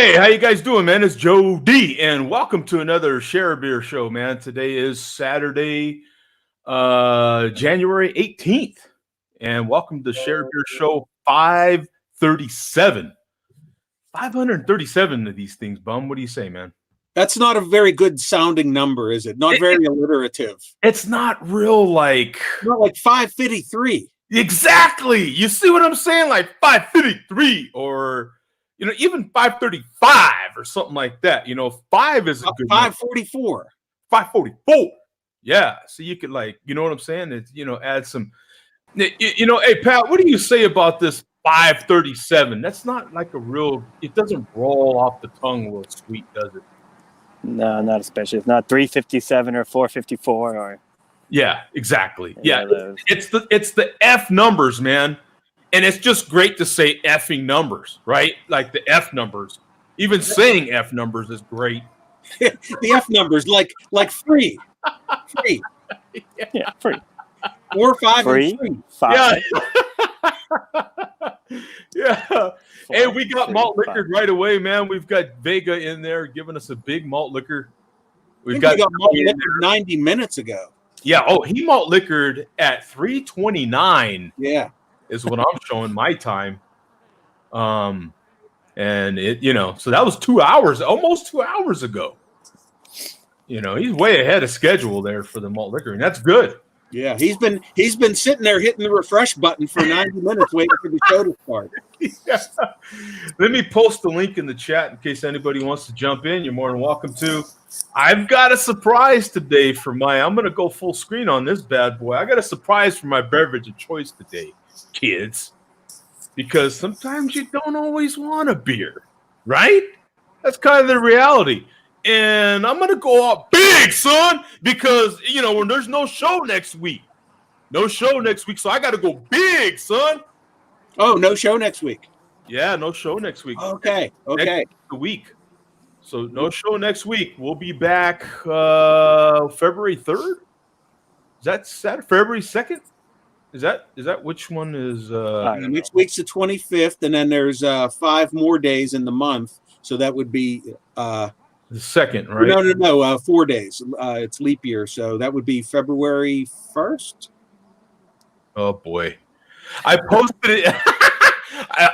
Hey, how you guys doing, man? It's Joe D, and welcome to another Share a Beer show, man. Today is Saturday, January 18th, and welcome to Share a Beer show 537. 537 of these things, Bum. What do you say, man? That's not a very good sounding number, is it? Not very alliterative. It's not real, like... Not like 553. Exactly! You see what I'm saying? Like 553 or... even 535 or something like that. 5 is a good 544. 544. Yeah. So you could what I'm saying? It's, add some, hey, Pat, what do you say about this 537? That's not like it doesn't roll off the tongue real sweet, does it? No, not especially. It's not 357 or 454 or. Yeah, exactly. Yeah. It's the F numbers, man. And it's just great to say effing numbers, right? Like the F numbers. Even saying F numbers is great. The F numbers, like free. Free. Yeah, free. 4, 5, free. And 3. 5. Yeah. Yeah. Hey, we got malt liquor right away, man. We've got Vega in there giving us a big malt liquor. We got malt liquor 90 minutes ago. Yeah. Oh, he malt liquored at 3:29. Yeah. Is what I'm showing my time. And it, so that was 2 hours, almost 2 hours ago. He's way ahead of schedule there for the malt liquor, and that's good. Yeah, he's been sitting there hitting the refresh button for 90 minutes waiting for the show to start. Yeah. Let me post the link in the chat in case anybody wants to jump in. You're more than welcome to. I've got a surprise today for I'm going to go full screen on this bad boy. I got a surprise for my beverage of choice today, kids, because sometimes you don't always want a beer, right? That's kind of the reality. And I'm going to go out big, son, because, when there's no show next week. No show next week, so I got to go big, son. Oh, no show next week. Yeah, no show next week. Okay. Next week. So no show next week. We'll be back February 3rd. Is that Saturday? February 2nd? Is that which one is next week's the 25th, and then there's 5 more days in the month. So that would be the 2nd, right? No, 4 days. It's leap year, so that would be February 1st. Oh boy. I posted it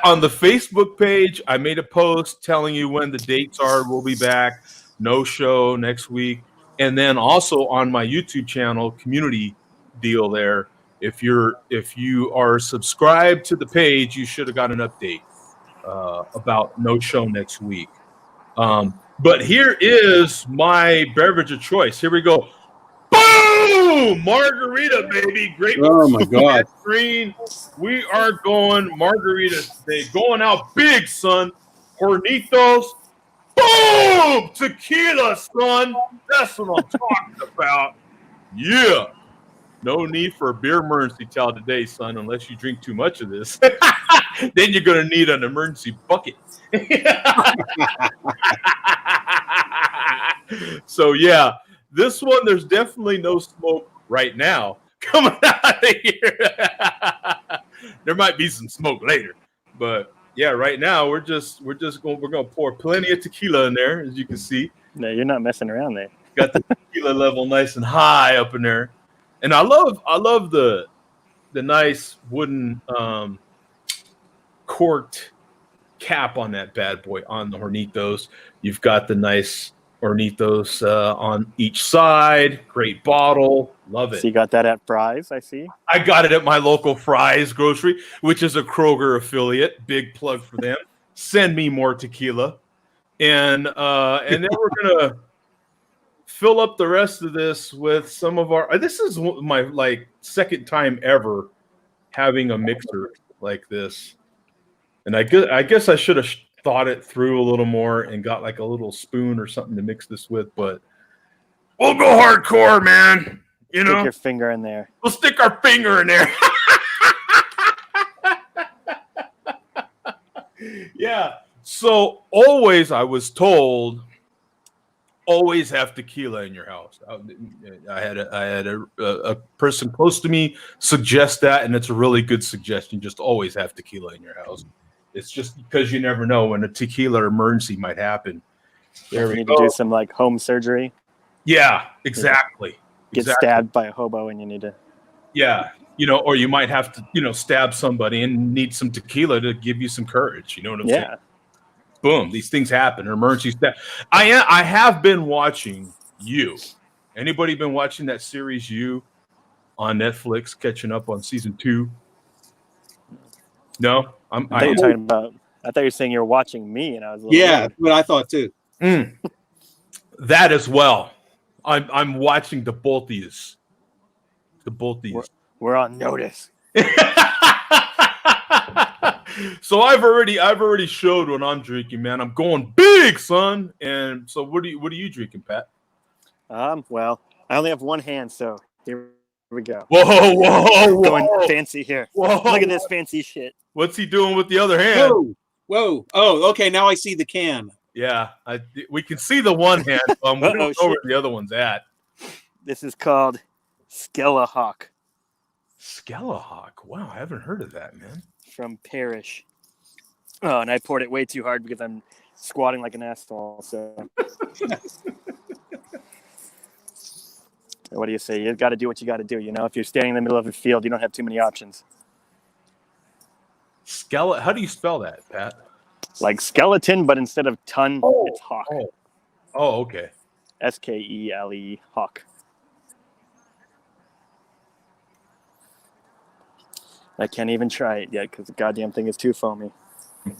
on the Facebook page. I made a post telling you when the dates are. We'll be back. No show next week. And then also on my YouTube channel, community deal there. If you are subscribed to the page, you should have got an update about no show next week. But here is my beverage of choice. Here we go. Boom! Margarita, baby. Great. Oh, my God. Green. We are going margarita today. Going out big, son. Hornitos. Boom! Tequila, son. That's what I'm talking about. Yeah. No need for a beer emergency towel today, son, unless you drink too much of this. Then you're going to need an emergency bucket. So, yeah, this one, there's definitely no smoke right now coming out of here. There might be some smoke later. But, yeah, right now, we're going to pour plenty of tequila in there, as you can see. No, you're not messing around there. Got the tequila level nice and high up in there. And I love the nice wooden corked cap on that bad boy on the Hornitos. You've got the nice Hornitos on each side. Great bottle. Love it. So you got that at Fry's, I see. I got it at my local Fry's grocery, which is a Kroger affiliate. Big plug for them. Send me more tequila. And then we're gonna fill up the rest of this with some of our. This is my second time ever having a mixer like this, and I guess I should have thought it through a little more and got like a little spoon or something to mix this with. But we'll go hardcore, man. Stick your finger in there. We'll stick our finger in there. Yeah. So always, I was told, always have tequila in your house. I had a person close to me suggest that, and it's a really good suggestion. Just always have tequila in your house. It's just because you never know when a tequila emergency might happen. There we need go. to do some like home surgery. Yeah, exactly. Get stabbed by a hobo and you need to. Yeah, or you might have to, stab somebody and need some tequila to give you some courage. You know what I'm saying? Boom, these things happen. Emergency stab. I have been watching You. Anybody been watching that series You on Netflix? Catching up on season 2. No, I thought you were talking about. I thought you were saying you were watching me, and I was. That's what I thought too. That as well. I'm watching the both of these. We're on notice. So I've already showed what I'm drinking, man. I'm going big, son. And so what are you drinking, Pat? Well, I only have one hand, so here we go. Whoa. Going fancy here. Whoa. Look at this fancy shit. What's he doing with the other hand? Whoa. Oh, okay. Now I see the can. Yeah, we can see the one hand. We don't know where the other one's at. This is called Skellahawk. Skellahawk. Wow, I haven't heard of that, man. From Parrish. Oh, and I poured it way too hard because I'm squatting like an asshole. So, what do you say? You got to do what you got to do. If you're standing in the middle of a field, you don't have too many options. How do you spell that, Pat? Like skeleton, but instead of ton, it's hawk. Oh, okay. Skele, hawk. I can't even try it yet because the goddamn thing is too foamy.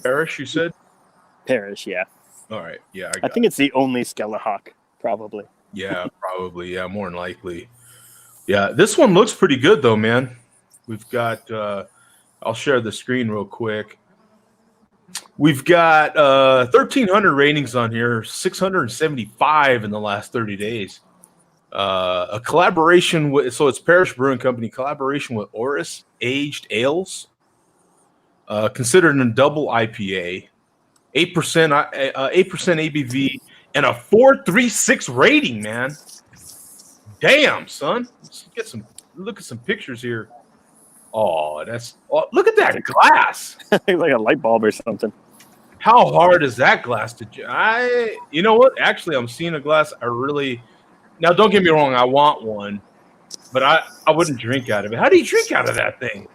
Parrish, you said? Parrish, yeah. All right, yeah. I think it's the only Skellahawk, probably. Yeah, probably. Yeah, more than likely. Yeah, this one looks pretty good, though, man. We've got, I'll share the screen real quick. We've got 1,300 ratings on here, 675 in the last 30 days. A collaboration with, so it's Parrish Brewing Company, collaboration with Oris Aged Ales, considered a double IPA, 8% ABV, and a 4.36 rating, man. Damn, son. Let's look at some pictures here. Look at that glass. Like a light bulb or something. How hard is that glass to you know what? Actually, I'm seeing a glass now, don't get me wrong, I want one, but I wouldn't drink out of it. How do you drink out of that thing?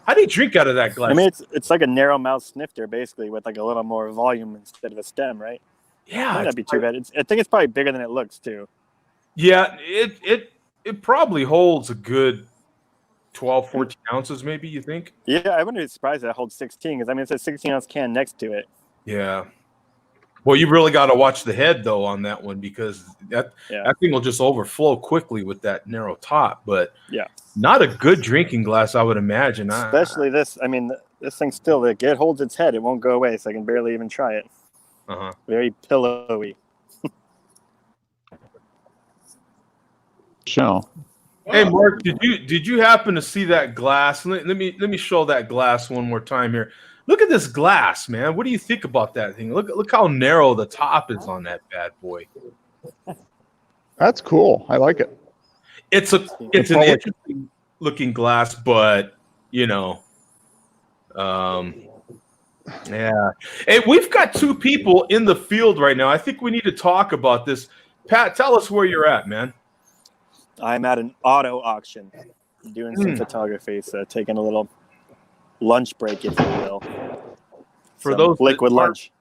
How do you drink out of that glass? I mean, it's like a narrow mouth snifter, basically, with like a little more volume instead of a stem, right? Yeah. Might not be too bad. I think it's probably bigger than it looks, too. Yeah, it probably holds a good 12, 14 ounces, maybe, you think? Yeah, I wouldn't be surprised that it holds 16, because, I mean, it's a 16-ounce can next to it. Yeah. Well, you really got to watch the head, though, on that one, because that thing will just overflow quickly with that narrow top. But not a good drinking glass, I would imagine. Especially this. I mean, this thing still, it holds its head. It won't go away, so I can barely even try it. Very pillowy. Show. Hey, Mark, did you happen to see that glass? Let me show that glass one more time here. Look at this glass, man. What do you think about that thing? Look how narrow the top is on that bad boy. That's cool. I like it. It's an interesting looking glass, but yeah. Hey, we've got 2 people in the field right now. I think we need to talk about this. Pat, tell us where you're at, man. I'm at an auto auction, doing some photography, so taking a little lunch break, if you will. For those liquid lunch.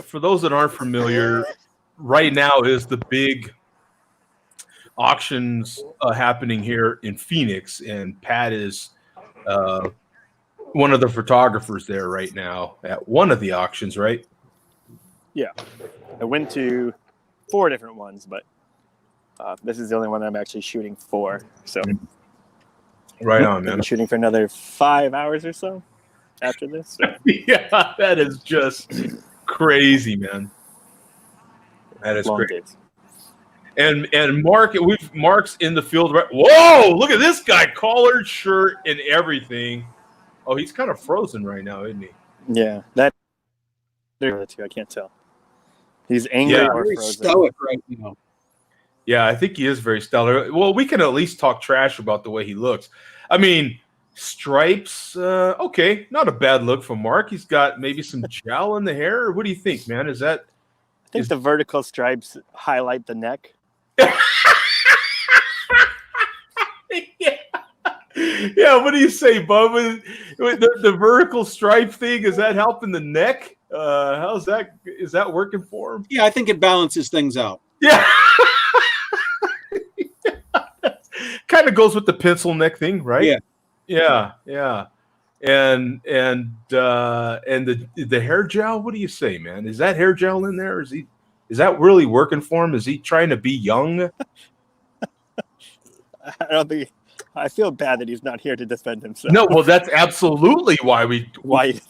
For those that aren't familiar, right now is the big auctions happening here in Phoenix, and Pat is one of the photographers there right now at one of the auctions, right? Yeah, I went to 4 different ones, but this is the only one I'm actually shooting for. So, right on, man. I'm shooting for another 5 hours or so after this. So. Yeah, that is just crazy, man. That is Long great. days. And Mark's in the field. Right. Whoa! Look at this guy, collared shirt and everything. Oh, he's kind of frozen right now, isn't he? Yeah, that. I can't tell. He's angry or very frozen. stoic right now. Yeah, I think he is very stellar. Well, we can at least talk trash about the way he looks. I mean, Stripes. Okay, not a bad look for Mark. He's got maybe some gel in the hair. What do you think, man? Is that? I think the vertical stripes highlight the neck. Yeah, what do you say, Bub? The vertical stripe thing, is that helping the neck? How's that? Is that working for him? Yeah, I think it balances things out. Yeah. Kind of goes with the pencil neck thing, right? Yeah. Yeah. And the hair gel, what do you say, man? Is that hair gel in there? Is that really working for him? Is he trying to be young? I don't think. I feel bad that he's not here to defend himself. No, well, that's absolutely why Why?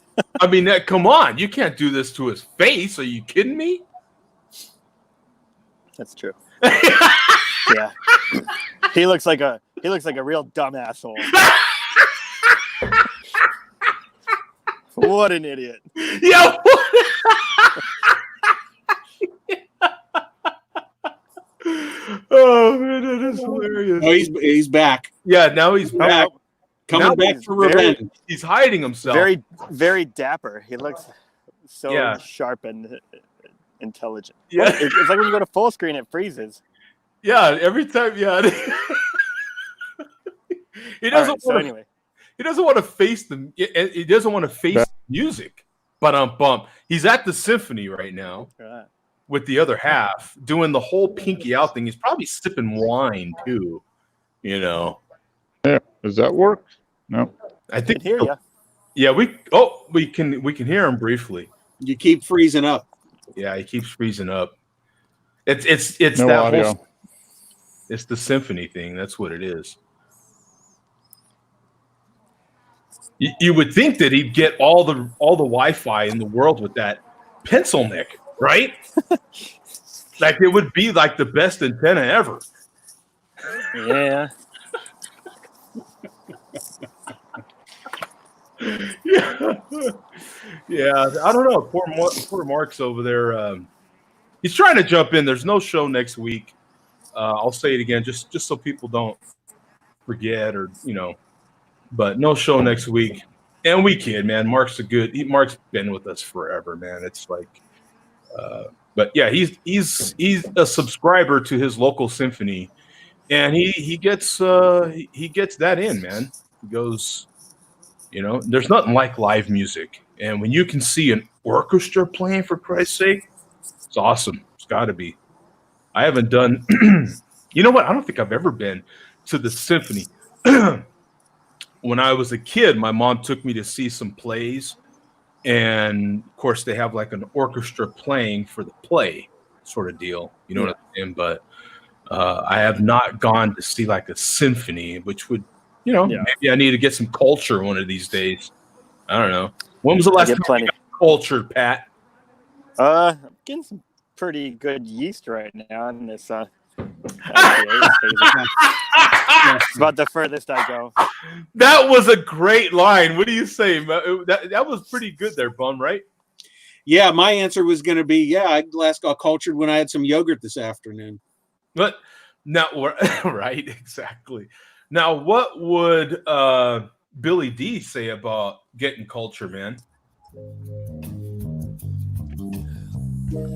I mean, come on, you can't do this to his face. Are you kidding me? That's true. Yeah, he looks like a real dumb asshole. What an idiot! Yeah. Oh man, that is hilarious. Oh, he's back. Yeah, now he's back. Coming back for revenge. He's hiding himself. Very, very dapper. He looks so Yeah. sharp and intelligent. Yeah. Well, it's like when you go to full screen, it freezes. Yeah, every time. Yeah. He doesn't. Right, so anyway, He doesn't want to face the. He doesn't want to face the music. But bump. He's at the symphony right now with the other half, doing the whole pinky out thing. He's probably sipping wine too. You know. Yeah. Does that work? No. I think. hear you. Yeah, we can hear him briefly. You keep freezing up. Yeah, he keeps freezing up. It's No that audio. whole. It's the symphony thing. That's what it is. You would think that he'd get all the Wi-Fi in the world with that pencil neck, right? Like it would be like the best antenna ever. Yeah. Yeah. I don't know. Poor Mark's over there. He's trying to jump in. There's no show next week. I'll say it again, just so people don't forget, or but no show next week. And we kid, man. Mark's been with us forever, man. It's like, but yeah, he's a subscriber to his local symphony, and he gets that in, man. He goes, there's nothing like live music, and when you can see an orchestra playing, for Christ's sake, it's awesome. It's got to be. I haven't done. You know what? I don't think I've ever been to the symphony. When I was a kid, my mom took me to see some plays, and of course they have like an orchestra playing for the play sort of deal. You know what I'm saying? But I have not gone to see like a symphony, which would, maybe I need to get some culture one of these days. I don't know. When was the last time you got cultured, Pat? I'm getting some pretty good yeast right now in this. It's about the furthest I go. That was a great line. What do you say? That was pretty good there, Bum, right? Yeah, my answer was going to be, I last got cultured when I had some yogurt this afternoon. But now, right, exactly. Now, what would Billy D say about getting culture, man?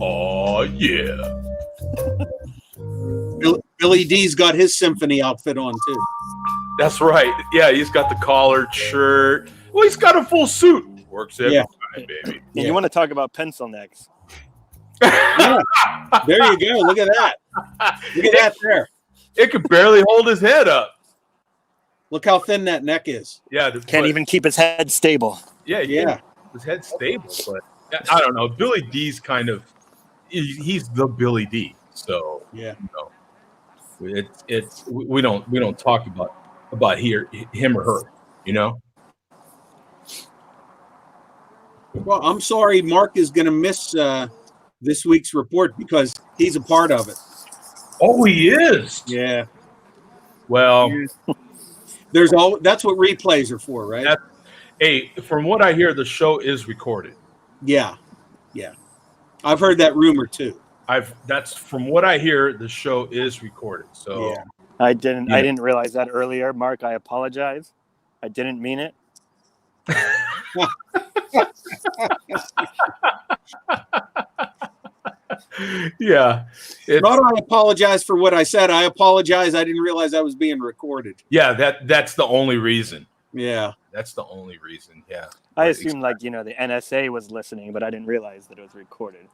Oh, yeah. Billy D's got his symphony outfit on too. That's right. Yeah, he's got the collared shirt. Well, he's got a full suit. Works every time, baby. And you want to talk about pencil necks? Yeah. There you go. Look at that. Look at that there. It could barely hold his head up. Look how thin that neck is. Yeah, Can't even keep his head stable. Yeah. His head's stable, but I don't know. Billy D's kind of he's the Billy D. So it's we don't talk about him or her, Well, I'm sorry, Mark is going to miss this week's report because he's a part of it. Oh, he is. Yeah. Well, that's what replays are for, right? Hey, from what I hear, the show is recorded. Yeah. I've heard that rumor too. That's from what I hear, the show is recorded. So I didn't realize that earlier, Mark. I apologize. I didn't mean it. Yeah. Not I apologize for what I said. I apologize. I didn't realize I was being recorded. Yeah, that's the only reason. Yeah. That's the only reason. Yeah. I assumed like, the NSA was listening, but I didn't realize that it was recorded.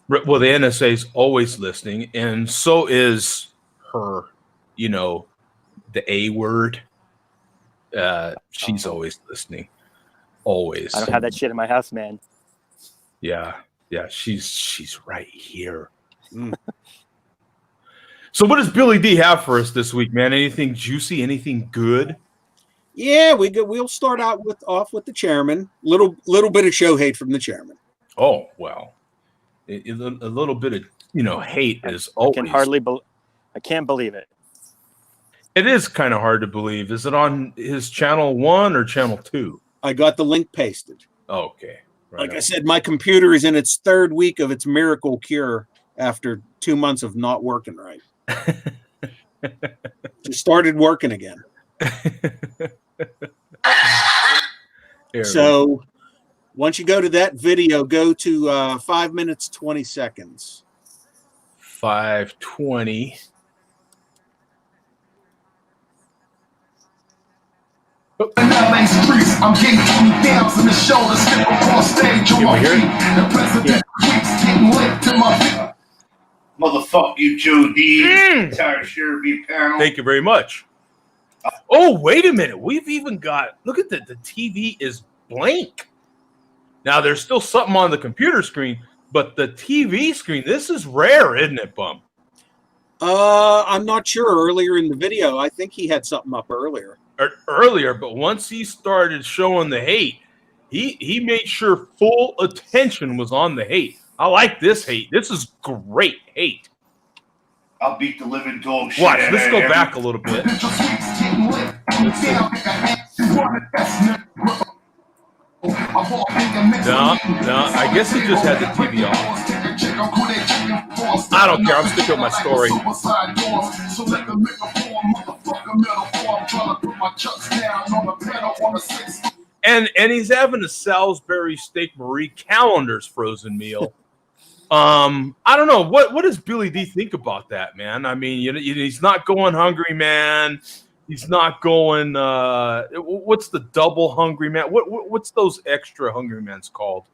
Well, the NSA is always listening, and so is her, the A word. She's always listening. Always. I don't have that shit in my house, man. Yeah. Yeah. She's right here. So what does Billy D have for us this week, man? Anything juicy? Anything good? Yeah, we'll start out off with the chairman. Little bit of show hate from the chairman. Oh, well. A little bit of, hate is always. I can't believe it. It is kind of hard to believe. Is it on his channel 1 or channel 2? I got the link pasted. Oh, okay. Right Like I said, my computer is in its third week of its miracle cure after 2 months of not working right. It started working again. So once you go to that video, go to 5 minutes, 20 seconds. 5:20. In LA streets, I'm getting 20,000 the shoulder, step across stage on my feet. The president keeps getting lit to my feet. Motherfuck you, Joe D. Entire Sherby panel. Thank you very much. Oh, wait a minute. We've even got, look at the TV is blank. Now, there's still something on the computer screen, but the TV screen, this is rare, isn't it, Bum? I'm not sure. Earlier in the video, I think he had something up earlier. Earlier, but once he started showing the hate, he made sure full attention was on the hate. I like this hate. This is great hate. I'll beat the living dog shit. Watch, let's go back a little bit. No, I guess he just had the TV off. I don't care. I'm sticking with my story. And he's having a Salisbury steak Marie Callender's frozen meal. I don't know. What does Billy D think about that, man? I mean, he's not going hungry, man. He's not going. What's the double hungry man? What's those extra hungry men's called?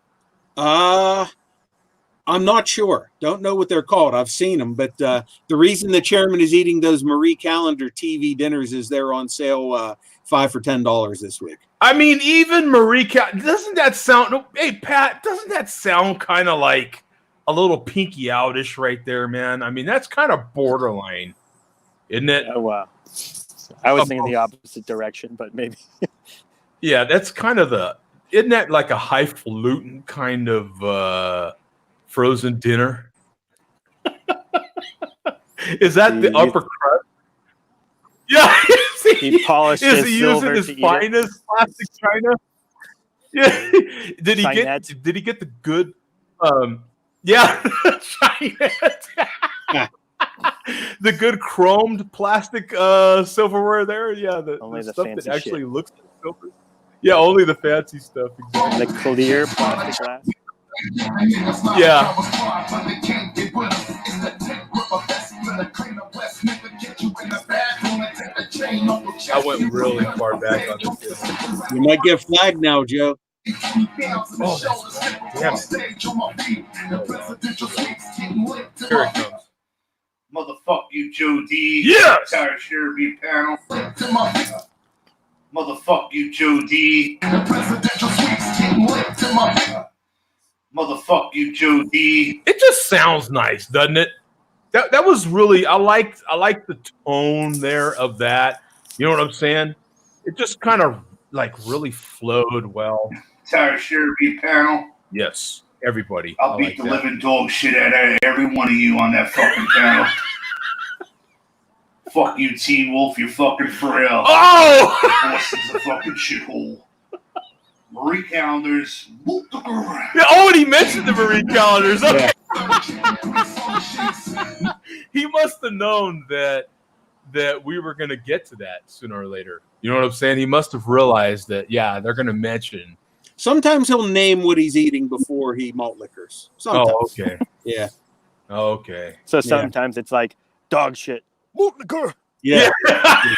I'm not sure. Don't know what they're called. I've seen them, but the reason the chairman is eating those Marie Callender TV dinners is they're on sale 5 for $10 this week. I mean, even Marie doesn't that sound? Hey, Pat, doesn't that sound kind of like a little pinky outish right there, man? I mean, that's kind of borderline, isn't it? Oh wow. I was thinking the opposite direction, but maybe. Yeah, that's kind of isn't that like a highfalutin kind of frozen dinner? Is that the upper crust? Yeah. He polished Is his he silver using his to finest plastic china? Yeah. Did he Chinette. get the good yeah, Chinette. The good chromed plastic silverware there? Yeah, the stuff that actually looks like silver. Yeah, only the fancy stuff. Exactly. The clear plastic glass. Yeah. I went really far back on this. You might get flagged now, Joe. Oh, damn it. Here it comes. Motherfuck you, Joe D. Yes! Entire Sherby panel. Motherfuck you, Joe D. Motherfuck you, Joe D. It just sounds nice, doesn't it? That was really I like the tone there of that. You know what I'm saying? It just kind of like really flowed well. Entire Sherby panel. Yes, everybody. I'll beat the living dog shit out of every one of you on that fucking panel. Fuck you, Teen Wolf. You're fucking frail. Oh! Boston's a fucking shithole. Marie Callender's. Yeah, oh, and he mentioned the Marie Callender's. Okay. Yeah. He must have known that that we were going to get to that sooner or later. You know what I'm saying? He must have realized that, yeah, they're going to mention. Sometimes he'll name what he's eating before he malt liquors. Sometimes. Oh, okay. Yeah. Okay. So sometimes it's like dog shit. Malt liquor. Yeah. Like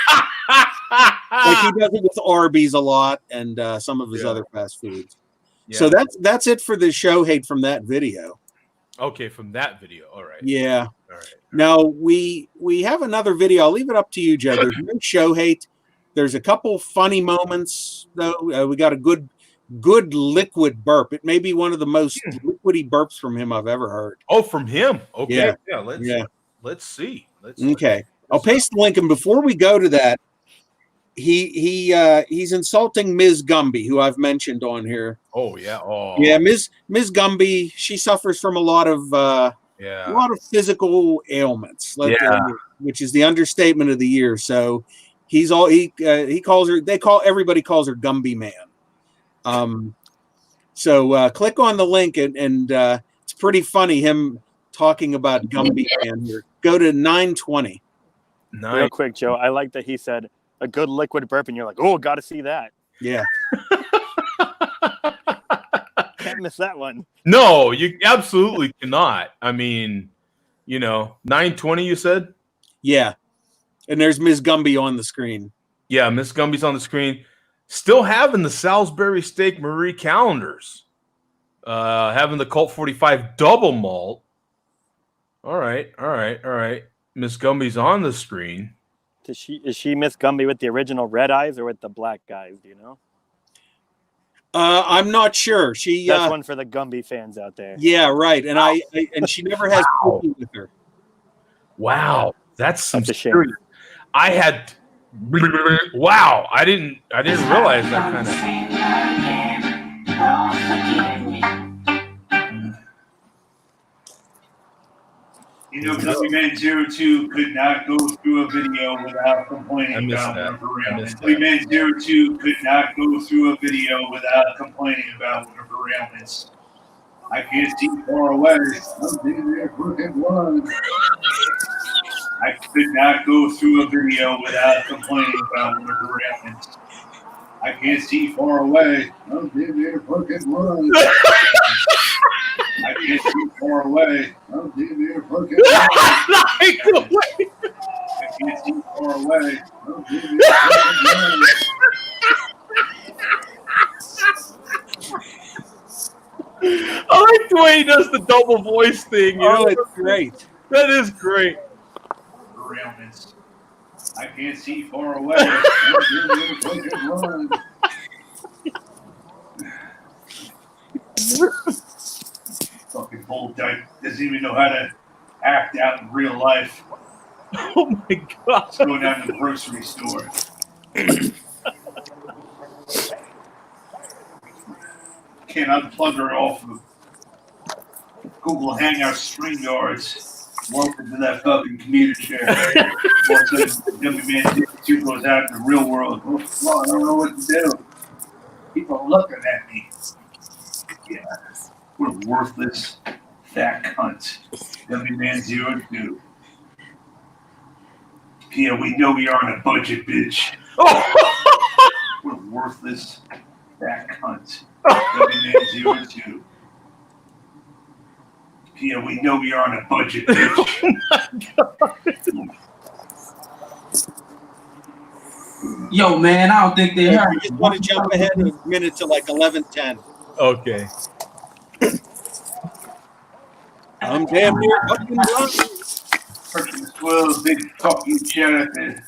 he does it with Arby's a lot and some of his other fast foods. Yeah. So that's it for the show hate from that video. Okay, from that video. All right. Yeah. All right. Now we have another video. I'll leave it up to you, Joe. There's no show hate. There's a couple funny moments though. We got a good liquid burp. It may be one of the most liquidy burps from him I've ever heard. Oh, from him. Okay. Yeah. Let's see. Okay. I'll paste the link, and before we go to that, he's insulting Ms. Gumby, who I've mentioned on here. Oh yeah. Oh yeah. Ms. Gumby, she suffers from a lot of physical ailments, which is the understatement of the year. So he calls her. Everybody calls her Gumby Man. So click on the link, and it's pretty funny him talking about Gumby Man here. Go to 920. Real quick, Joe. I like that he said a good liquid burp, and you're like, oh, got to see that. Yeah. Can't miss that one. No, you absolutely cannot. I mean, 920, you said? Yeah. And there's Ms. Gumby on the screen. Yeah, Miss Gumby's on the screen. Still having the Salisbury Steak Marie calendars. Having the Colt 45 double malt. All right. Miss Gumby's on the screen. Is she Miss Gumby with the original red eyes or with the black guys? Do you know? I'm not sure. That's one for the Gumby fans out there. Yeah, right. And and she never has cookie with her. Wow, that's a shame. I had. Wow, I didn't realize that kind of. Gummy Man 02 could not go through a video without complaining about one of her ailments. Gummy Man 02 could not go through a video without complaining about one of her ailments. I can't see far away. I could not go through a video without complaining about one of her ailments. I can't see far away. I can't see far away. I can't see far away. I like the way he does the double voice thing. It's great. That is great. Ailments. I can't see far away. Fucking old dyke doesn't even know how to act out in real life. Oh my god! Going down to the grocery store. Can't unplug her off of Google Hangout StreamYards. Welcome to that fucking commuter chair. Once the Gummy Man 2 goes out in the real world, well, I don't know what to do. People are looking at me. Yeah, what a worthless fat cunt. Gummy Man 02. Yeah, we know we are on a budget, bitch. What a worthless fat cunt. Gummy Man 02. Yeah, we know we are on a budget, bitch. Oh my god. Yo, man, I don't think they heard. I just want to jump ahead a minute to like 11:10. Okay. I'm damn near fucking done. Person as well, big fucking shout out to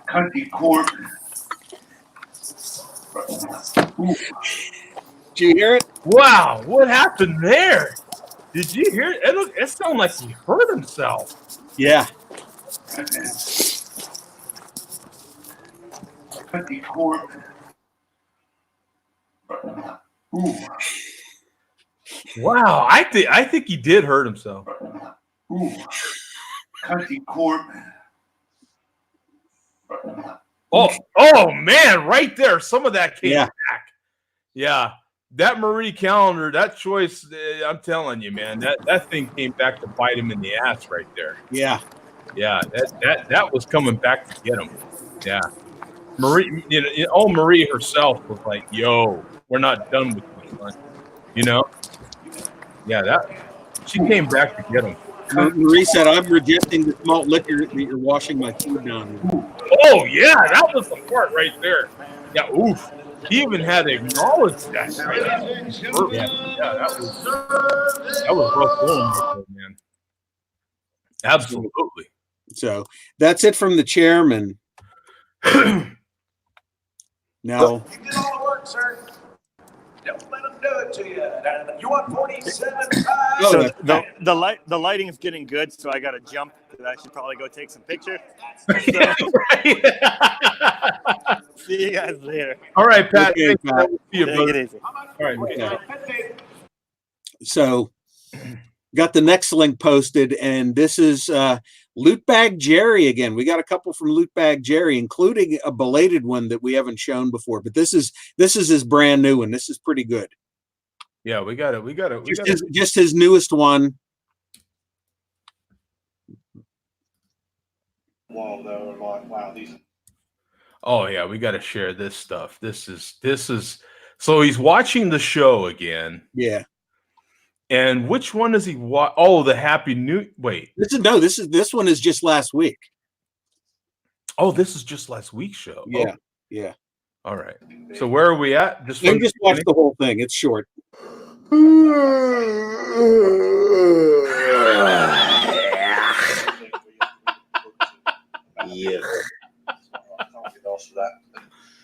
Country Court. Did you hear it? Wow, what happened there? Did you hear it? It sounded like he hurt himself. Yeah. Country Court. Ooh. Wow, I think he did hurt himself. Ooh. Country Court. Oh man, right there. Some of that came Yeah. back. Yeah. that Marie Callender, that choice, I'm telling you, man, that thing came back to bite him in the ass right there. Yeah. Yeah, that was coming back to get him. Yeah. Marie, Marie herself was like, yo, we're not done with you, son. You know? Yeah, she came back to get him. Marie said, I'm rejecting this malt liquor that you're washing my food down with. Oh, yeah, that was the part right there. Yeah, oof. He even had to acknowledge that. Right? Yeah, that was rough going right there, man. Absolutely. So that's it from the chairman. Now, you did all the work, sir. Don't let them do it to you. You want 47 So the lighting is getting good, so I got to jump. I should probably go take some pictures. See you guys later. All right, Pat. Okay, Pat. See you, brother. Take it easy. All right. Okay. So, got the next link posted, and this is Loot Bag Jerry again. We got a couple from Loot Bag Jerry, including a belated one that we haven't shown before. But this is his brand new one. This is pretty good. Yeah, we got it. Just his newest one. Wow, these. Oh yeah, we got to share this stuff. This is. So he's watching the show again. Yeah. And which one does he watch? Oh, the Happy New. Wait. This one is just last week. Oh, this is just last week's show. Yeah. Oh. Yeah. All right. So where are we at? Just watch the whole thing. It's short. Yeah.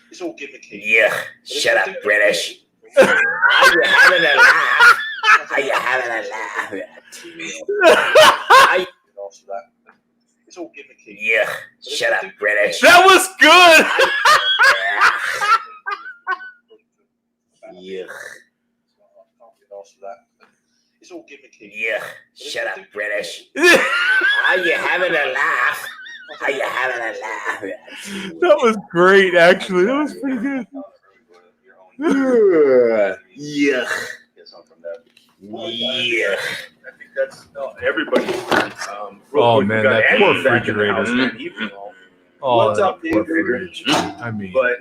It's all gimmicky. Yeah, shut up, British. Are you having a laugh? Are you having a laugh? It's all gimmicky. Yeah, shut up, British. That was good. Yeah. It's all gimmicky. Yeah, shut up, British. Are you having a laugh? Are you having a laugh? That was great, actually. That was pretty good. Yeah. Yeah. I think that's everybody. Oh man, that poor refrigerator. Oh, What's up, poor Dave? fridge. I mean, yeah,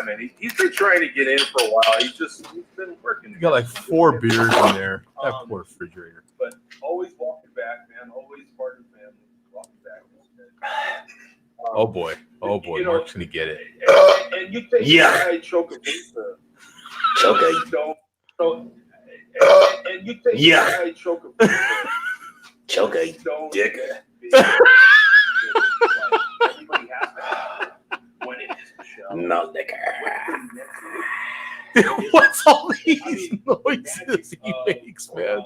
man. He's been trying to get in for a while. He's been working. you got like 4 beers in there. That poor refrigerator. But always walking back, man. Always part of the family. Walking back. Oh boy, Mark's gonna get it. And you think I choke a pizza. Okay. And you think I choke a pizza. Choke dicker. Everybody has to when it is the show. No dicker. What's all these noises he makes, man?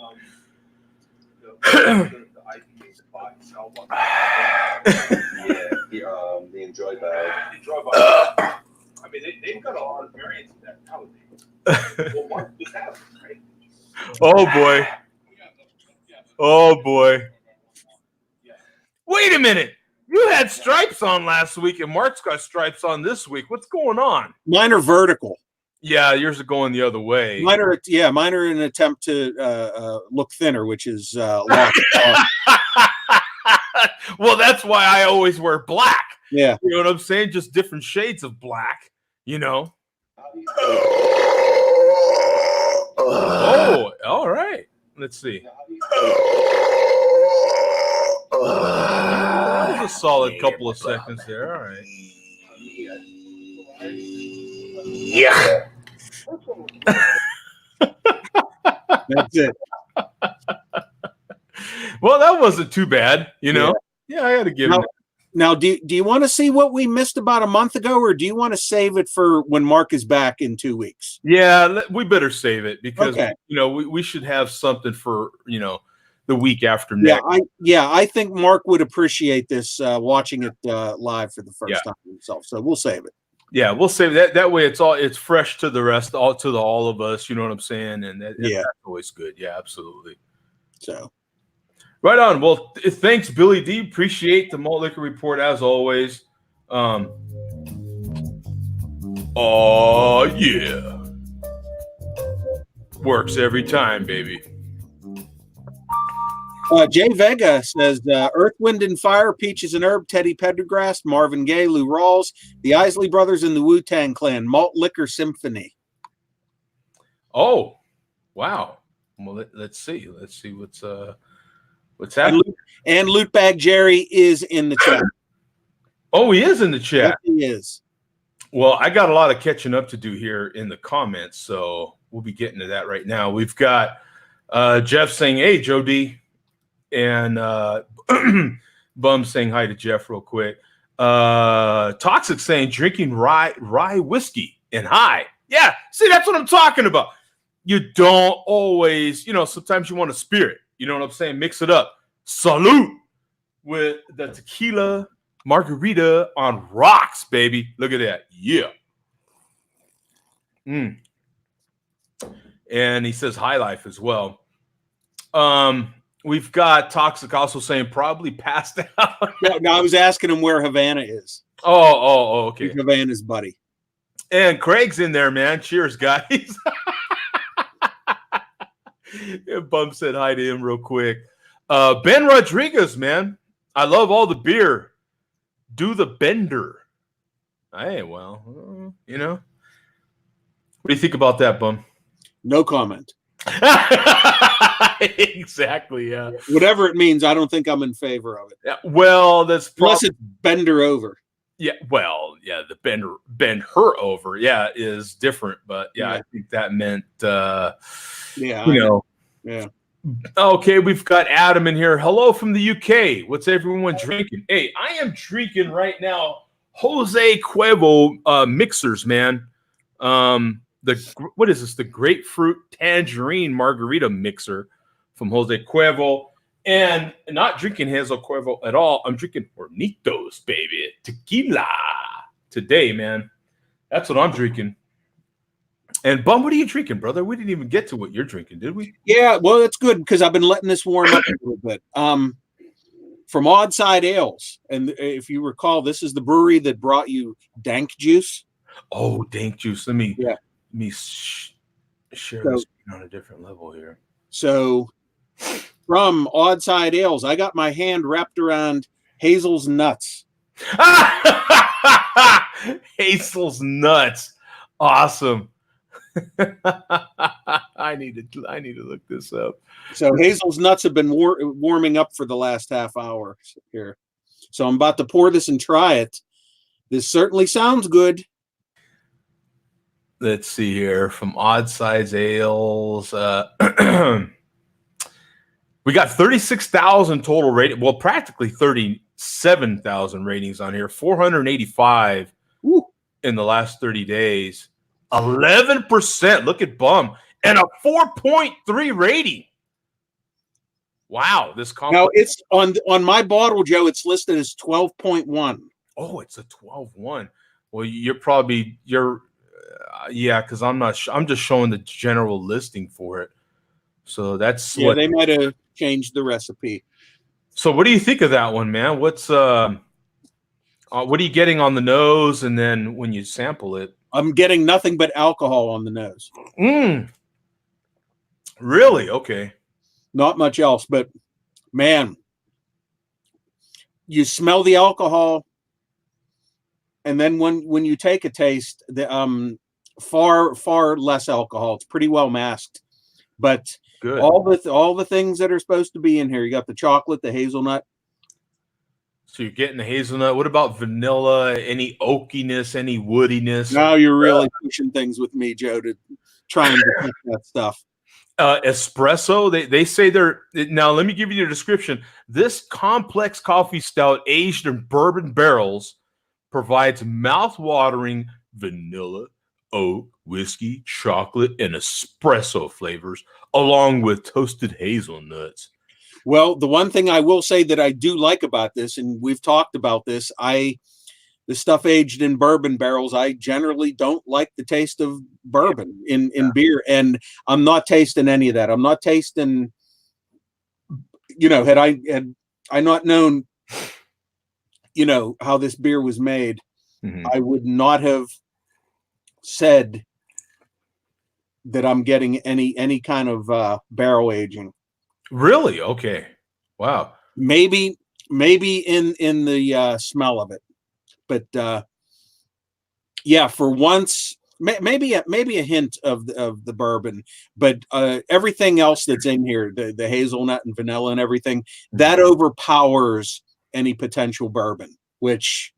The Enjoy Bag. I mean, they've got a lot of variants in that nowadays. Well, Mark was having, right? Oh boy. Wait a minute. You had stripes on last week, and Mark's got stripes on this week. What's going on? Mine are vertical. Yeah, yours are going the other way. Mine are an attempt to look thinner, which is lost. Well, that's why I always wear black. Yeah. You know what I'm saying? Just different shades of black, you know? Oh, all right. Let's see. That was a solid couple of seconds there. All right. Yeah. That's it. Well, that wasn't too bad, you know? Yeah, I got to give it. Now, do you want to see what we missed about a month ago, or do you want to save it for when Mark is back in 2 weeks? Yeah, we better save it because, Okay. you know, we should have something for, you know, the week after next. I think Mark would appreciate this watching it live for the first time himself. So we'll save it. Yeah, we'll save that. That way it's fresh to the rest, all of us, you know what I'm saying? And that's always good. Yeah, absolutely. So right on. Well, thanks, Billy D. Appreciate the Malt Liquor Report as always. Oh yeah. Works every time, baby. Jay Vega says Earth, Wind, and Fire, Peaches and Herb, Teddy Pendergrass, Marvin Gaye, Lou Rawls, the Isley Brothers, and the Wu-Tang Clan, Malt Liquor Symphony. Oh, wow. Well, let's see. Let's see what's happening. And Lootbag Jerry is in the chat. Oh, he is in the chat. Yes, he is. Well, I got a lot of catching up to do here in the comments, so we'll be getting to that right now. We've got Jeff saying, "Hey, Joe D," and Bum saying hi to Jeff real quick. Toxic saying, "Drinking rye whiskey and hi." Yeah, see, that's what I'm talking about. You don't always, sometimes you want a spirit. You know what I'm saying? Mix it up. Salute with the tequila margarita on rocks, baby. Look at that. Yeah. And he says high life as well. We've got Toxic also saying probably passed out. No, I was asking him where Havana is. Oh, okay. He's Havana's buddy. And Craig's in there, man. Cheers, guys. Bum said hi to him real quick. Ben Rodriguez, man. I love all the beer. Do the bender. Hey, well, What do you think about that, Bum? No comment. Exactly, yeah. Whatever it means, I don't think I'm in favor of it. Yeah, well, that's unless it's bender over. Yeah, well, yeah, the bend her over, yeah, is different, but yeah. I think that meant Yeah. Okay, we've got Adam in here. Hello from the UK. What's everyone drinking? Hey, I am drinking right now Jose Cuervo mixers, man. What is this? The grapefruit tangerine margarita mixer from Jose Cuervo. And not drinking Jose Cuervo at all. I'm drinking Hornitos, baby. Tequila today, man. That's what I'm drinking. And Bum, what are you drinking, brother? We didn't even get to what you're drinking, did we? Yeah, well, that's good because I've been letting this warm up a little bit. From Odd Side Ales, and if you recall, this is the brewery that brought you Dank Juice. Oh, Dank Juice. Let me share this on a different level here. So, from Odd Side Ales, I got my hand wrapped around Hazel's Nuts. Hazel's Nuts, awesome. I need to look this up. So Hazel's Nuts have been warming up for the last half hour here. So I'm about to pour this and try it. This certainly sounds good. Let's see here from Odd Sides Ales. We got 36,000 total rating. Well, practically 37,000 ratings on here. 485 in the last 30 days. 11%. Look at Bum. And a 4.3 rating. Wow. This now it's on my bottle, Joe. It's listed as 12.1. Oh, it's a 12.1. Well, because I'm just showing the general listing for it. So that's they might have changed the recipe. So what do you think of that one, man? What are you getting on the nose, and then when you sample it? I'm getting nothing but alcohol on the nose. Really? Okay. Not much else, but man, you smell the alcohol, and then when you take a taste, the far less alcohol. It's pretty well masked, but good. All the things that are supposed to be in here. You got the chocolate, the hazelnut. So you're getting the hazelnut. What about vanilla? Any oakiness? Any woodiness? Now you're really pushing things with me, Joe, to try and detect that stuff. Espresso. They say they're now. Let me give you the description. This complex coffee stout aged in bourbon barrels provides mouth-watering vanilla, oak, whiskey, chocolate, and espresso flavors, along with toasted hazelnuts. Well, the one thing I will say that I do like about this, and we've talked about this, the stuff aged in bourbon barrels, I generally don't like the taste of bourbon in beer, and I'm not tasting any of that. I'm not tasting, had I not known, how this beer was made, I would not have said that I'm getting any kind of barrel aging. Really? Okay. Wow. Maybe in the smell of it, but yeah, for once, maybe a hint of the bourbon, but everything else that's in here, the hazelnut and vanilla and everything, that overpowers any potential bourbon, which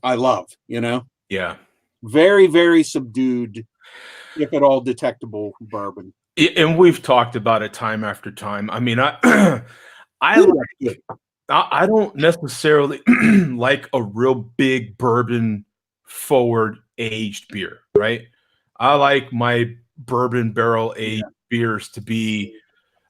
I love. Yeah. Very, very subdued, if at all detectable bourbon. And we've talked about it time after time. I mean, I don't necessarily like a real big bourbon forward aged beer, right? I like my bourbon barrel aged beers to be.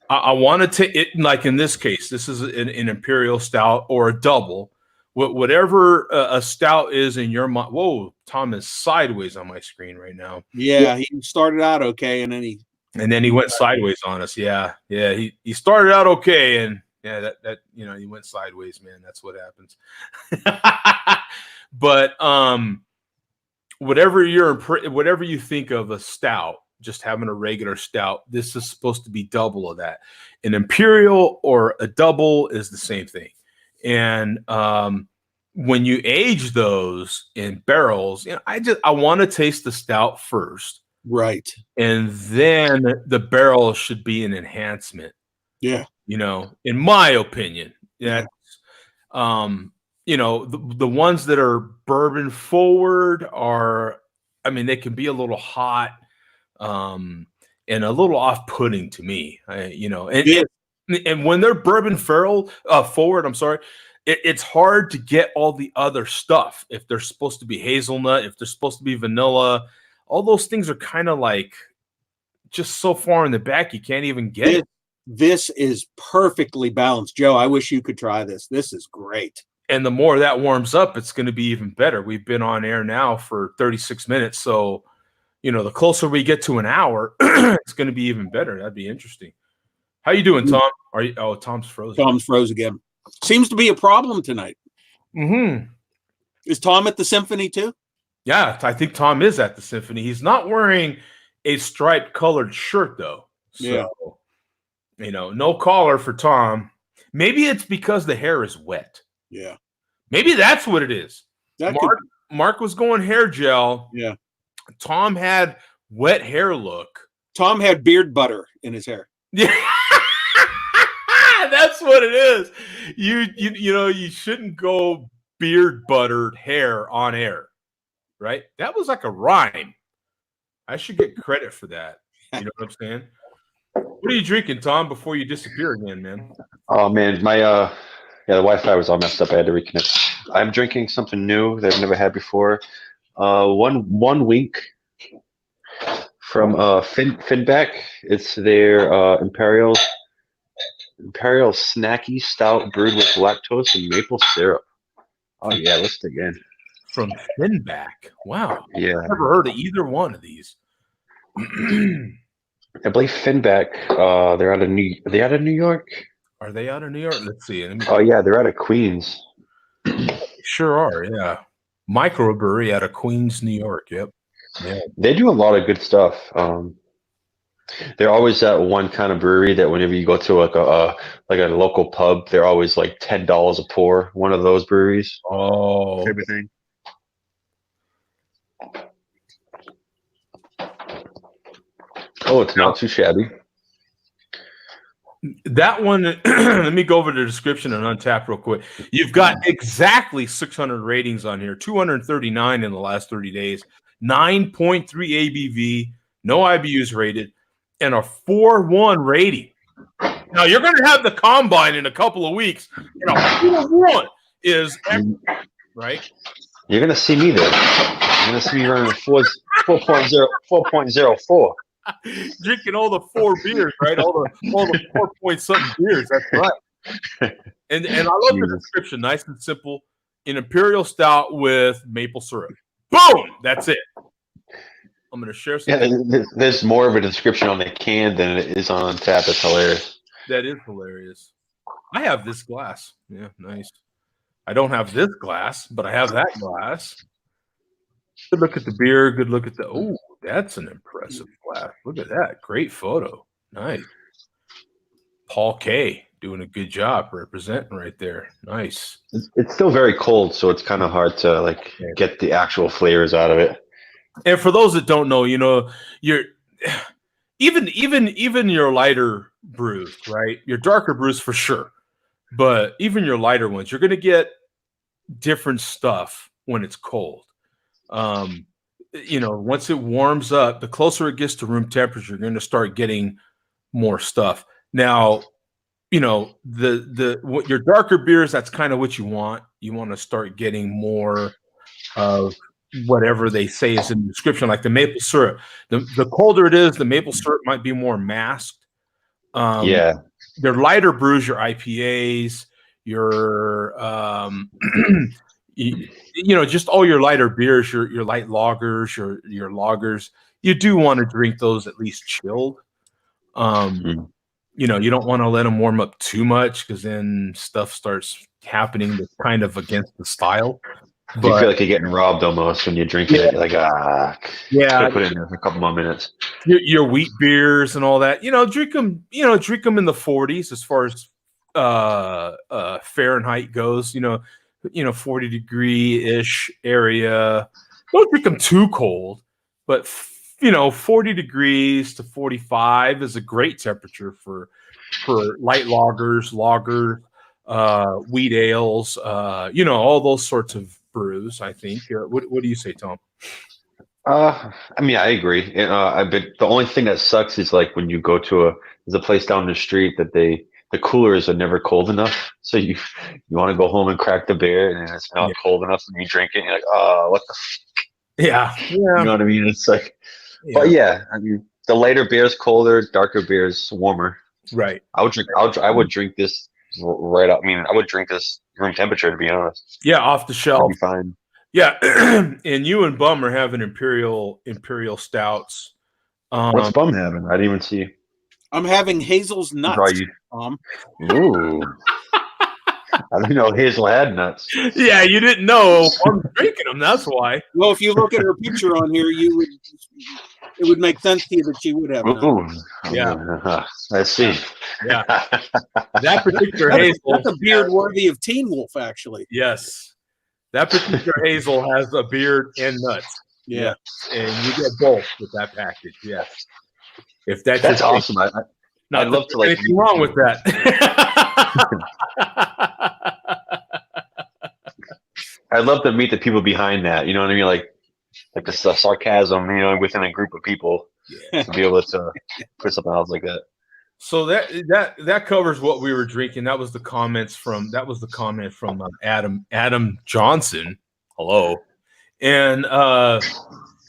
I want to take it, like in this case, this is an imperial stout or a double. Whatever a stout is in your mind. Whoa, Tom is sideways on my screen right now. Yeah, he started out okay, and then he went sideways on us. Yeah. He started out okay, and that he went sideways, man. That's what happens. But whatever you think of a stout, just having a regular stout, this is supposed to be double of that. An imperial or a double is the same thing. And when you age those in barrels, I want to taste the stout first. Right. And then the barrel should be an enhancement. Yeah. In my opinion. Yeah. The ones that are bourbon forward are, they can be a little hot and a little off-putting to me. And when they're bourbon forward, I'm sorry, it's hard to get all the other stuff. If they're supposed to be hazelnut, if they're supposed to be vanilla, all those things are kind of like just so far in the back you can't even get it. This is perfectly balanced. Joe, I wish you could try this. This is great. And the more that warms up, it's going to be even better. We've been on air now for 36 minutes. So, the closer we get to an hour, it's going to be even better. That'd be interesting. How you doing, Tom? Tom's frozen. Tom's froze again. Seems to be a problem tonight. Mm-hmm. Is Tom at the symphony too? Yeah, I think Tom is at the symphony. He's not wearing a striped colored shirt though. So, no collar for Tom. Maybe it's because the hair is wet. Yeah. Maybe that's what it is. Mark was going hair gel. Yeah. Tom had wet hair look. Tom had beard butter in his hair. Yeah. That's what it is. You shouldn't go beard buttered hair on air. Right? That was like a rhyme. I should get credit for that. You know what I'm saying? What are you drinking, Tom, before you disappear again, man? Oh man, my the Wi-Fi was all messed up. I had to reconnect. I'm drinking something new that I've never had before. One week from Finback. It's their Imperial Snacky Stout brewed with lactose and maple syrup. Oh yeah, let's dig in. From Finback. Wow. Yeah. I've never heard of either one of these. I believe Finback. They're out of New York. Are they out of New York? Let's see. Oh yeah, they're out of Queens. Sure are. Yeah. Microbrewery out of Queens, New York. Yep. Yeah. They do a lot of good stuff. They're always that one kind of brewery that whenever you go to like a local pub, they're always like $10 a pour. One of those breweries. Oh. Everything. Oh, it's not too shabby. That one, let me go over the description on Untapped real quick. You've got exactly 600 ratings on here, 239 in the last 30 days, 9.3 ABV, no IBUs rated, and a 4.1 rating. Now, you're going to have the combine in a couple of weeks, and a 4.1 is excellent, right? You're going to see me there. You're going to see me running 4.04. Drinking all the 4 beers, right? All the 4 point something beers. That's right. And I love the description, nice and simple. An imperial stout with maple syrup. Boom! That's it. I'm going to share some. Yeah, there's more of a description on the can than it is on tap. That's hilarious. That is hilarious. I have this glass. Yeah, nice. I don't have this glass, but I have that glass. Good look at the beer. Good look at the That's an impressive glass. Look at that. Great photo. Nice. Paul K doing a good job representing right there. Nice. It's still very cold, so it's kind of hard to like get the actual flavors out of it. And for those that don't know, you're even your lighter brews, right? Your darker brews for sure, but even your lighter ones, you're going to get different stuff when it's cold. Once it warms up, the closer it gets to room temperature, you're going to start getting more stuff. Now, your darker beers, that's kind of what you want. You want to start getting more of whatever they say is in the description, like the maple syrup. The colder it is, the maple syrup might be more masked. Your lighter brews, your IPAs, your just all your lighter beers, your light lagers, your lagers. You do want to drink those at least chilled. You don't want to let them warm up too much because then stuff starts happening that's kind of against the style. But you feel like you're getting robbed almost when you're drinking it. You're like, put it in there for a couple more minutes. Your wheat beers and all that, drink them in the 40s as far as Fahrenheit goes. 40 degree ish area. Don't drink them too cold, but 40 degrees to 45 is a great temperature for light lagers, wheat ales, all those sorts of brews. I think. What do you say, Tom? I agree. The only thing that sucks is like when you go to there's a place down the street that the coolers are never cold enough, so you want to go home and crack the beer, and it's not cold enough, and you drink it, and you're like, oh, what the? Yeah. You know what I mean? It's like, but the lighter beer is colder, darker beer is warmer. Right. I would drink this right up. I would drink this room temperature, to be honest. Yeah, off the shelf. I'll be fine. Yeah, and you and Bum are having imperial stouts. What's Bum having? I didn't even see. I'm having Hazel's nuts. Ooh. I didn't know Hazel had nuts. Yeah, you didn't know I'm drinking them. That's why. Well, if you look at her picture on here, it would make sense to you that she would have nuts. Yeah, I see. Yeah, that particular Hazel. That's a beard worthy of Teen Wolf, actually. Yes, that particular Hazel has a beard and nuts. Yeah, and you get both with that package. Yes, if that's awesome. I'd love to like. Anything wrong with that? I'd love to meet the people behind that. You know what I mean? Like the sarcasm, within a group of people, to be able to put something else like that. So that covers what we were drinking. That was the comment from Adam Johnson. Hello, and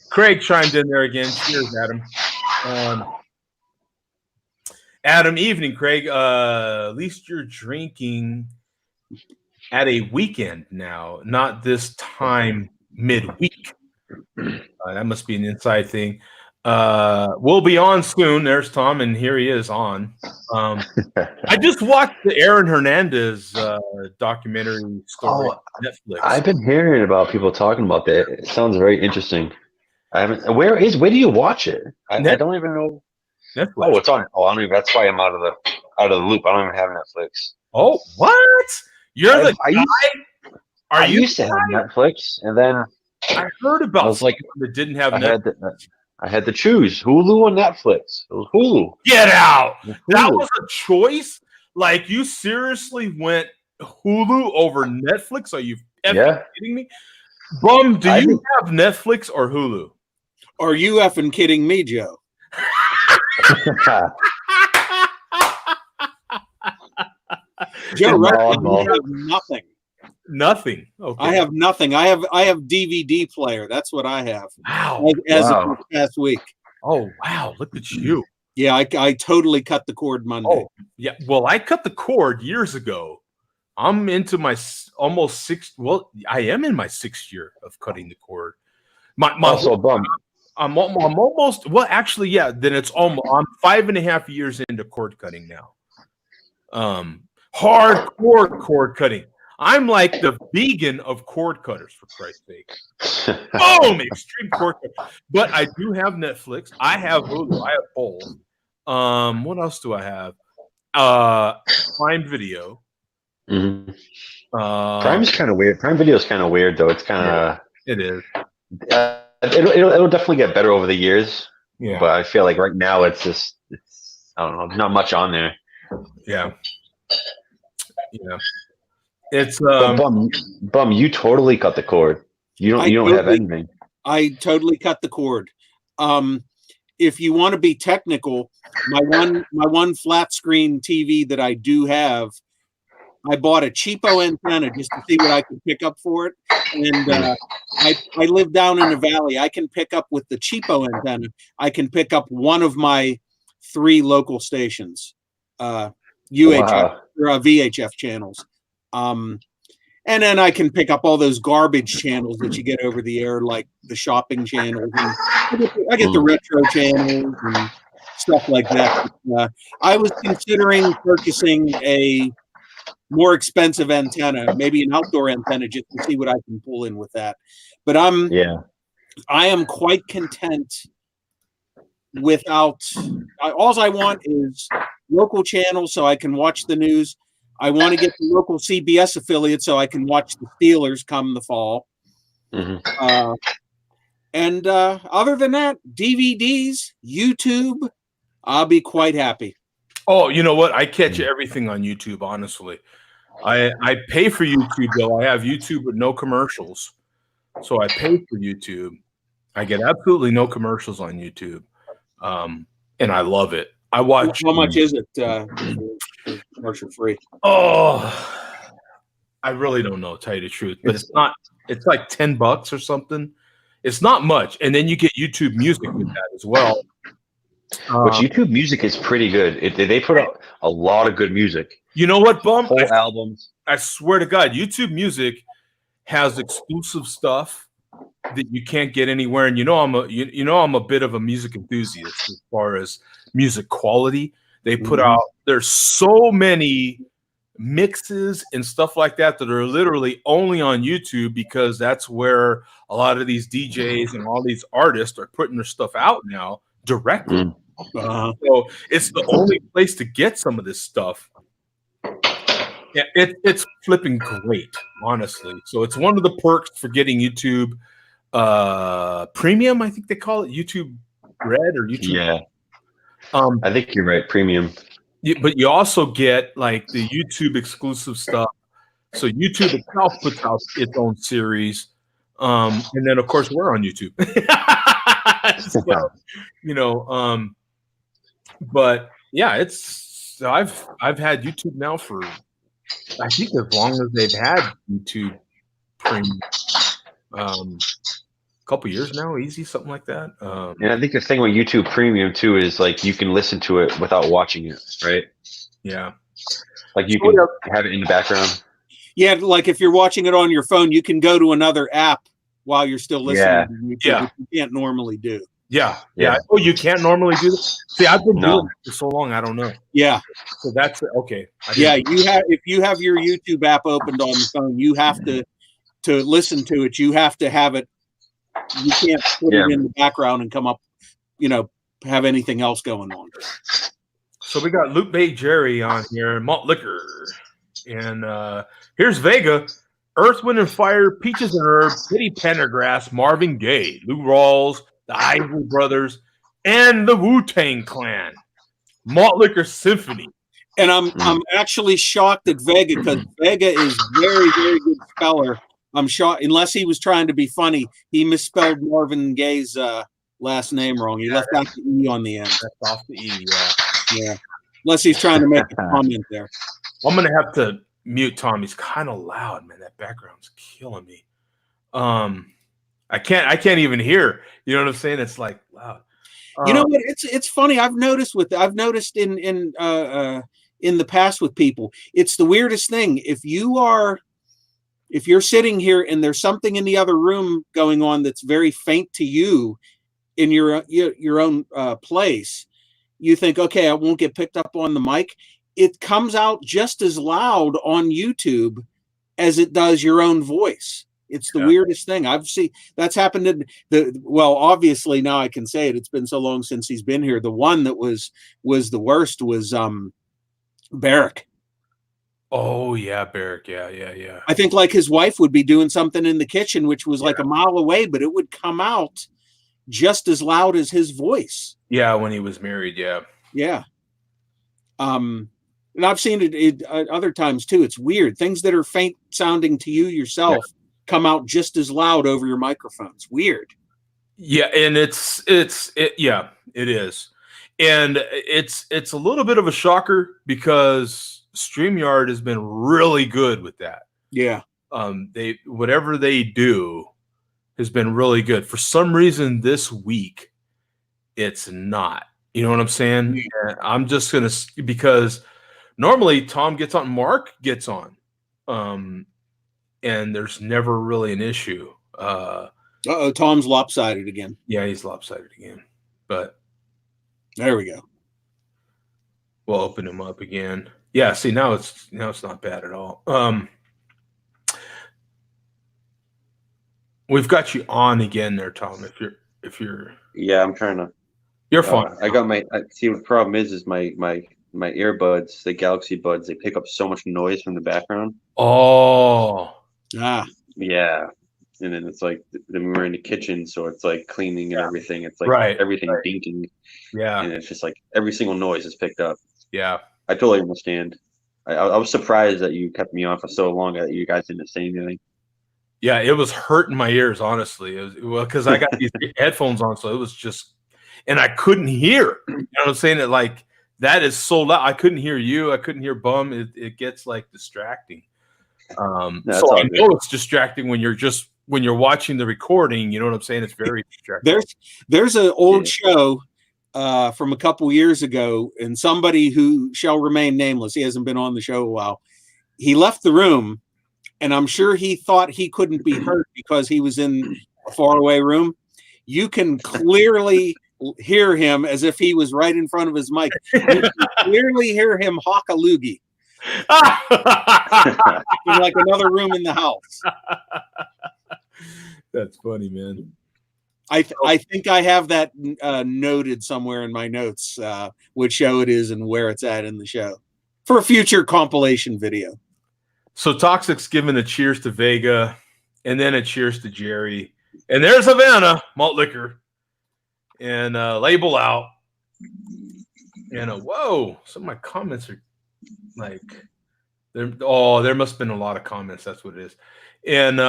Craig chimed in there again. Cheers, Adam. Adam, evening, Craig. At least you're drinking at a weekend now, not this time midweek. That must be an inside thing. We'll be on soon. There's Tom, and here he is on. I just watched the Aaron Hernandez documentary story on Netflix. I've been hearing about people talking about that. It sounds very interesting. I haven't. Where do you watch it? I don't even know. Netflix. Oh, it's on. Oh, I don't even. That's why I'm out of the loop. I don't even have Netflix. Oh, what? You're the guy? I used to have Netflix, and then I heard about. I was like, that didn't have Netflix. I had to choose Hulu or Netflix. It was Hulu. Get out! Hulu. That was a choice. Like you seriously went Hulu over Netflix? Are you kidding me? Bum, do you have Netflix or Hulu? Are you effing kidding me, Joe? Joe, I have nothing. Nothing. Okay. I have nothing. I have DVD player. That's what I have. Wow. As of this past week. Oh wow! Look at you. Yeah, I totally cut the cord Monday. Oh yeah. Well, I cut the cord years ago. I'm into my almost sixth. Well, I am in my 6th year of cutting the cord. My also bum. I'm almost. Well, actually, yeah. Then it's almost. I'm 5.5 years into cord cutting now. Hardcore cord cutting. I'm like the vegan of cord cutters, for Christ's sake. Boom! Extreme cord cutter. But I do have Netflix. I have Hulu. I have both. What else do I have? Prime Video. Mm-hmm. Prime's kind of weird. Prime Video is kind of weird, though. It's kind of. It is. It'll definitely get better over the years. Yeah. But I feel like right now it's I don't know, not much on there. Yeah. Yeah. It's Bum, you totally cut the cord. You don't have anything. I totally cut the cord. If you want to be technical, my one flat screen TV that I do have, I bought a cheapo antenna just to see what I could pick up for it. And I live down in the valley. I can pick up with the cheapo antenna. I can pick up one of my 3 local stations, UHF or VHF channels. And then I can pick up all those garbage channels that you get over the air, like the shopping channels. And I get the retro channels and stuff like that. I was considering purchasing a more expensive antenna, maybe an outdoor antenna, just to see what I can pull in with that. But I am quite content without. All I want is local channels so I can watch the news. I want to get the local CBS affiliate so I can watch the Steelers come the fall. Mm-hmm. And other than that, DVDs, YouTube, I'll be quite happy. Oh, you know what? I catch everything on YouTube, honestly. I pay for YouTube, though. I have YouTube with no commercials. So I pay for YouTube. I get absolutely no commercials on YouTube. And I love it. I watch. How much is it commercial free? Oh, I really don't know, to tell you the truth. But it's like $10 or something. It's not much. And then you get YouTube Music with that as well. Which YouTube Music is pretty good. They put out a lot of good music. You know what, Bum? Whole albums. I swear to God, YouTube Music has exclusive stuff that you can't get anywhere. And I'm a bit of a music enthusiast as far as music quality. They put out. There's so many mixes and stuff like that are literally only on YouTube because that's where a lot of these DJs and all these artists are putting their stuff out now directly. So it's the only place to get some of this stuff. Yeah, it's flipping great, honestly. So it's one of the perks for getting YouTube Premium, I think they call it, YouTube Red or YouTube. Yeah. I think you're right, Premium. But you also get like the YouTube exclusive stuff. So YouTube itself puts out its own series. And then of course we're on YouTube. So, but yeah, I've had YouTube now for I think as long as they've had YouTube Premium. Couple years now, easy, something like that. And I think the thing with YouTube Premium too is like you can listen to it without watching it, right? Yeah. Like you can have it in the background. Yeah, like if you're watching it on your phone, you can go to another app while you're still listening to YouTube, which you can't normally do. Yeah. Oh, you can't normally do this? See, I've been doing it for so long, I don't know. Yeah. So that's okay. If you have your YouTube app opened on the phone, you have to listen to it. You have to have it. You can't put it in the background and come up, have anything else going on. So we got Loot Bay Jerry on here, Malt Liquor. And here's Vega, Earth, Wind, and Fire, Peaches and Herb, Kitty Pendergrass, Marvin Gaye, Lou Rawls, the Isley Brothers, and the Wu-Tang Clan. Malt Liquor Symphony. And I'm actually shocked at Vega because Vega is very, very good speller. I'm shocked, unless he was trying to be funny, he misspelled Marvin Gaye's last name wrong. He left out the E on the end. That's off the E, yeah. Unless he's trying to make a comment there. I'm gonna have to mute Tom. He's kind of loud, man. That background's killing me. I can't even hear. You know what I'm saying? It's like loud. You know what? It's funny. I've noticed in the past with people, it's the weirdest thing. If you're sitting here and there's something in the other room going on that's very faint to you in your own place, you think, okay, I won't get picked up on the mic. It comes out just as loud on YouTube as it does your own voice. It's the weirdest thing I've seen. That's happened in well, obviously now I can say it. It's been so long since he's been here. The one that was the worst was Barrick. Oh yeah, Barrick. Yeah. I think like his wife would be doing something in the kitchen, which was like a mile away, but it would come out just as loud as his voice. Yeah, when he was married. Yeah. And I've seen it other times too. It's weird. Things that are faint sounding to you yourself come out just as loud over your microphones. Weird. Yeah, and it is. And it's a little bit of a shocker because StreamYard has been really good with that. Yeah. They whatever they do has been really good. For some reason this week it's not. You know what I'm saying? Yeah. I'm just gonna, because normally Tom gets on, Mark gets on, and there's never really an issue. Tom's lopsided again. Yeah, he's lopsided again. But there we go. We'll open him up again. Yeah, see now it's not bad at all. We've got you on again there, Tom. If you're Yeah, I'm trying to. You're fine. I got my. See, what the problem is my earbuds, the Galaxy Buds, they pick up so much noise from the background. Oh. Ah. Yeah. And then it's like, then we're in the kitchen, so it's like cleaning and everything. It's like everything dinking. Yeah. And it's just like every single noise is picked up. Yeah. I totally understand. I was surprised that you kept me on for so long that you guys didn't say anything. Yeah, it was hurting my ears, honestly. Because I got these headphones on, so it was just, and I couldn't hear. You know what I'm saying? It like, that is so loud. I couldn't hear you. I couldn't hear Bum. It gets like distracting. So I know it's distracting when you're watching the recording. You know what I'm saying? It's very distracting. There's an old show from a couple years ago, and somebody who shall remain nameless, he hasn't been on the show a while, he left the room, and I'm sure he thought he couldn't be heard because he was in a faraway room. You can clearly hear him as if he was right in front of his mic. You can clearly hear him hawk a loogie in like another room in the house. That's funny, man. I think I have that noted somewhere in my notes, which show it is and where it's at in the show for a future compilation video. So Toxic's giving a cheers to Vega, and then a cheers to Jerry, and there's Havana malt liquor, and label out, and whoa! Some of my comments are like, there must have been a lot of comments. That's what it is, and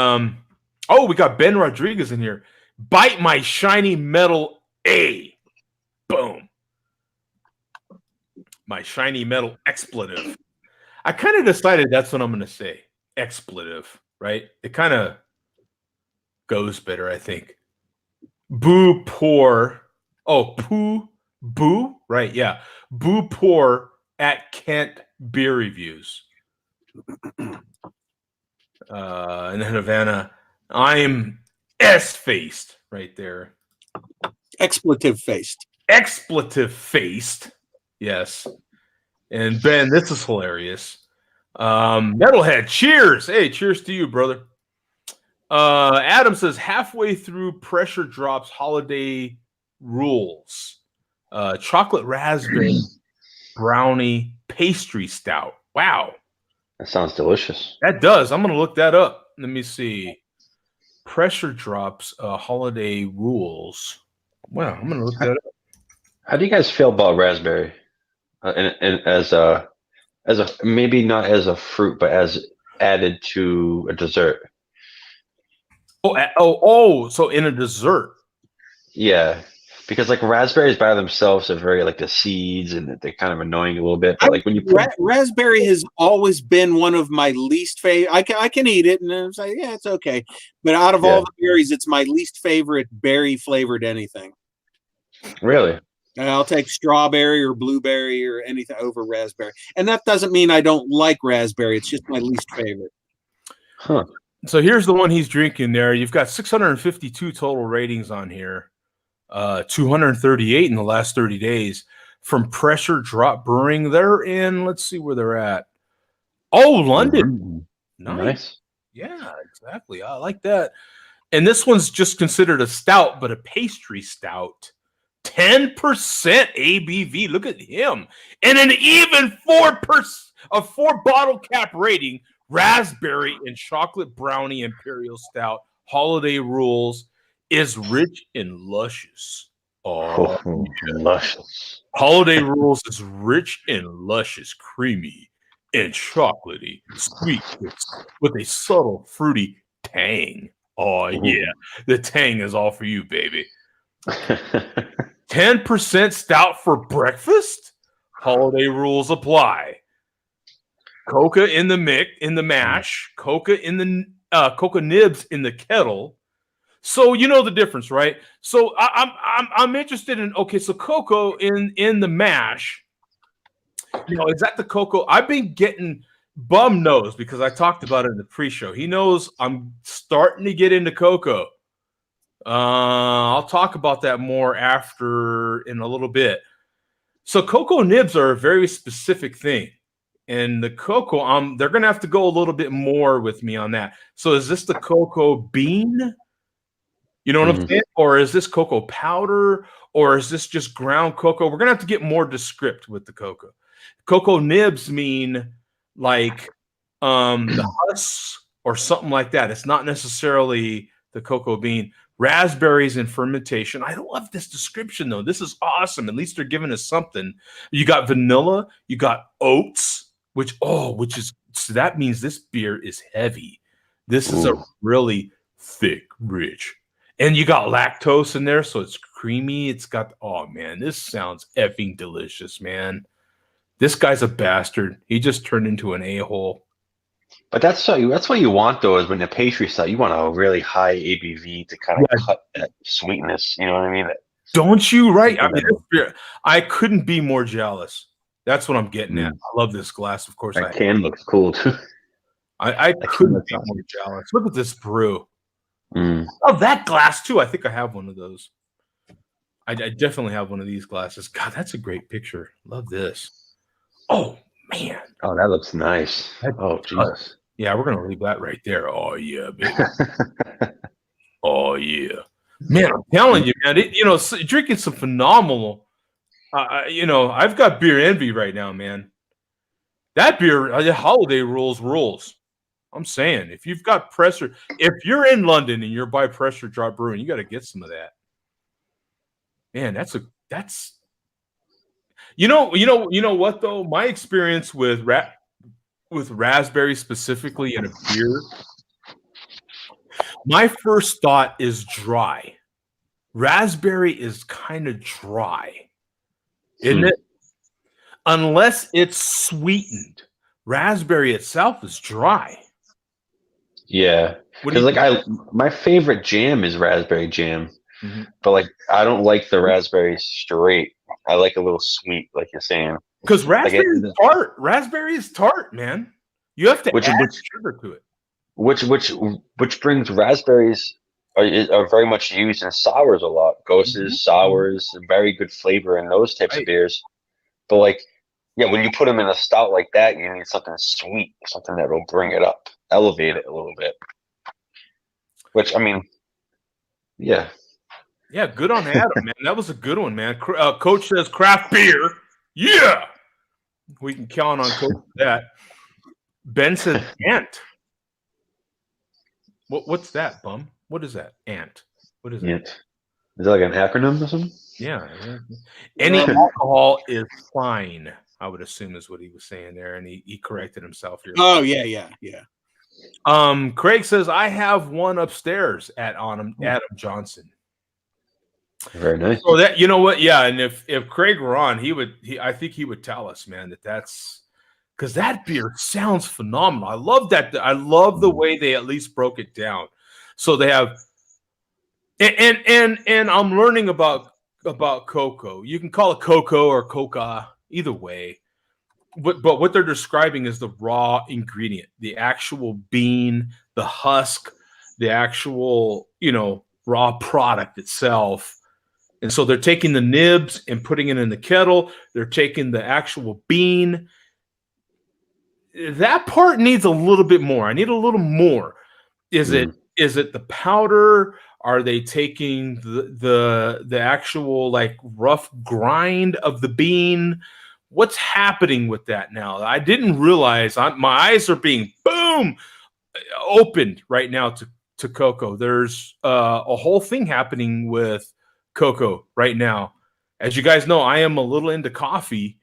we got Ben Rodriguez in here. Bite my shiny metal A. Boom. My shiny metal expletive. I kind of decided that's what I'm going to say. Expletive, right? It kind of goes better, I think. Boo poor. Oh, poo boo? Right, yeah. Boo poor at Kent Beer Reviews. And then Havana, I'm S-faced right there. Expletive faced. Expletive faced. Yes. And Ben, this is hilarious. Metalhead, cheers. Hey, cheers to you, brother. Adam says halfway through Pressure Drops Holiday Rules. Chocolate raspberry brownie pastry stout. Wow. That sounds delicious. That does. I'm going to look that up. Let me see. Pressure Drops Holiday Rules. Wow, I'm going to look that up. How do you guys feel about raspberry? And as a maybe not as a fruit, but as added to a dessert. So in a dessert. Yeah, because like raspberries by themselves are very like the seeds, and they're kind of annoying a little bit. But like when you put raspberry has always been one of my least favorite. I can eat it, and it's like, yeah, it's okay. But out of all the berries, it's my least favorite berry flavored anything. Really? I'll take strawberry or blueberry or anything over raspberry. And that doesn't mean I don't like raspberry. It's just my least favorite. Huh. So here's the one he's drinking there. You've got 652 total ratings on here. 238 in the last 30 days from Pressure Drop Brewing. They're in, let's see where they're at. Oh, London. Nice. Yeah, exactly. I like that. And this one's just considered a stout, but a pastry stout. 10% ABV. Look at him. And an even 4 bottle cap rating. Raspberry and chocolate brownie imperial stout. Holiday Rules is rich and luscious. Oh, yeah. Luscious. Holiday Rules is rich and luscious, creamy and chocolatey, sweet with a subtle fruity tang. Oh, yeah. The tang is all for you, baby. 10% stout for breakfast? Holiday Rules apply. Coca in the mash, coca nibs in the kettle. So you know the difference, right? So I'm interested in, okay, so cocoa in the mash. You know, is that the cocoa? I've been getting Bum knows because I talked about it in the pre-show. He knows I'm starting to get into cocoa. I'll talk about that more after in a little bit. So cocoa nibs are a very specific thing. And the cocoa, they're going to have to go a little bit more with me on that. So is this the cocoa bean? You know what I'm saying? Or is this cocoa powder? Or is this just ground cocoa? We're going to have to get more descriptive with the cocoa. Cocoa nibs mean like the husks or something like that. It's not necessarily the cocoa bean. Raspberries in fermentation. I love this description, though. This is awesome. At least they're giving us something. You got vanilla. You got oats, which is, so that means this beer is heavy. This is a really thick, rich. And you got lactose in there, so it's creamy. It's got, oh, man, this sounds effing delicious, man. This guy's a bastard. He just turned into an a-hole. But that's what you want, though, is when the pastry stout, you want a really high ABV to kind of cut that sweetness. You know what I mean? Don't you? Right? I mean, this beer, I couldn't be more jealous. That's what I'm getting at. I love this glass, of course. That can looks cool, too. I couldn't be more jealous. Look at this brew. Oh, that glass, too. I think I have one of those. I definitely have one of these glasses. God, that's a great picture. Love this. Oh, man. Oh, that looks nice. Oh, Jesus. Yeah, we're going to leave that right there. Oh, yeah, baby. Oh, yeah. Man, I'm telling you, man, drinking some phenomenal, I've got beer envy right now, man. That beer, Holiday Rules. I'm saying, if you've got pressure, if you're in London and you're by Pressure Drop Brewing, you got to get some of that. Man, that's you know what though? My experience with raspberry specifically in a beer, my first thought is dry. Raspberry is kind of dry, isn't it? Unless it's sweetened. Raspberry itself is dry. Yeah, because my favorite jam is raspberry jam, but like I don't like the raspberry straight. I like a little sweet, like you're saying. Because raspberry is tart. Raspberry is tart, man. You have to add sugar to it. Which brings raspberries are very much used in sours a lot. Ghostes, sours, very good flavor in those types of beers. But like, yeah, when you put them in a stout like that, you need something sweet, something that will bring it up, elevate it a little bit. Which, I mean, yeah. Yeah, good on Adam, man. That was a good one, man. Coach says craft beer. Yeah. We can count on Coach for that. Ben says ant. What's that, Bum? What is that? Ant. What is ant? Is that like an acronym or something? Yeah. Any alcohol is fine, I would assume is what he was saying there, and he corrected himself here. Oh, yeah. Craig says, I have one upstairs at Adam Johnson. Very nice. So that, you know what? Yeah, and if Craig were on, I think he would tell us, man, that's because that beer sounds phenomenal. I love that. I love the way they at least broke it down. So they have, and I'm learning about cocoa. You can call it cocoa or coca, either way. But what they're describing is the raw ingredient, the actual bean, the husk, the actual, raw product itself. And so they're taking the nibs and putting it in the kettle. They're taking the actual bean. that part needs a little bit more. I need a little more. Is it the powder? Are they taking the actual like rough grind of the bean? What's happening with that now? I didn't realize. My eyes are being opened right now to cocoa. There's a whole thing happening with cocoa right now. As you guys know, I am a little into coffee.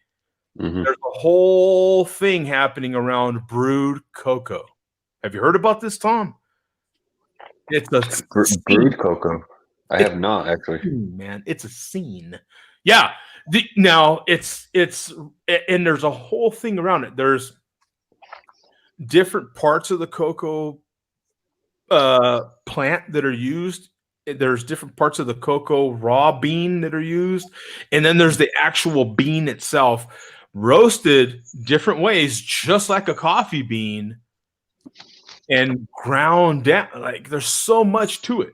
There's a whole thing happening around brewed cocoa. Have you heard about this, Tom? It's a brewed cocoa. I have not actually. Man, it's a scene. Yeah. Now it's and there's a whole thing around it. There's different parts of the cocoa plant that are used. There's different parts of the cocoa raw bean that are used, and then there's the actual bean itself, roasted different ways, just like a coffee bean, and ground down. Like there's so much to it.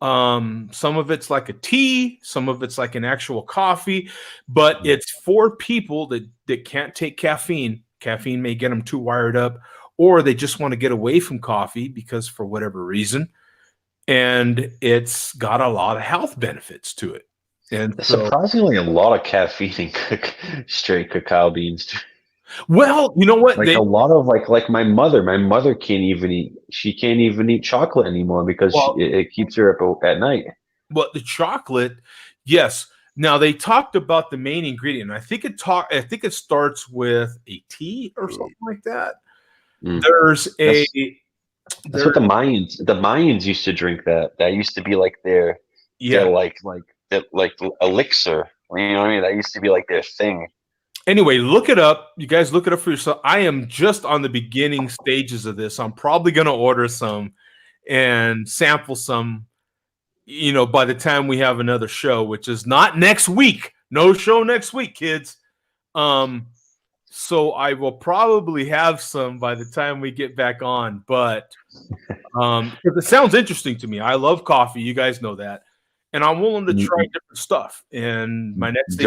Some of it's like a tea, some of it's like an actual coffee, but it's for people that can't take caffeine. Caffeine may get them too wired up, or they just want to get away from coffee because for whatever reason. And it's got a lot of health benefits to it. And surprisingly a lot of caffeine in straight cacao beans. Well, you know what? Like a lot of like my mother can't even eat chocolate anymore because it keeps her up at night. Well, the chocolate, yes. Now they talked about the main ingredient. I think it starts with a tea or something like that. That's what the Mayans used to drink. That used to be like their like elixir. You know what I mean? That used to be like their thing. Anyway, look it up. You guys look it up for yourself. I am just on the beginning stages of this. I'm probably going to order some and sample some, by the time we have another show, which is not next week. No show next week, kids. So I will probably have some by the time we get back on, but it sounds interesting to me. I love coffee. You guys know that. And I'm willing to try different stuff. And my next thing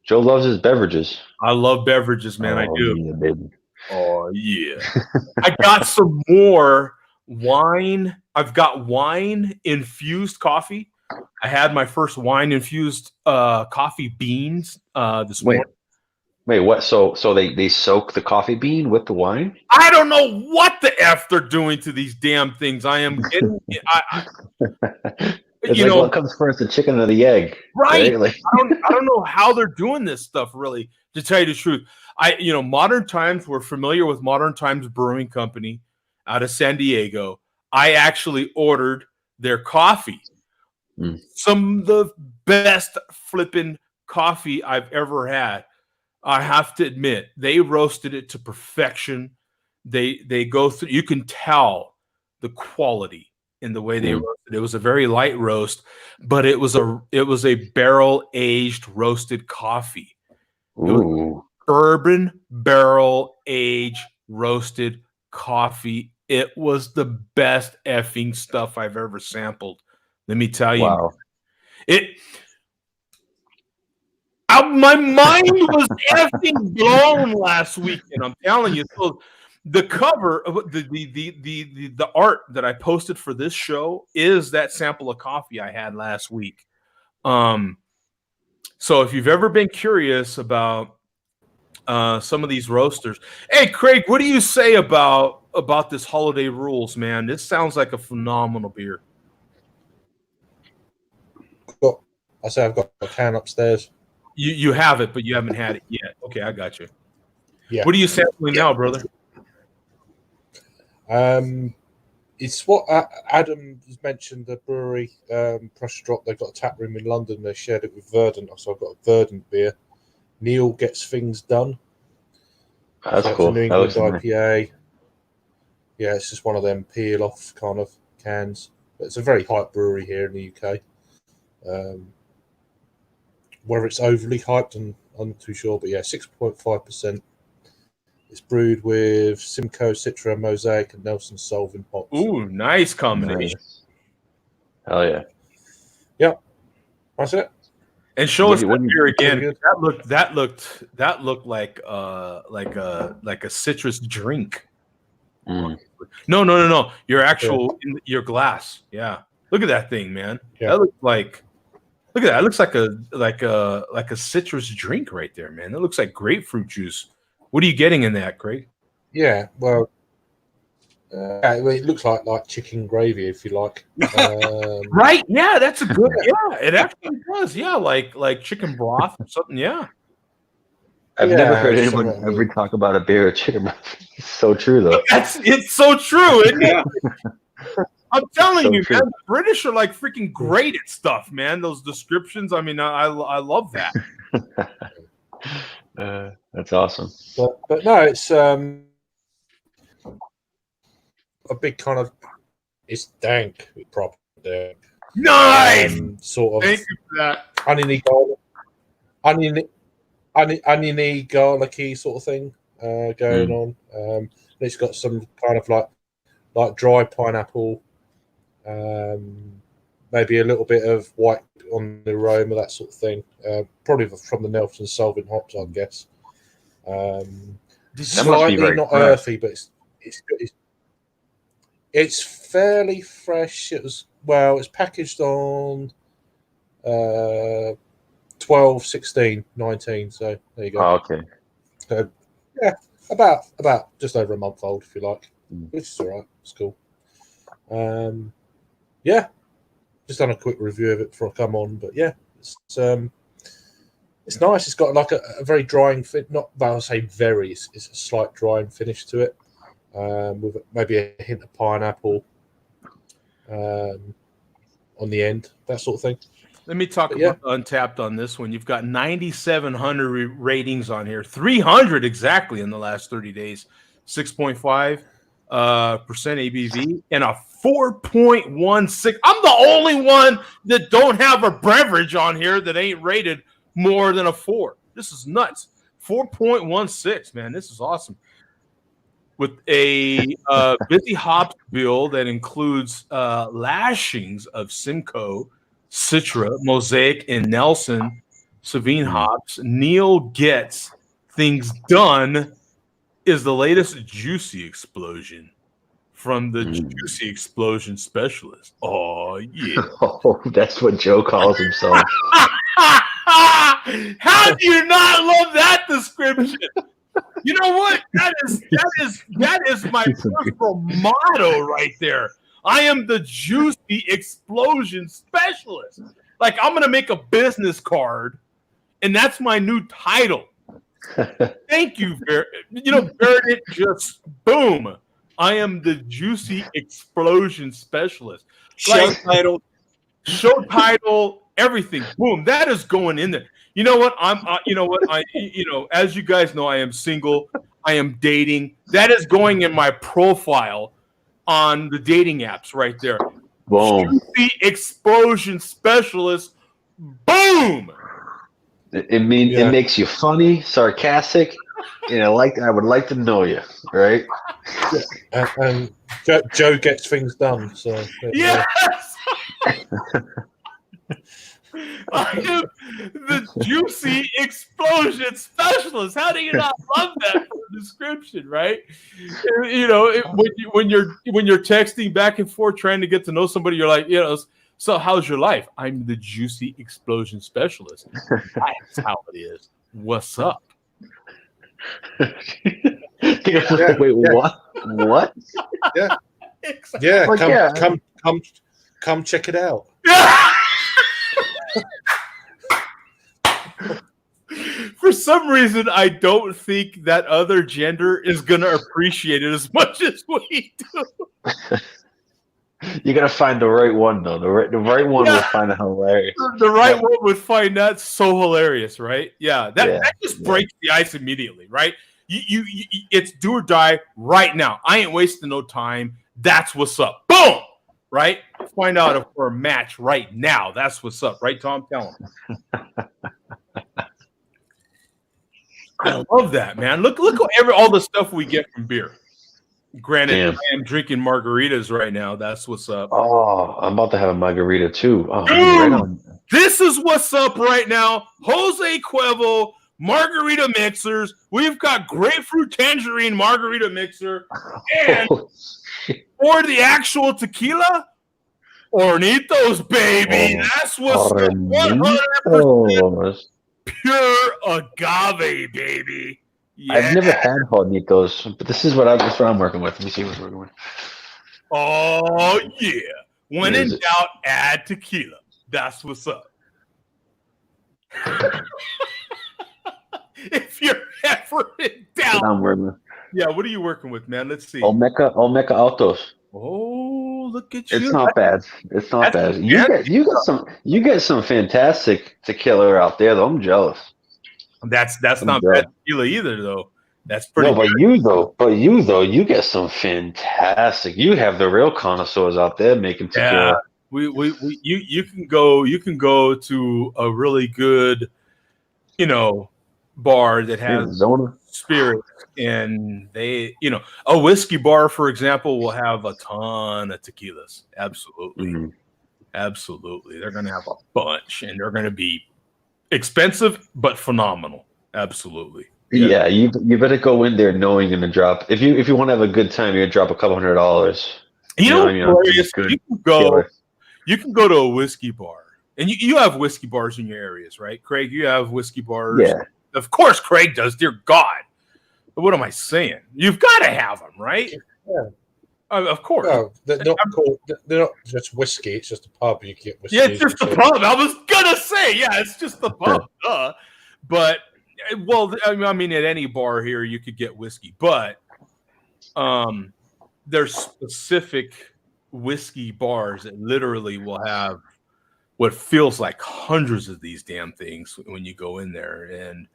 Joe loves his beverages. I love beverages, man. I do. Yeah, baby. Oh, yeah. I got some more wine. I've got wine-infused coffee. I had my first wine-infused coffee beans this morning. Wait, what? So they soak the coffee bean with the wine? I don't know what the F they're doing to these damn things. I am getting... It's what comes first, the chicken or the egg? Right. Like, I don't know how they're doing this stuff, really, to tell you the truth. Modern Times, we're familiar with Modern Times Brewing Company out of San Diego. I actually ordered their coffee. Some of the best flipping coffee I've ever had. I have to admit, they roasted it to perfection. They go through, you can tell the quality in the way they roasted. It was a very light roast, but it was a barrel aged roasted coffee. Ooh. Bourbon barrel aged roasted coffee. It was the best effing stuff I've ever sampled. Let me tell you. Wow. My mind was effing blown last weekend. I'm telling you. So the cover of the art that I posted for this show is that sample of coffee I had last week. So if you've ever been curious about some of these roasters, hey Craig, what do you say about this Holiday Rules, man? This sounds like a phenomenal beer. I say I've got a can upstairs. You have it, but you haven't had it yet. Okay, I got you. Yeah. What are you sampling now, brother? It's what Adam has mentioned, the brewery, Pressure Drop. They've got a tap room in London. They shared it with Verdant, so I've got a Verdant beer. Neil Gets Things Done. That's so cool. New England IPA. Nice. Yeah, it's just one of them peel off kind of cans. But it's a very hyped brewery here in the UK. Whether it's overly hyped, I'm not too sure. But yeah, 6.5%. It's brewed with Simcoe, Citra, Mosaic, and Nelson Solvin hops. Ooh, nice combination. Nice. Hell yeah. Yep. That's it. And show us that beer again. Good. That looked like a citrus drink. Mm. No. Your glass. Yeah. Look at that thing, man. Yeah. That looks like. Look at that. It looks like a citrus drink right there, man. It looks like grapefruit juice. What are you getting in that, Craig? Yeah. Well, it looks like chicken gravy, if you like. Right? Yeah, that's a good. Yeah, it actually does. Yeah, like chicken broth or something. Yeah. I've never heard anyone ever talk about a beer or chicken broth. It's so true, though. It's so true, isn't it? I'm telling you, true. man, the British are like freaking great at stuff, man. Those descriptions. I mean, I love that. That's awesome. But no, it's a big kind of. It's dank, proper dank. Nice. Sort of. Thank you for that. Oniony, garlicky sort of thing going on. It's got some kind of like dry pineapple, maybe a little bit of white on the aroma, that sort of thing. Probably from the Nelson Solvent hops, I guess. Slightly not earthy, but it's fairly fresh. It's packaged on 12, 16, 19. So there you go. Oh, okay. So, yeah, about just over a month old, if you like, which is all right. It's cool. Yeah, just done a quick review of it before I come on, but yeah, it's nice. It's got like a very drying fit. Not, well, I'll say very. It's a slight drying finish to it, with maybe a hint of pineapple on the end, that sort of thing. Let me talk about Untapped on this one. You've got 9,700 ratings on here, 300 exactly in the last 30 days, 6.5% ABV, and a 4.16. I'm the only one that don't have a beverage on here that ain't rated more than a 4. This is nuts. 4.16, man. This is awesome. With a busy hops bill that includes lashings of Simcoe, Citra, Mosaic, and Nelson Sauvignon hops, Neil Gets Things Done is the latest juicy explosion from the Juicy Explosion Specialist. Oh, yeah. Oh, that's what Joe calls himself. How do you not love that description? You know what? That is my personal motto right there. I am the Juicy Explosion Specialist. Like, I'm going to make a business card, and that's my new title. Thank you, Verdict, just boom. I am the Juicy Explosion Specialist. Show title, everything. Boom. That is going in there. You know what? As you guys know, I am single. I am dating. That is going in my profile on the dating apps right there. Boom. Juicy Explosion Specialist. Boom. It makes you funny, sarcastic, and I would like to know you, right? And Joe gets things done. So yes. I am the Juicy Explosion Specialist. How do you not love that description, right? When you're texting back and forth trying to get to know somebody, you're like, so how's your life? I'm the Juicy Explosion Specialist. That's how it is. What's up? Wait, what? What? Yeah. Exactly. Yeah. Come check it out. For some reason, I don't think that other gender is going to appreciate it as much as we do. You got to find the right one, though. The right one will find it hilarious. The right one would find that so hilarious, right? Yeah, that just breaks the ice immediately, right? You it's do or die right now. I ain't wasting no time. That's what's up. Boom! Right? Find out if we're a match right now. That's what's up, right, Tom? Tell him. I love that, man. Look at all the stuff we get from beer. Granted, I am drinking margaritas right now. That's what's up. Oh, I'm about to have a margarita too. Oh, This is what's up right now. Jose Cuervo margarita mixers. We've got grapefruit tangerine margarita mixer. And for the actual tequila, Hornitos, baby. That's what's up. 100% pure agave, baby. Yeah. I've never had Hornitos, but this is what I'm working with. Let me see what we're working with. Oh, yeah. When in doubt, add tequila. That's what's up. If you're ever in doubt. I'm working with. Yeah, what are you working with, man? Let's see. Olmeca Altos. Oh, look at you. It's not bad. It's not bad. You get some fantastic tequila out there, though. I'm jealous. That's not bad tequila either, though. That's pretty. No, but you you get some fantastic. You have the real connoisseurs out there making tequila. Yeah, you can go to a really good, bar that has spirits, and they, a whiskey bar, for example, will have a ton of tequilas. Absolutely. Absolutely. They're going to have a bunch, and they're going to be expensive but phenomenal. Absolutely. Yeah, you better go in there knowing you're gonna drop. If you want to have a good time, you're gonna drop $200. You can go to a whiskey bar, and you have whiskey bars in your areas, right, Craig? You have whiskey bars. Yeah. Of course, Craig does. Dear God. But what am I saying? You've got to have them, right? Yeah. Of course. No, they're not just whiskey. It's just a pub. You get whiskey. Yeah, it's just the pub. I was gonna say, it's just the pub. But well, I mean, at any bar here, you could get whiskey, but there's specific whiskey bars that literally will have what feels like hundreds of these damn things when you go in there, and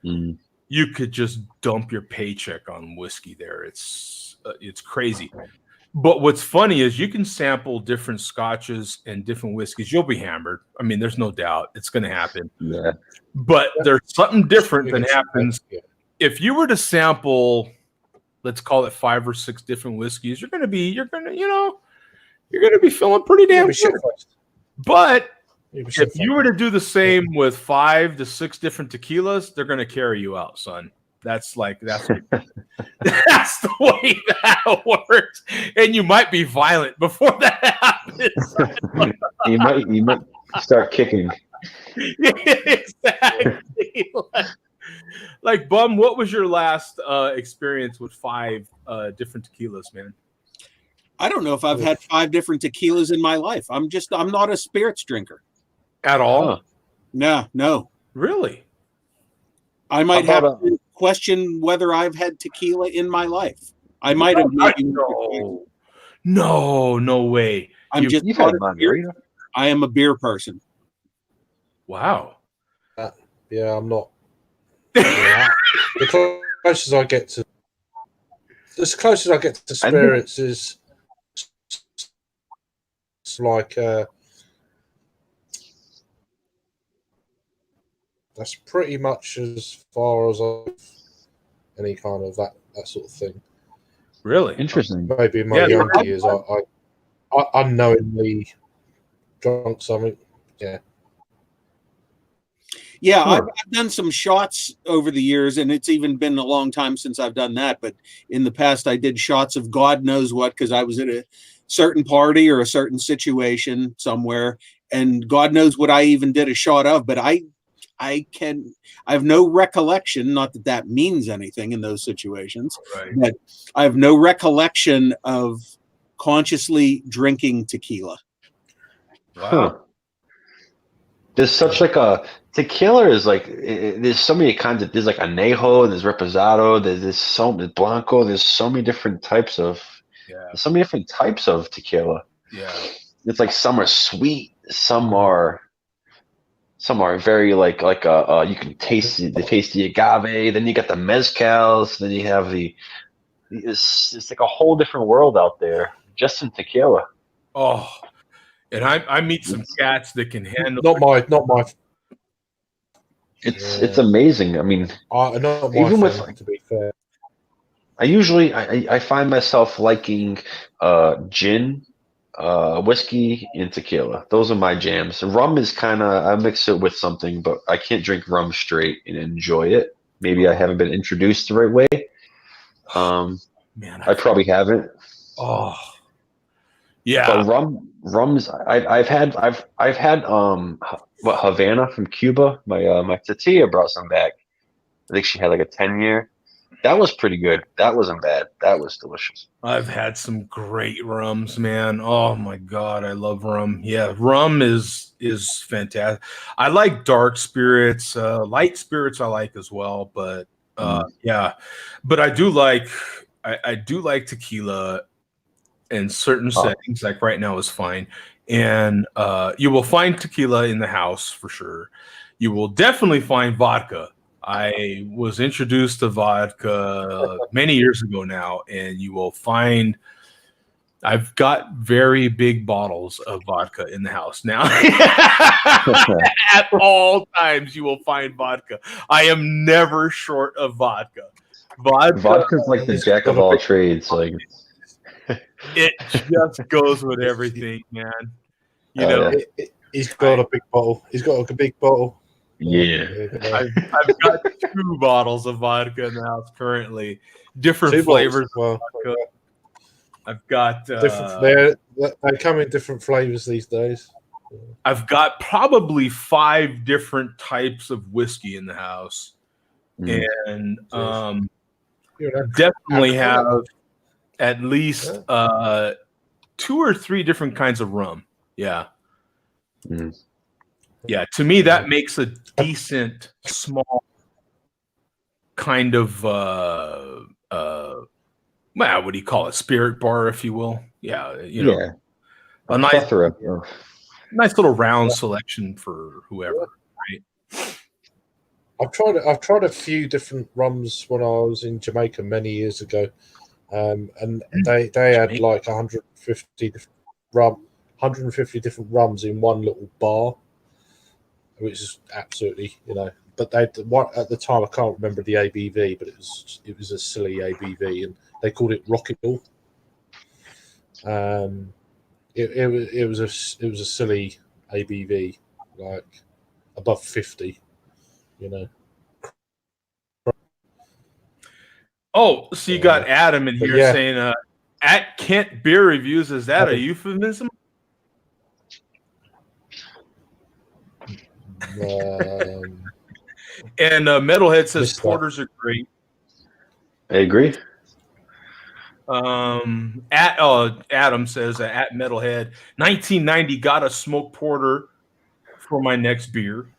you could just dump your paycheck on whiskey there. It's crazy. But what's funny is you can sample different scotches and different whiskeys. You'll be hammered. I mean, there's no doubt it's going to happen. Yeah. But there's something different that happens if you were to sample, let's call it 5 or 6 different whiskeys. You're going to be feeling pretty damn good. But if you were to do the same with 5 to 6 different tequilas, they're going to carry you out, son. That's that's the way that works, and you might be violent before that happens. you might start kicking. Exactly. Like Bum, what was your last experience with 5 different tequilas, man? I don't know if I've had 5 different tequilas in my life. I'm not a spirits drinker at all. No. Really? I might have to question whether I've had tequila in my life. I might have. No way. You've had margarita? I am a beer person. Wow. Yeah, I'm not. The closest I get to spirits is it's like that's pretty much as far as any kind of that sort of thing. Really interesting. Maybe in my younger years, I unknowingly drunk something. Yeah, I've done some shots over the years, and it's even been a long time since I've done that. But in the past, I did shots of God knows what because I was at a certain party or a certain situation somewhere, and God knows what I even did a shot of. But I have no recollection, not that means anything in those situations, but I have no recollection of consciously drinking tequila. Wow. There's such like a tequila is like there's so many kinds of there's like añejo, there's reposado, there's blanco, there's so many different types of tequila. Yeah. It's like some are sweet, some are very like you can taste the agave, then you got the mezcals, then you have it's like a whole different world out there just in tequila. Oh, and I meet some cats that can handle not my. It's amazing. I mean, even with to be fair, I find myself liking gin whiskey and tequila. Those are my jams. Rum is kind of, I mix it with something, but I can't drink rum straight and enjoy it. Maybe I haven't been introduced the right way. Man, I probably haven't. Oh, yeah. But rum's I've had what, Havana from Cuba. My Tatia brought some back. I think she had like a 10-year. That was pretty good. That wasn't bad. That was delicious. I've had some great rums, man. Oh my god, I love rum. Yeah, rum is fantastic. I like dark spirits, light spirits I like as well, but yeah. But I do like tequila in certain settings, like right now is fine. And you will find tequila in the house for sure. You will definitely find vodka. I was introduced to vodka many years ago now, and you will find I've got very big bottles of vodka in the house now. At all times, you will find vodka. I am never short of vodka. Vodka's like the jack of all trades. Like it just goes with everything, man. You know, he's got a big bottle. He's got a big bottle. Yeah, I've got 2 bottles of vodka in the house currently, different flavors. Well, I've got different. They come in different flavors these days. I've got probably 5 different types of whiskey in the house, and definitely have at least 2 or 3 different kinds of rum. Yeah. Yeah, to me that makes a decent small kind of well, what do you call it? Spirit bar, if you will. Yeah, you know, a nice little round selection for whoever, right? I've tried a few different rums when I was in Jamaica many years ago, and they had like 150 different rums in one little bar, which is absolutely, you know. But at the time I can't remember the ABV, but it was a silly ABV, and they called it Rocket Ball. It was a silly ABV, like above 50, you know. Oh, so you got Adam in here saying at Kent Beer Reviews, is that a euphemism? And Metalhead says porters are great. I agree. Adam says at Metalhead, 1990 got a smoked porter for my next beer.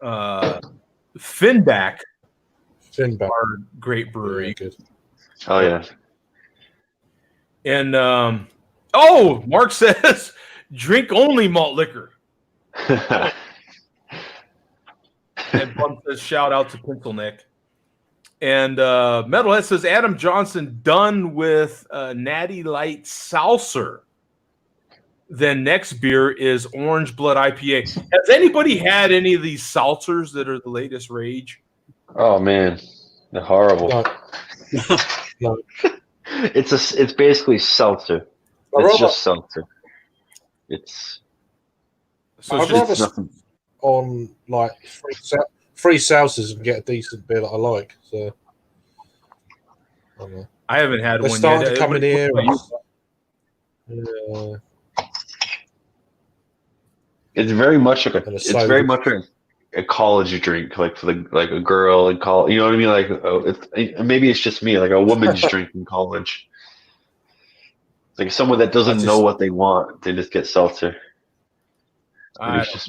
Finback, our great brewery. Yeah, good. Oh yeah. And Mark says drink only malt liquor. And one says shout out to Pencil Nick. And Metalhead says Adam Johnson done with Natty Light Seltzer. Then next beer is Orange Blood IPA. Has anybody had any of these seltzers that are the latest rage? Oh man, they're horrible. No. It's basically seltzer. It's just seltzer. It's I'd rather nothing on like free seltzers and get a decent beer that I like. So I haven't had one yet. They're starting to come in here. It's very much like a college drink, like for a girl in college. You know what I mean? Like maybe it's just me, like a woman's drink in college. Like someone that doesn't know what they want, they just get seltzer.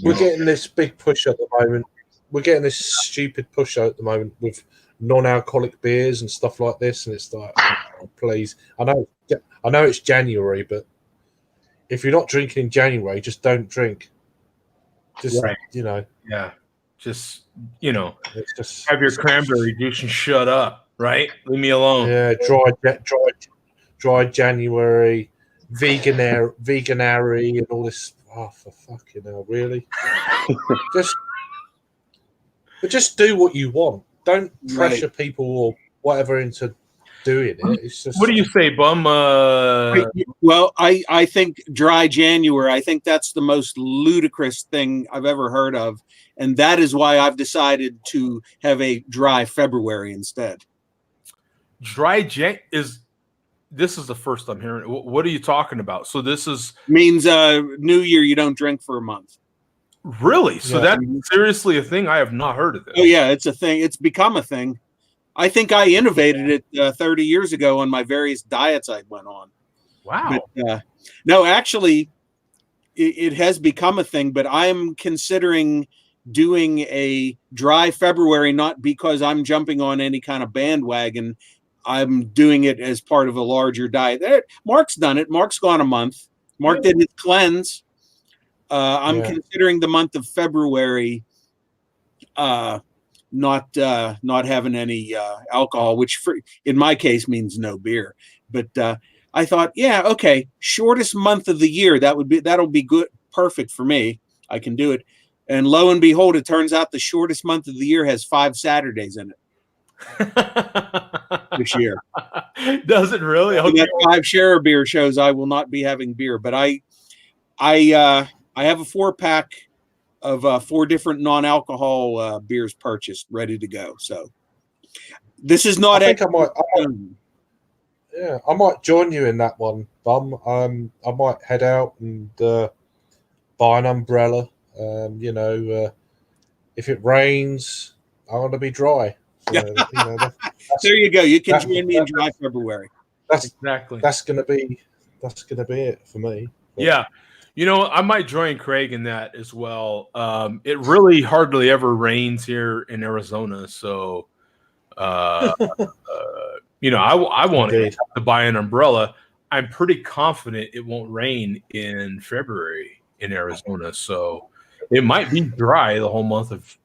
We're getting this big push at the moment. We're getting this stupid push at the moment with non-alcoholic beers and stuff like this, and it's like, oh, please. I know it's January, but if you're not drinking in January, just don't drink. Just you know, just have your cranberry juice and shut up, right? Leave me alone. Yeah, dry January, veganary, and all this. Oh, for fucking hell, really? just do what you want. Don't pressure people or whatever into doing it. It's just. What do you say, Bum? Well, I think dry January. I think that's the most ludicrous thing I've ever heard of, and that is why I've decided to have a dry February instead. Dry Jan is. This is the first I'm hearing. What are you talking about? So this means New Year. You don't drink for a month. Really? So that's seriously a thing? I have not heard of this. Oh yeah, it's a thing. It's become a thing. I think I innovated it 30 years ago on my various diets I went on. Wow. But, no, actually, it has become a thing, but I'm considering doing a dry February, not because I'm jumping on any kind of bandwagon. I'm doing it as part of a larger diet. Mark's done it. Mark's gone a month. Mark did his cleanse. I'm considering the month of February not having any alcohol, which in my case means no beer. But I thought, okay, shortest month of the year, that'll be good, perfect for me. I can do it. And lo and behold, it turns out the shortest month of the year has 5 Saturdays in it this year. Does it really? Okay. That 5 share beer shows I will not be having beer, but I have a 4-pack of 4 different non-alcohol beers purchased, ready to go. So this is not. I might join you in that one, Bum. I might head out and buy an umbrella. If it rains, I want to be dry. So, there you go. You can join me in dry February. That's gonna be it for me. But. Yeah. I might join Craig in that as well. It really hardly ever rains here in Arizona, so I want to buy an umbrella. I'm pretty confident it won't rain in February in Arizona, so it might be dry the whole month of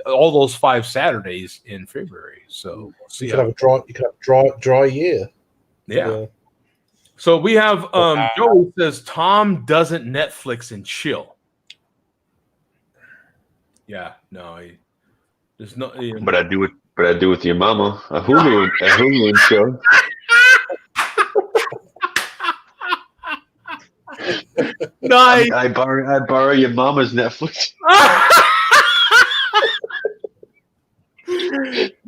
all those 5 Saturdays in February. So you could have a dry year. Yeah. So we have Joey says Tom doesn't Netflix and chill. Yeah, no, there's no. But I do it. But I do with your mama. A Hulu show. Nice. I borrow your mama's Netflix.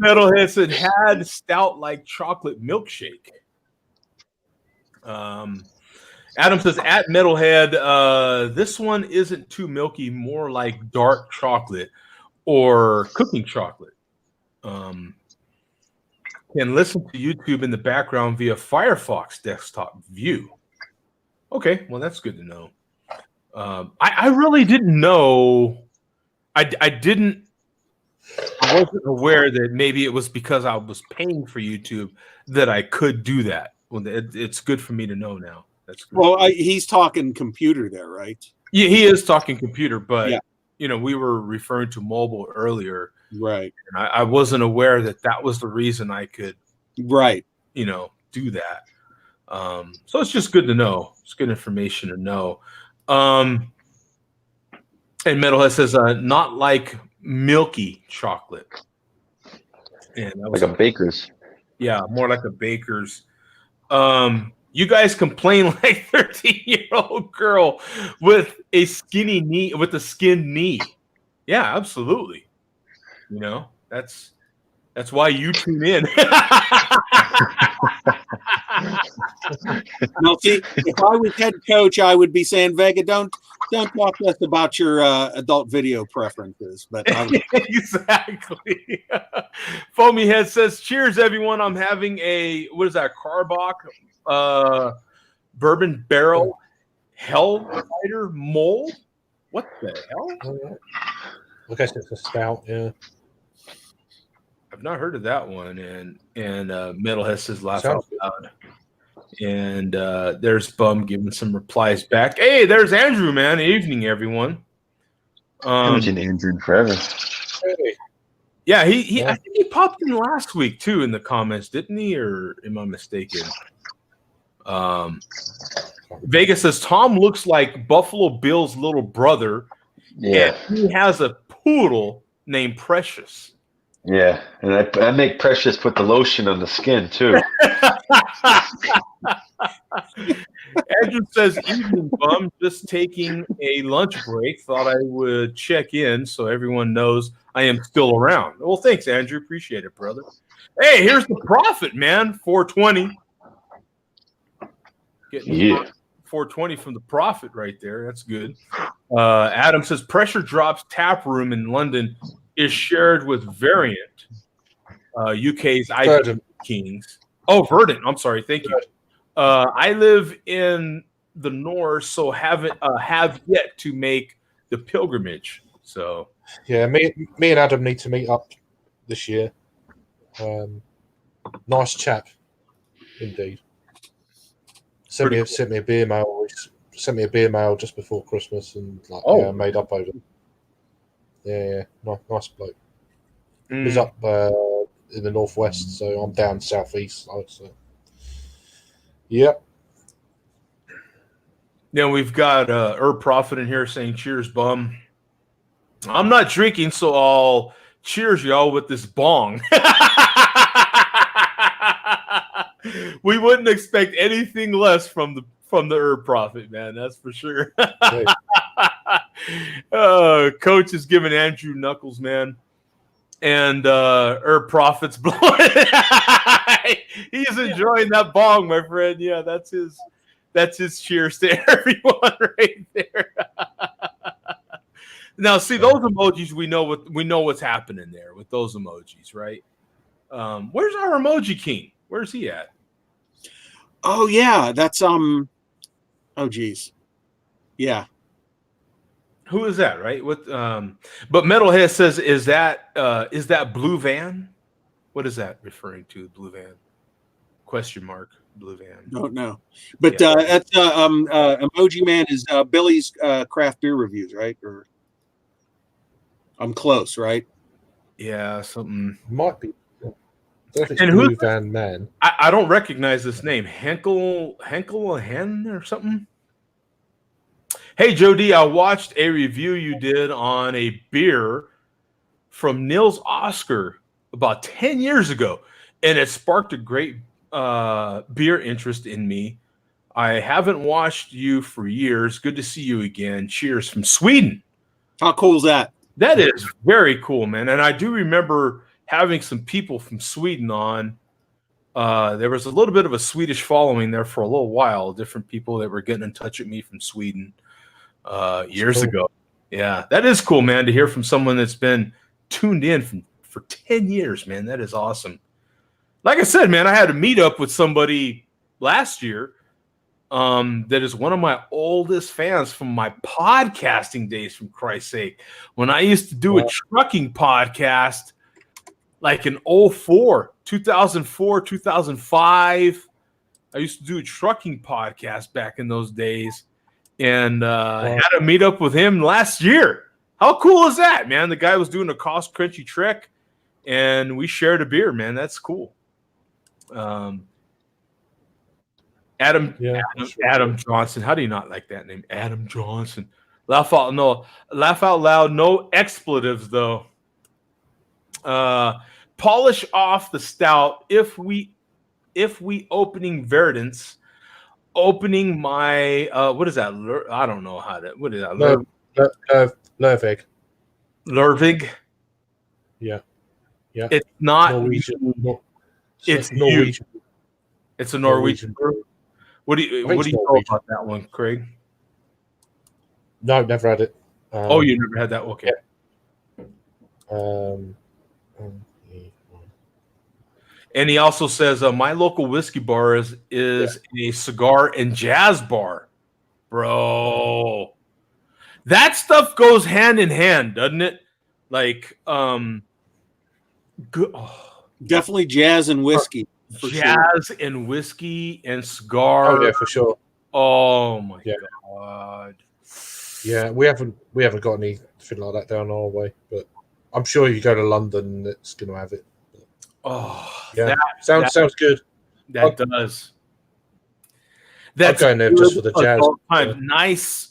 Metalhead said had stout like chocolate milkshake. Adam says at Metalhead, this one isn't too milky, more like dark chocolate or cooking chocolate. Can listen to YouTube in the background via Firefox desktop view. Okay, well that's good to know. I really didn't know. I wasn't aware that maybe it was because I was paying for YouTube that I could do that. Well, it's good for me to know now. That's good. Well, he's talking computer there, right? Yeah, he is talking computer, but we were referring to mobile earlier, right? And I wasn't aware that was the reason I could, right? Do that. So it's just good to know. It's good information to know. And Metalhead says not like milky chocolate. And like a baker's. Yeah, more like a baker's. You guys complain like 13-year-old girl with a skinny knee, with a skinned knee. Yeah, absolutely. That's why you tune in. Now, see, if I was head coach, I would be saying, Vega, don't talk to us about your adult video preferences. But exactly. Foamy Head says, "Cheers, everyone! I'm having a Carbach bourbon barrel Hellfighter Mole. What the hell? I guess it's a stout. Yeah, I've not heard of that one." And Metalhead says, "Laugh out loud." And there's Bum giving some replies back. Hey, there's Andrew, man. Evening, everyone. I haven't seen Andrew forever. Yeah, I think he popped in last week too in the comments, didn't he? Or am I mistaken? Vegas says Tom looks like Buffalo Bill's little brother. Yeah, and he has a poodle named Precious. Yeah, and I make Precious put the lotion on the skin too. Andrew says, "Evening, bum. Just taking a lunch break. Thought I would check in so everyone knows I am still around." Well, thanks, Andrew. Appreciate it, brother. Hey, here's the profit, man. 420. Getting 420 from the profit right there. That's good. Adam says, "Pressure Drops tap room in London is shared with Variant, UK's IP Kings." Oh, Verdant. I'm sorry. Thank you. I live in the north, so have yet to make the pilgrimage. So yeah, me and Adam need to meet up this year. Nice chap, indeed. Sent me a beer mail. Sent me a beer mail just before Christmas, and made up over. Yeah, nice bloke. He's up in the northwest, so I'm down southeast. So. Yep. Then we've got Herb Prophet in here saying, "Cheers, bum." I'm not drinking, so I'll cheers y'all with this bong. We wouldn't expect anything less from the Herb Prophet, man. That's for sure. Coach is giving Andrew knuckles, man. And Herb Prophet's blowing. He's enjoying that bong, my friend. Yeah, that's his cheers to everyone right there. Now, see those emojis. We know what's happening there with those emojis, right? Where's our emoji king? Where's he at? Oh yeah, that's Oh geez, yeah. Who is that? Right? What? But Metalhead says, is that Blue Van? What is that referring to? Blue Van? Question mark. Blue Van. No. But that's Emoji Man is Billy's craft beer reviews, right? Or I'm close, right? Yeah, something might be. And Blue Van Man. I don't recognize this name. Henkel Hen or something. Hey, Joe D, I watched a review you did on a beer from Nils Oscar about 10 years ago, and it sparked a great beer interest in me. I haven't watched you for years. Good to see you again. Cheers from Sweden. How cool is that? That is very cool, man. And I do remember having some people from Sweden on. There was a little bit of a Swedish following there for a little while. Different people that were getting in touch with me from Sweden years ago. Yeah, that is cool, man, to hear from someone that's been tuned in for 10 years, man. That is awesome. Like I said, man, I had a meet up with somebody last year that is one of my oldest fans from my podcasting days, from Christ's sake. When I used to do a trucking podcast like in 2004, 2005. I used to do a trucking podcast back in those days. And I had a meet up with him last year. How cool is that, man? The guy was doing a cross-country trek, and we shared a beer, man. That's cool. Adam Johnson. How do you not like that name? Adam Johnson. Laugh out loud. No expletives, though. Polish off the stout. If we opening Verdants, opening my what is that? I don't know how to. What is that? Lervig. Lervig. Yeah. It's not Norwegian. It's Norwegian. It's a Norwegian. What do you know about that one, Craig? No, never had it. You never had that? Okay. And he also says, my local whiskey bar is a cigar and jazz bar. Bro. That stuff goes hand in hand, doesn't it? Like, good. Oh. Definitely jazz and whiskey. Jazz and whiskey and cigar. Oh, yeah, for sure. Oh, my God. Yeah, we haven't got anything like that down our way, but I'm sure if you go to London, it's going to have it. Oh, yeah. Sounds good. That does. That's going there just for the jazz.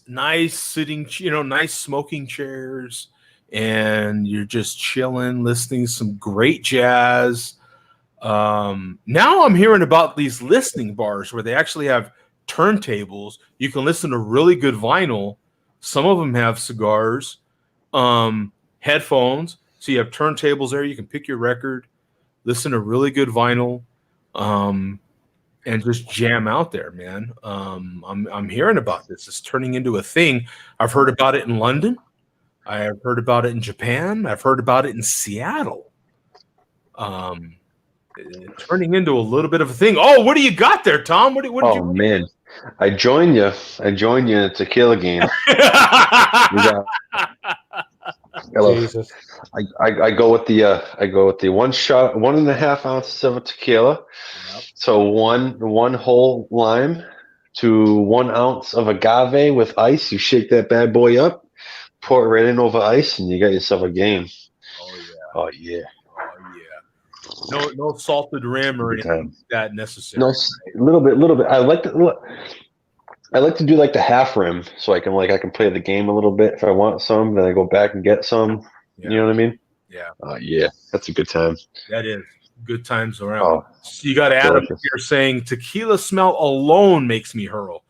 Nice sitting, nice smoking chairs and you're just chilling, listening to some great jazz. Now I'm hearing about these listening bars where they actually have turntables. You can listen to really good vinyl. Some of them have cigars, headphones. So you have turntables there. You can pick your record, listen to really good vinyl, and just jam out there, man. I'm hearing about this. It's turning into a thing. I've heard about it in London. I have heard about it in Japan. I've heard about it in Seattle. Turning into a little bit of a thing. Oh, what do you got there, Tom? What did you? Man, I join you in a tequila game. Jesus. I go with the 1.5 ounces of a tequila. Yep. So one whole lime to 1 ounce of agave with ice. You shake that bad boy up, pour it right in over ice, and you got yourself a game. Oh yeah. No salted rim or anything like that necessary. No, a little bit. I like to do like the half rim, so I can play the game a little bit. If I want some, then I go back and get some. Yeah. You know what I mean? Yeah. Yeah, that's a good time. That is good times around. So you got Adam here saying tequila smell alone makes me hurl.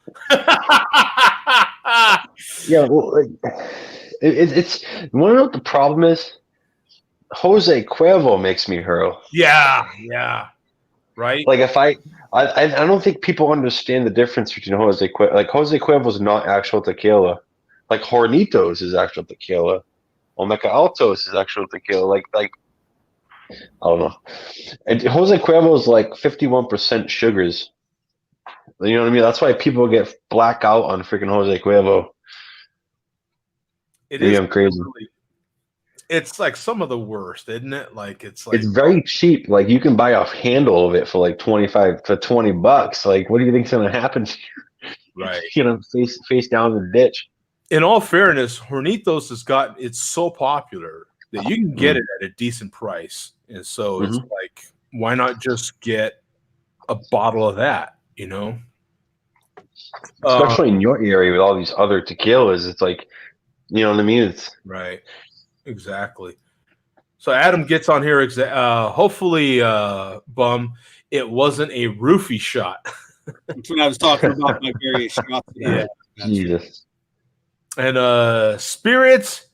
Yeah, well, it's want to know what the problem is? Jose Cuervo makes me hurl. Yeah. Right? Like if I don't think people understand the difference between Jose Cuervo. Like Jose Cuervo is not actual tequila. Like Hornitos is actual tequila. Olmeca Altos is actual tequila. Like I don't know. And Jose Cuervo is like 51% sugars. You know what I mean? That's why people get black out on freaking Jose Cuervo. I'm crazy. It's like some of the worst, isn't it? Like it's very cheap. Like you can buy a handle of it for like $20. Like what do you think's gonna happen? Right. Face down in the ditch. In all fairness, Hornitos it's so popular that you can get it at a decent price. And so it's like, why not just get a bottle of that, you know? Especially in your area with all these other tequilas, it's like, you know what I mean? It's right. Exactly. So Adam gets on here. Hopefully, Bum, it wasn't a roofie shot. That's when I was talking about my various shots. Yeah. Jesus. And spirits,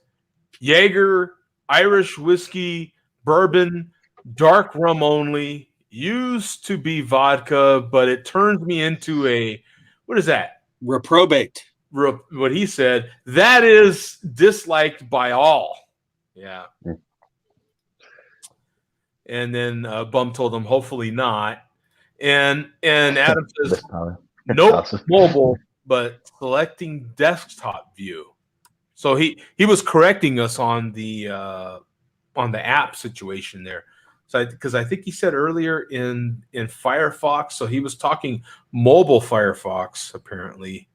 Jaeger, Irish whiskey, bourbon, dark rum only. Used to be vodka, but it turns me into what is that? Reprobate. What he said. That is disliked by all. Yeah. And then Bum told him, hopefully not. And Adam says, nope, mobile, but selecting desktop view. So he was correcting us on the app situation there. So because I think he said earlier in Firefox, so he was talking mobile Firefox apparently,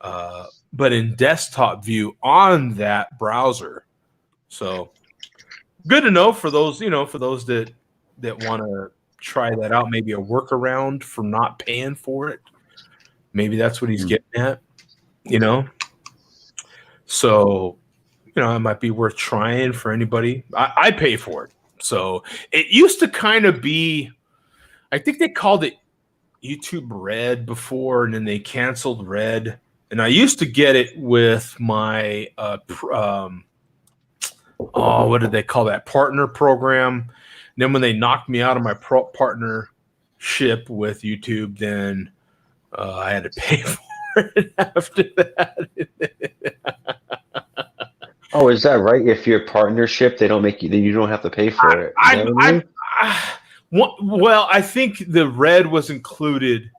but in desktop view on that browser. So good to know for those, that want to try that out. Maybe a workaround for not paying for it. Maybe that's what he's getting at, So, it might be worth trying for anybody. I pay for it. So it used to kind of be, I think they called it YouTube Red before, and then they canceled Red. And I used to get it with my, what did they call that? Partner program. And then when they knocked me out of my partnership with YouTube, then I had to pay for it after that. Oh, is that right? If your partnership, they don't make you, then you don't have to pay for it. Well, I think the Red was included,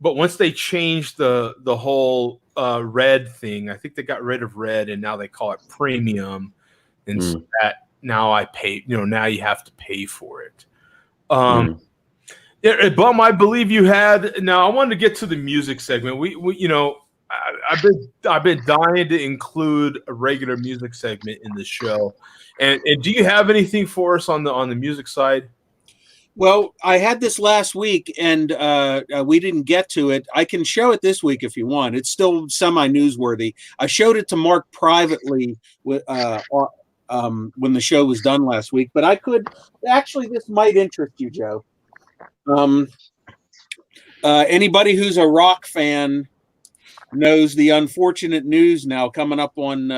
but once they changed the whole Red thing, I think they got rid of Red and now they call it Premium. And so that now I pay, now you have to pay for it. Bum, I believe you had. Now I wanted to get to the music segment. We I've been dying to include a regular music segment in the show. And do you have anything for us on the music side? Well, I had this last week, and we didn't get to it. I can show it this week if you want. It's still semi-newsworthy. I showed it to Mark privately when the show was done last week. But I could actually, this might interest you, Joe. Anybody who's a rock fan knows the unfortunate news now coming up on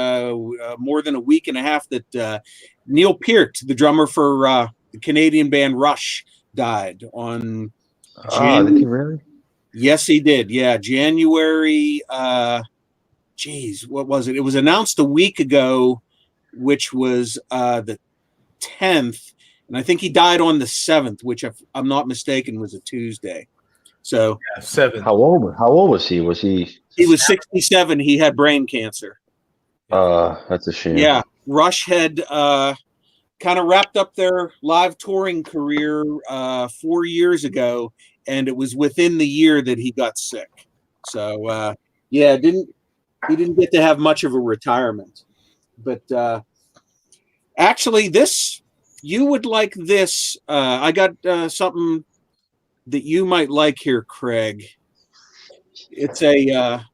more than a week and a half that Neil Peart, the drummer for the Canadian band Rush, died on Did he really? Yes, he did. Yeah, January. What was it? It was announced a week ago, which was the 10th, and I think he died on the 7th, which, if I'm not mistaken, was a Tuesday. So 7. How old was he? Was he? He was 67. He had brain cancer. That's a shame. Yeah, Rush had kind of wrapped up their live touring career 4 years ago, and it was within the year that he got sick. So he didn't get to have much of a retirement. But actually, you would like this. I got something that you might like here, Craig. It's a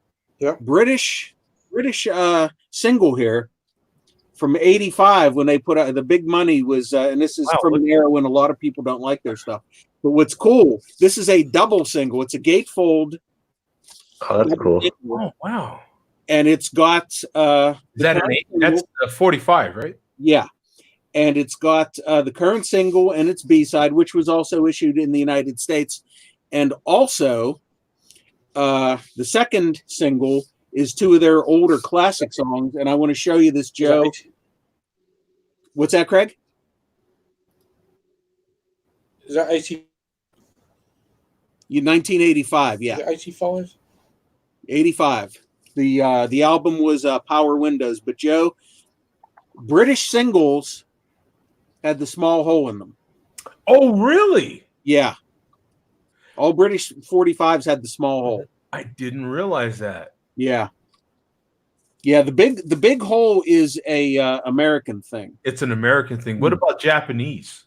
British single here from '85 when they put out the Big Money was, and this is from an era when a lot of people don't like their stuff. But what's cool, this is a double single. It's a gatefold. Oh, that's cool. Oh, wow. And it's got is that an 8? That's a 45, right? Yeah. And it's got the current single and its B-side, which was also issued in the United States. And also, the second single is 2 of their older classic songs. And I want to show you this, Joe. What's that, Craig? Is that 80? 1985, yeah. 85? 85. The album was Power Windows. But, Joe, British singles had the small hole in them. Oh, really? Yeah. All British 45s had the small hole. I didn't realize that. Yeah. Yeah, the big hole is a American thing. It's an American thing. What about Japanese?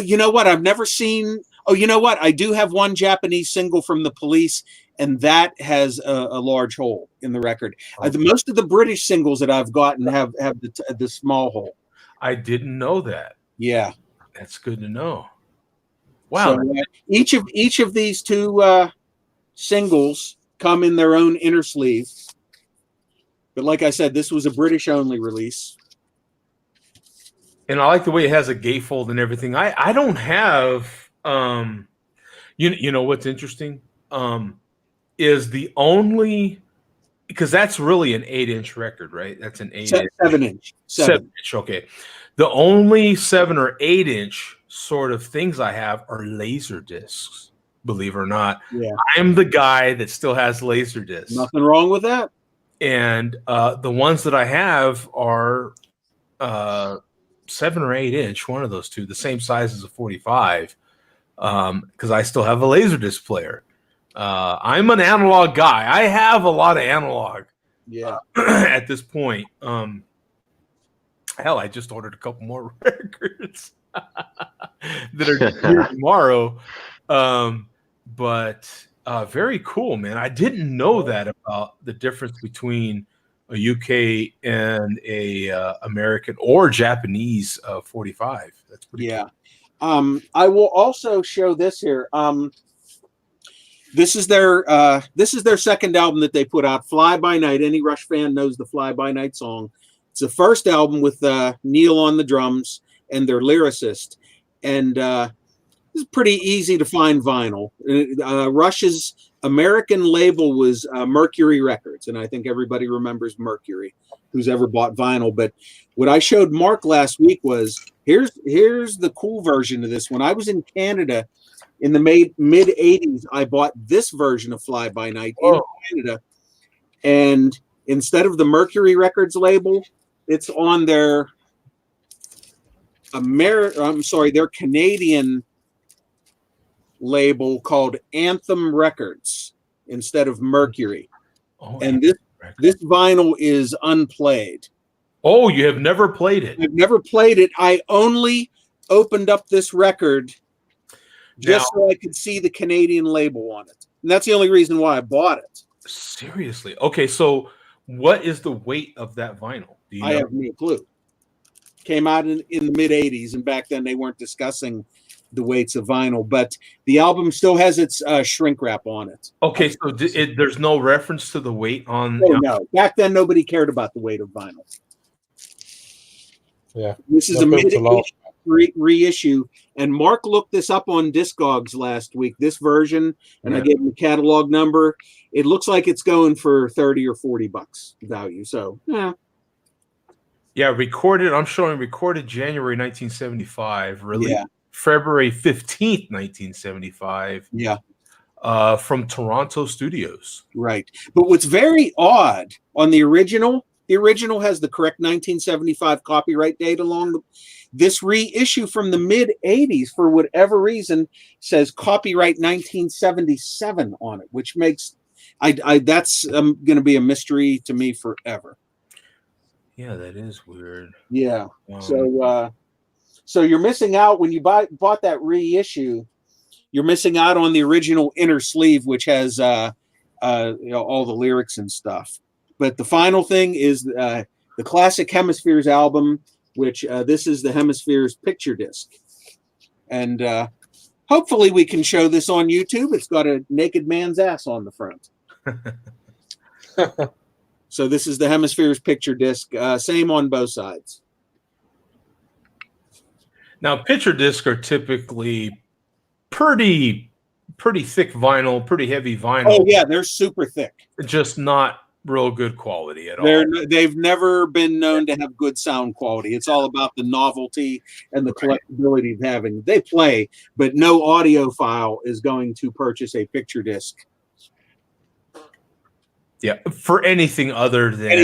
You know what? I've never seen. Oh, you know what? I do have one Japanese single from the Police, and that has a large hole in the record. Most of the British singles that I've gotten have the small hole. I didn't know that. Yeah, that's good to know. Wow. So, each of these 2 singles come in their own inner sleeve. But like I said, this was a British only release. And I like the way it has a gatefold and everything. I don't have you know what's interesting is the only, because that's really an 8-inch record, right? That's an 7-inch. 7-inch, okay. The only 7 or 8-inch sort of things I have are laser discs, believe it or not. Yeah. I'm the guy that still has laser discs. Nothing wrong with that. And the ones that I have are 7 or 8-inch, one of those 2, the same size as a 45, because I still have a Laserdisc player. I'm an analog guy. I have a lot of analog. Yeah. At this point, hell, I just ordered a couple more records that are here tomorrow. But very cool, man. I didn't know that about the difference between a UK and a American or Japanese 45. That's pretty cool. I will also show this here. This is their second album that they put out, Fly By Night. Any Rush fan knows the Fly By Night song. It's the first album with Neil on the drums and their lyricist. And it's pretty easy to find vinyl. Rush's American label was Mercury Records, and I think everybody remembers Mercury, who's ever bought vinyl. But what I showed Mark last week was here's the cool version of this. When I was in Canada in the mid 80s, I bought this version of Fly By Night in Canada, and instead of the Mercury Records label, it's on their their Canadian label called Anthem Records instead of Mercury. And this vinyl is unplayed. Oh, you have never played it? I've never played it. I only opened up this record just so I could see the Canadian label on it. And that's the only reason why I bought it. Seriously? Okay, so what is the weight of that vinyl? Do you know? I have no clue. Came out in the mid 80s, and back then they weren't discussing the weights of vinyl, but the album still has its shrink wrap on it. Okay, so there's no reference to the weight on. Oh, no. Back then, nobody cared about the weight of vinyl. Yeah. This is a reissue, and Mark looked this up on Discogs last week. This version, and I gave him the catalog number. It looks like it's going for $30 or $40 value. So, yeah. Yeah, recorded. I'm showing recorded January 1975. Really, February 15th, 1975. Yeah, from Toronto studios. Right. But what's very odd on the original has the correct 1975 copyright date along this reissue from the mid 80s for whatever reason says copyright 1977 on it, which makes that's going to be a mystery to me forever. Yeah, that is weird. Yeah. So you're missing out when you bought that reissue. You're missing out on the original inner sleeve, which has all the lyrics and stuff. But the final thing is the classic Hemispheres album, which this is the Hemispheres picture disc, and hopefully we can show this on YouTube. It's got a naked man's ass on the front. So this is the Hemispheres picture disc, same on both sides. Now, picture discs are typically pretty thick vinyl, pretty heavy vinyl. Oh yeah, they're super thick. Just not real good quality at all. They've never been known to have good sound quality. It's all about the novelty and the collectability of having. They play, but no audiophile is going to purchase a picture disc. Yeah, for anything other than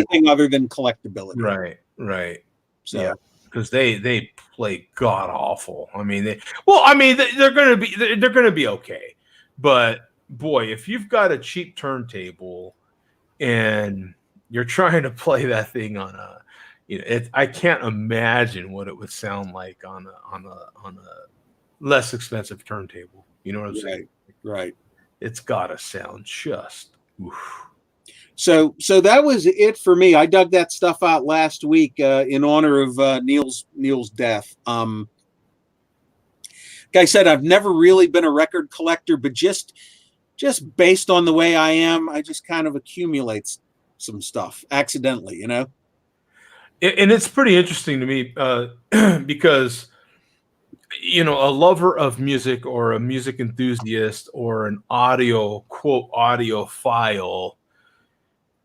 collectability. Right. So. Yeah, because they play god awful. I mean, they're gonna be okay, but boy, if you've got a cheap turntable and you're trying to play that thing on a, I can't imagine what it would sound like on a less expensive turntable. You know what I'm saying? Right. It's gotta sound just. Oof. So that was it for me. I dug that stuff out last week in honor of Neil's death. Like I said, I've never really been a record collector, but just based on the way I am, I just kind of accumulate some stuff accidentally, And it's pretty interesting to me because, a lover of music or a music enthusiast or an audiophile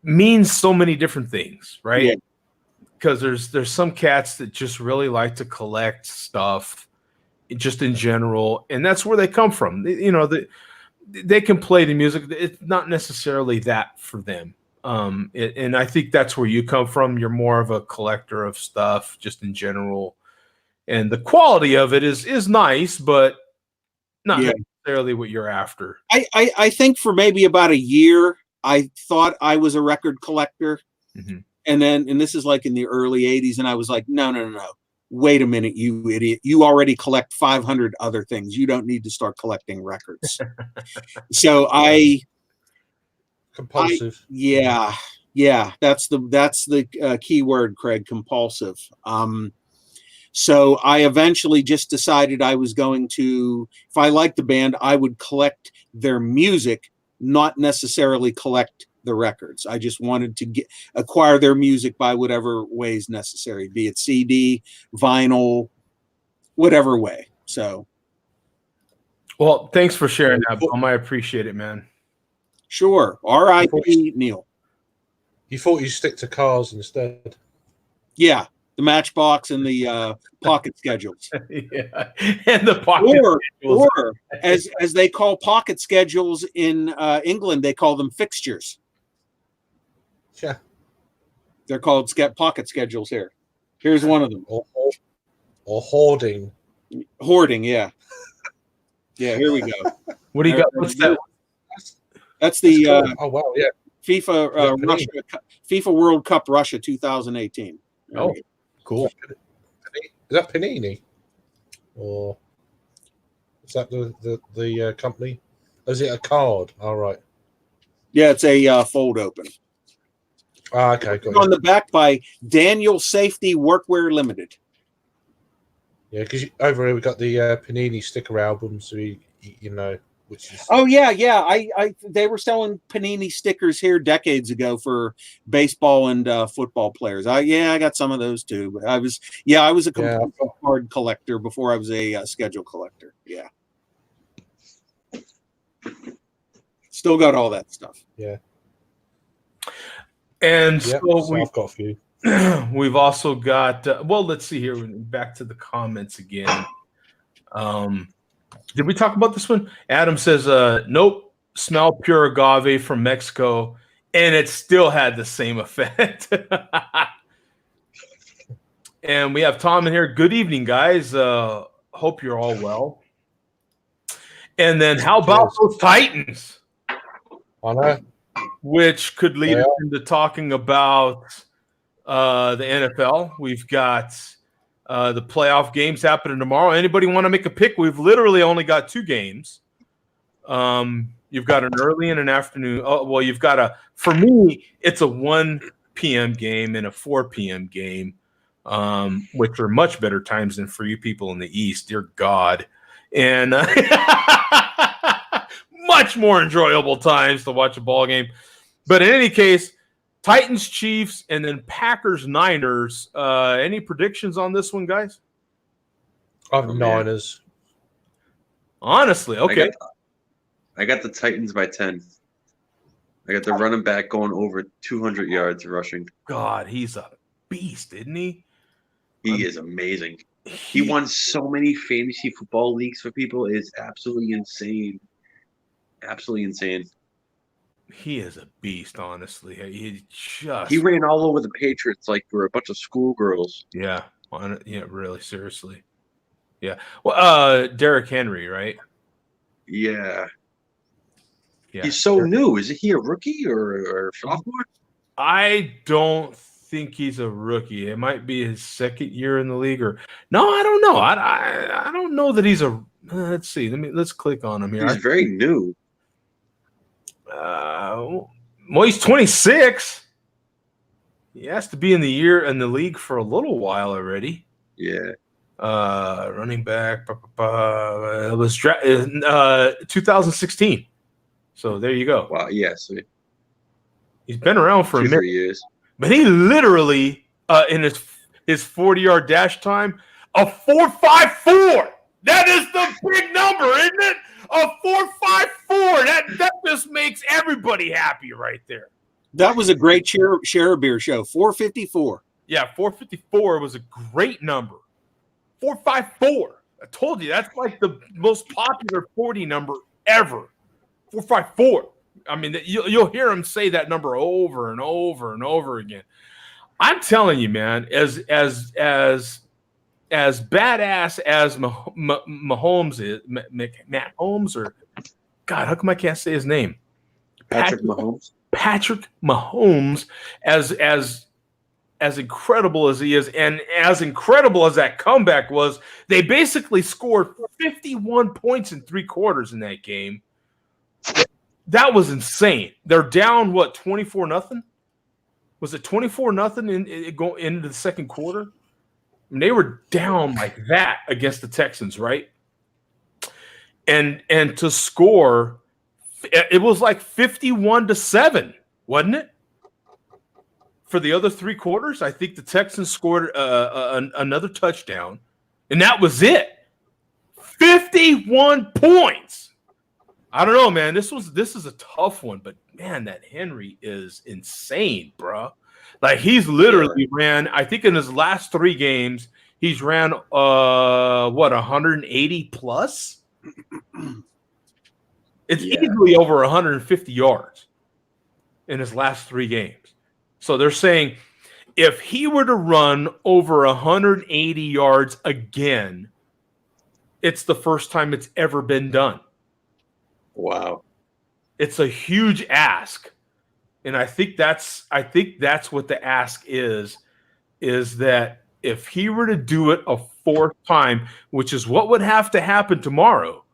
means so many different things, right? Because there's some cats that just really like to collect stuff just in general, and that's where they come from. They can play the music. It's not necessarily that for them. And I think that's where you come from. You're more of a collector of stuff just in general, and the quality of it is nice, but not necessarily what you're after. I think for maybe about a year I thought I was a record collector, and this is like in the early 80s, and I was like, no. Wait a minute, you idiot. You already collect 500 other things. You don't need to start collecting records. So compulsive. Yeah. That's the key word, Craig, compulsive. So I eventually just decided I was going to, if I liked the band, I would collect their music, not necessarily collect the records. I just wanted to acquire their music by whatever ways necessary, be it CD, vinyl, whatever way. So, well, thanks for sharing that, Bum. I appreciate it, man. Sure. R.I.P. Neil. You thought you'd stick to cars instead? Yeah, the Matchbox and the pocket schedules. Yeah, and the pocket schedules. Or as they call pocket schedules in England, they call them fixtures. Yeah, they're called pocket schedules here. Here's one of them. Or hoarding. Hoarding, yeah. Yeah, here we go. What do you got? What's that? That's the cool. Oh wow, yeah. FIFA Russia, FIFA World Cup Russia 2018. Oh, cool. Is that Panini? Or is that the company? Is it a card? All right. Yeah, it's a fold open. Okay, got on the back by Daniel Safety Workwear Limited. Yeah, because over here we got the Panini sticker albums. Which is They were selling Panini stickers here decades ago for baseball and football players. I got some of those too. But I was a complete card collector before I was a schedule collector. Yeah, still got all that stuff. Yeah, and so I've got a few. We've also got let's see here. Back to the comments again. Did we talk about this one? Adam says, nope, smell pure agave from Mexico, and it still had the same effect. And we have Tom in here. Good evening, guys. Hope you're all well. And then how about those Titans? I know. Which could lead us into talking about the NFL. We've got the playoff games happening tomorrow. Anybody want to make a pick? We've literally only got 2 games. You've got an early and an afternoon. You've got for me, it's a 1 p.m. game and a 4 p.m. game, which are much better times than for you people in the East. Dear God. And much more enjoyable times to watch a ball game. But in any case, Titans, Chiefs, and then Packers, Niners. Any predictions on this one, guys? Niners. Honestly, okay. I got the Titans by 10. I got the running back going over 200 yards rushing. God, he's a beast, isn't he? He is amazing. He won so many fantasy football leagues for people. It's absolutely insane. Absolutely insane. He is a beast, honestly. He ran all over the Patriots like we're a bunch of schoolgirls. Yeah. Really, seriously. Yeah. Well, Derrick Henry, right? Yeah. He's so new. Is he a rookie or a sophomore? I don't think he's a rookie. It might be his second year in the league, or no, I don't know. I don't know that he's a. Let's see. Let's click on him here. He's very new. He's 26. He has to be in the league for a little while already. Yeah. Running back. It was 2016. So there you go. Wow. Yeah. So he's been around for 2-3 years. But he literally in his 40-yard dash time, a 4.54. That is the big number, isn't it? A 4.54. That just makes everybody happy right there. That was a great share beer show. 4.54. Yeah, 4.54 was a great number. 4.54. I told you that's like the most popular 40 number ever. 4.54. I mean, you'll hear him say that number over and over and over again. I'm telling you, man, as badass as Mahomes is, Matt Holmes, or God, how come I can't say his name? Patrick Mahomes. Patrick Mahomes, as incredible as he is, and as incredible as that comeback was, they basically scored 51 points in 3 quarters in that game. That was insane. They're down 24-0? Was it 24-0 go into the second quarter? And they were down like that against the Texans, right? And to score, it was like 51-7, wasn't it? For the other 3 quarters, I think the Texans scored another touchdown, and that was it. 51 points. I don't know, man. This is a tough one, but man, that Henry is insane, bro. Like he's literally ran. I think in his last 3 games, he's ran 180 plus. It's easily over 150 yards in his last 3 games. So they're saying if he were to run over 180 yards again, it's the first time it's ever been done. Wow. It's a huge ask. And I think that's what the ask is that if he were to do it a 4th time, which is what would have to happen tomorrow,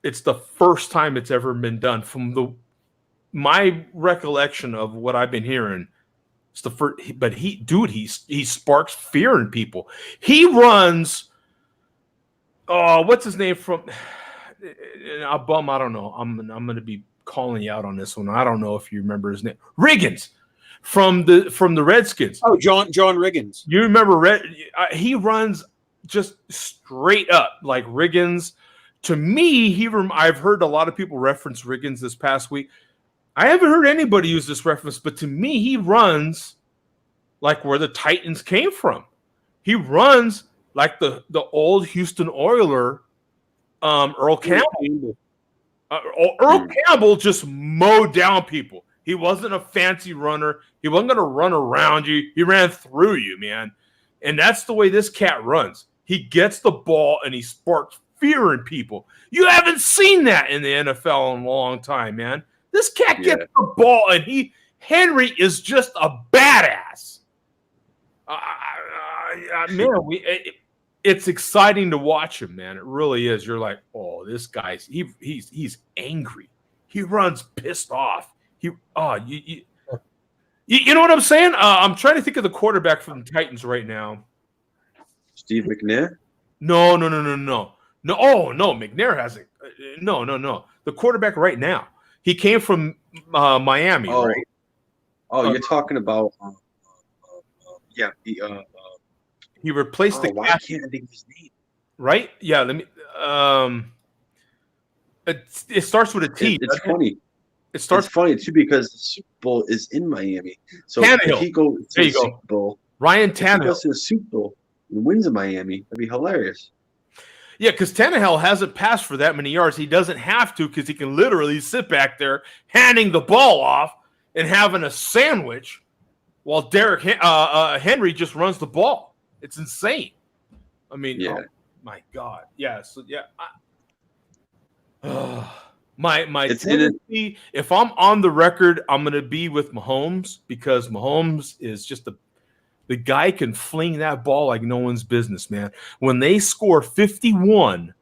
it's the first time it's ever been done. From my recollection of what I've been hearing, it's the first. But he sparks fear in people. He runs what's his name from a bum? I don't know. I'm going to be calling you out on this one. I don't know if you remember his name. Riggins from the Redskins. Oh, John Riggins. You remember he runs just straight up like Riggins. To me, I've heard a lot of people reference Riggins this past week. I haven't heard anybody use this reference, but to me, he runs like where the Titans came from. He runs like the old Houston Oiler, Earl Campbell. Earl Campbell just mowed down people. He wasn't a fancy runner. He wasn't going to run around you. He ran through you, man. And that's the way this cat runs. He gets the ball and he sparks fear in people. You haven't seen that in the NFL in a long time, man. This cat gets the ball and Henry is just a badass. Man, it's exciting to watch him, man. It really is. You're like, oh, this guy's he's angry. He runs pissed off. You know what I'm saying? I'm trying to think of the quarterback from the Titans right now. Steve McNair? No. No, McNair hasn't. No. The quarterback right now. He came from Miami, right? Oh, you're talking about he replaced the why cat. can't I think of his name? Right? Yeah, let me it starts with a T. It's funny. It starts funny too because the Super Bowl is in Miami. So Tannehill. if he goes to the Super Bowl, Ryan if he Tannehill goes to the Super Bowl and wins in Miami, that'd be hilarious. Yeah, because Tannehill hasn't passed for that many yards. He doesn't have to because he can literally sit back there handing the ball off and having a sandwich while Derrick Henry just runs the ball. It's insane. I mean, oh my God. Yeah. So yeah. My tendency, if I'm on the record, I'm going to be with Mahomes because Mahomes is just the guy can fling that ball like no one's business, man. When they score 51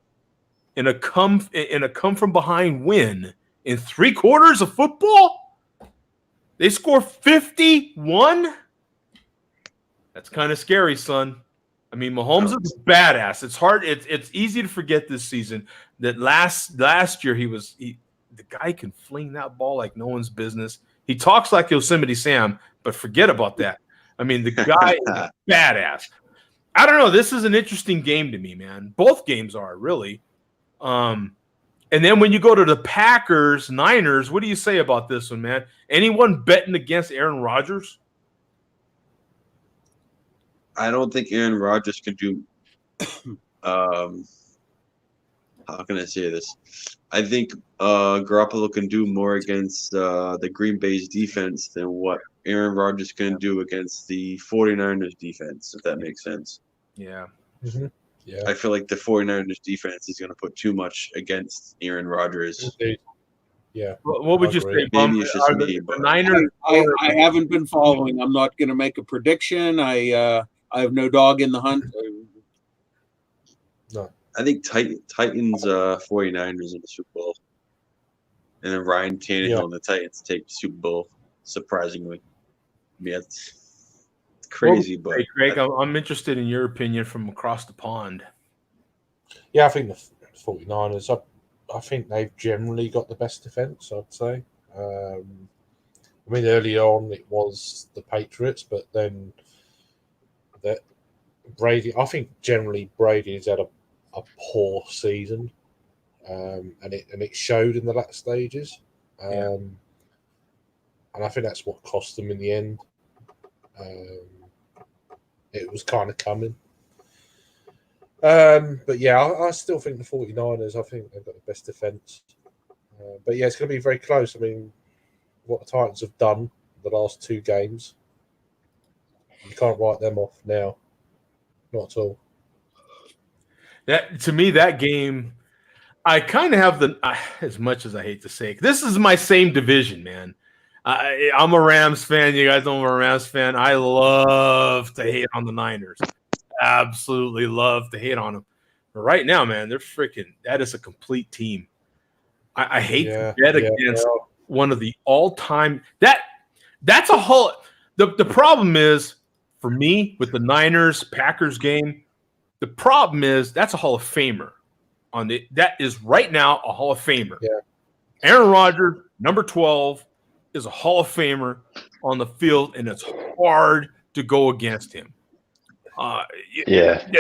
in a come from behind win in 3 quarters of football, they score 51. That's kind of scary, son. I mean, Mahomes is a badass. It's hard. It's easy to forget this season that last year the guy can fling that ball like no one's business. He talks like Yosemite Sam, but forget about that. I mean, the guy is a badass. I don't know. This is an interesting game to me, man. Both games are really. And then when you go to the Packers, Niners, what do you say about this one, man? Anyone betting against Aaron Rodgers? I don't think Aaron Rodgers can do. How can I say this? I think Garoppolo can do more against the Green Bay's defense than what Aaron Rodgers can do against the 49ers defense, if that makes sense. Yeah. Mm-hmm. Yeah. I feel like the 49ers defense is going to put too much against Aaron Rodgers. Yeah. What would you say, Bum? Maybe it's just me, but Niners. I haven't been following. I'm not going to make a prediction. I have no dog in the hunt. No. I think Titans 49ers in the Super Bowl. And then Ryan Tannehill and the Titans take the Super Bowl, surprisingly. Yeah, it's crazy, but hey, Craig, I'm interested in your opinion from across the pond. Yeah, I think the 49ers, I think they've generally got the best defense, I'd say. I mean, early on it was the Patriots, but then that Brady, I think generally Brady has had a poor season, and it showed in the last stages. And I think that's what cost them in the end. It was kind of coming. But yeah, I still think the 49ers, I think they've got the best defense. But yeah, it's going to be very close. I mean, what the Titans have done the last 2 games, you can't write them off now. Not at all. That to me, that game, I kind of have as much as I hate to say it, this is my same division, man. I'm a Rams fan. You guys know I'm a Rams fan. I love to hate on the Niners. Absolutely love to hate on them. But right now, man, they're freaking. That is a complete team. I hate to bet against one of the all-time. That's a whole. The problem is for me with the Niners Packers game. The problem is that's a Hall of Famer. that is right now a Hall of Famer. Yeah. Aaron Rodgers, number 12, is a Hall of Famer on the field, and it's hard to go against him.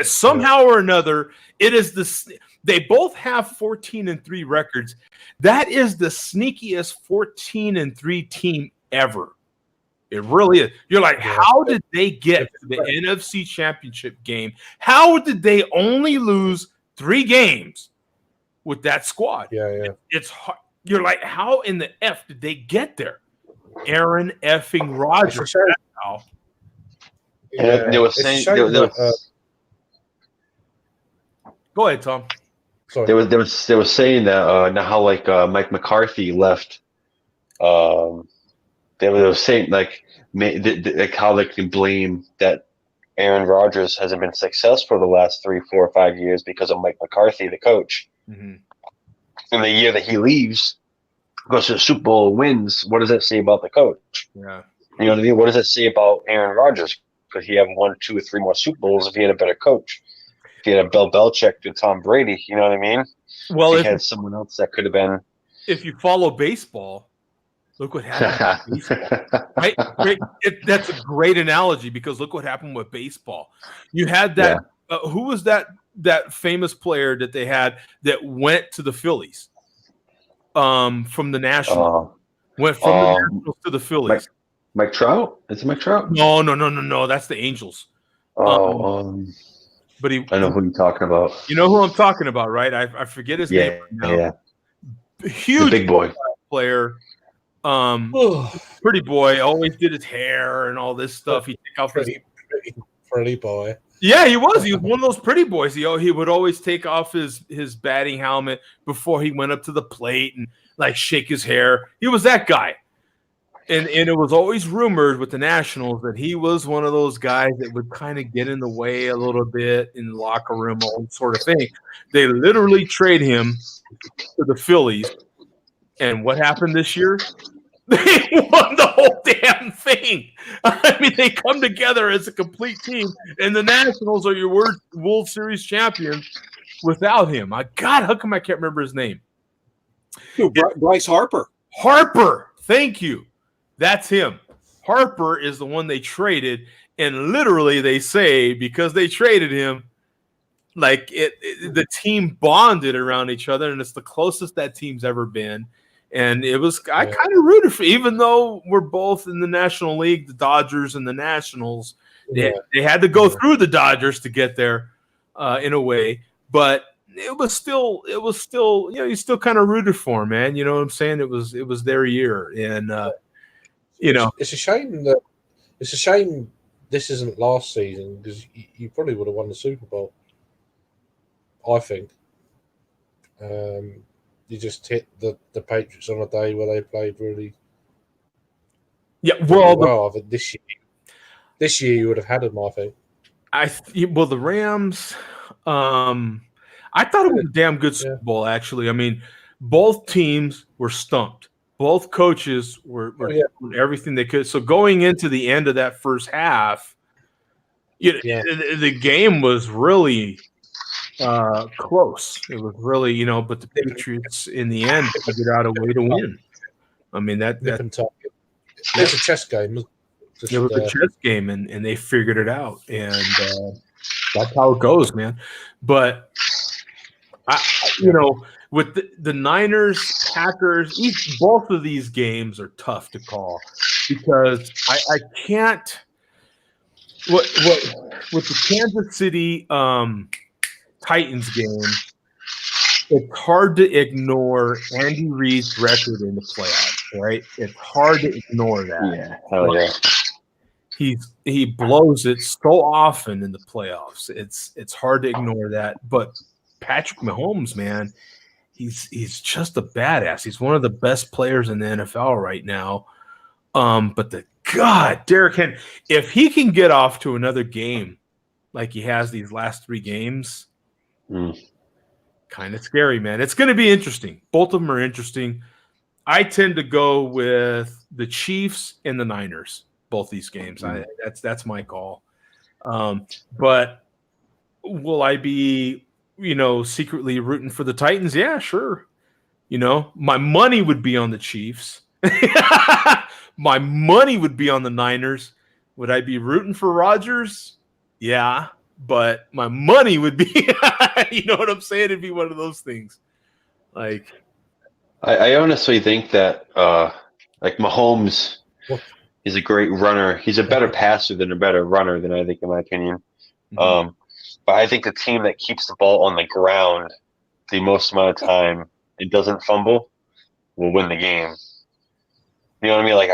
Somehow or another, it is this. They both have 14-3 records. That is the sneakiest 14-3 team ever. It really is. You're like, how did they get to the NFC Championship game? How did they only lose 3 games with that squad? It's hard. You're like, how in the F did they get there? Aaron effing Rodgers. They were saying go ahead, Tom. Sorry. They were saying that now how like Mike McCarthy left. They were saying like how they can blame that Aaron Rodgers hasn't been successful the last 3, 4, 5 years because of Mike McCarthy, the coach. Mm-hmm. And the year that he leaves, goes to the Super Bowl and wins, what does that say about the coach? Yeah. You know what I mean? What does that say about Aaron Rodgers? Could he have 1, 2, or 3 more Super Bowls if he had a better coach? If he had a Bill Belichick to Tom Brady, you know what I mean? Well, if he had someone else that could have been. If you follow baseball, look what happened with baseball. Right? That's a great analogy because look what happened with baseball. You had that. Who was that famous player that they had that went to the Phillies? From the Nationals. Went from the Nationals to the Phillies. Mike Trout? Is it Mike Trout? No. That's the Angels. But I know who you're talking about. You know who I'm talking about, right? I forget his name right now. Yeah. Huge big boy player. Pretty boy. Always did his hair and all this stuff. He'd take off pretty boy. Yeah, he was. He was one of those pretty boys. He would always take off his batting helmet before he went up to the plate and like shake his hair. He was that guy. And it was always rumored with the Nationals that he was one of those guys that would kind of get in the way a little bit in the locker room, all that sort of thing. They literally trade him to the Phillies. And what happened this year? They won the whole damn thing. I mean, they come together as a complete team, and the Nationals are your World Series champions without him. God, how come I can't remember his name? Bryce Harper. Harper. Thank you. That's him. Harper is the one they traded, and literally they say because they traded him, like the team bonded around each other, and it's the closest that team's ever been. And it was I kind of rooted for, even though we're both in the National League, the Dodgers and the Nationals. They had to go through the Dodgers to get there, in a way, but it was still you still kind of rooted for him, man. You know what I'm saying? It was their year, and it's a shame this isn't last season because you probably would have won the Super Bowl. I think. You just hit the Patriots on a day where they played really. Yeah, well, this year you would have had them. I think. The Rams. I thought it was a damn good Super Bowl. Actually, I mean, both teams were stumped. Both coaches were doing everything they could. So going into the end of that first half, the game was really close. It was really, but the Patriots in the end figured out a way to win. I mean, it's a chess game. It was a chess game, and they figured it out, and that's how it goes, man. But with the Niners, Packers, both of these games are tough to call because I can't. With the Kansas City Titans game, it's hard to ignore Andy Reid's record in the playoffs, right? It's hard to ignore that. Yeah, hell yeah. He blows it so often in the playoffs. It's hard to ignore that. But Patrick Mahomes, man, he's just a badass. He's one of the best players in the NFL right now. But Derrick Henry, if he can get off to another game like he has these last 3 games, kind of scary, man. It's going to be interesting. Both of them are interesting. I tend to go with the Chiefs and the Niners, both these games. That's my call. But will I be secretly rooting for the Titans? Yeah, sure. My money would be on the Chiefs. My money would be on the Niners. Would I be rooting for Rodgers? Yeah, but my money would be, you know what I'm saying? It'd be one of those things. Like, I honestly think that like Mahomes, he's a great runner. He's a better passer than a better runner than I think, in my opinion. But I think the team that keeps the ball on the ground the most amount of time and doesn't fumble will win the game. You know what I mean? Like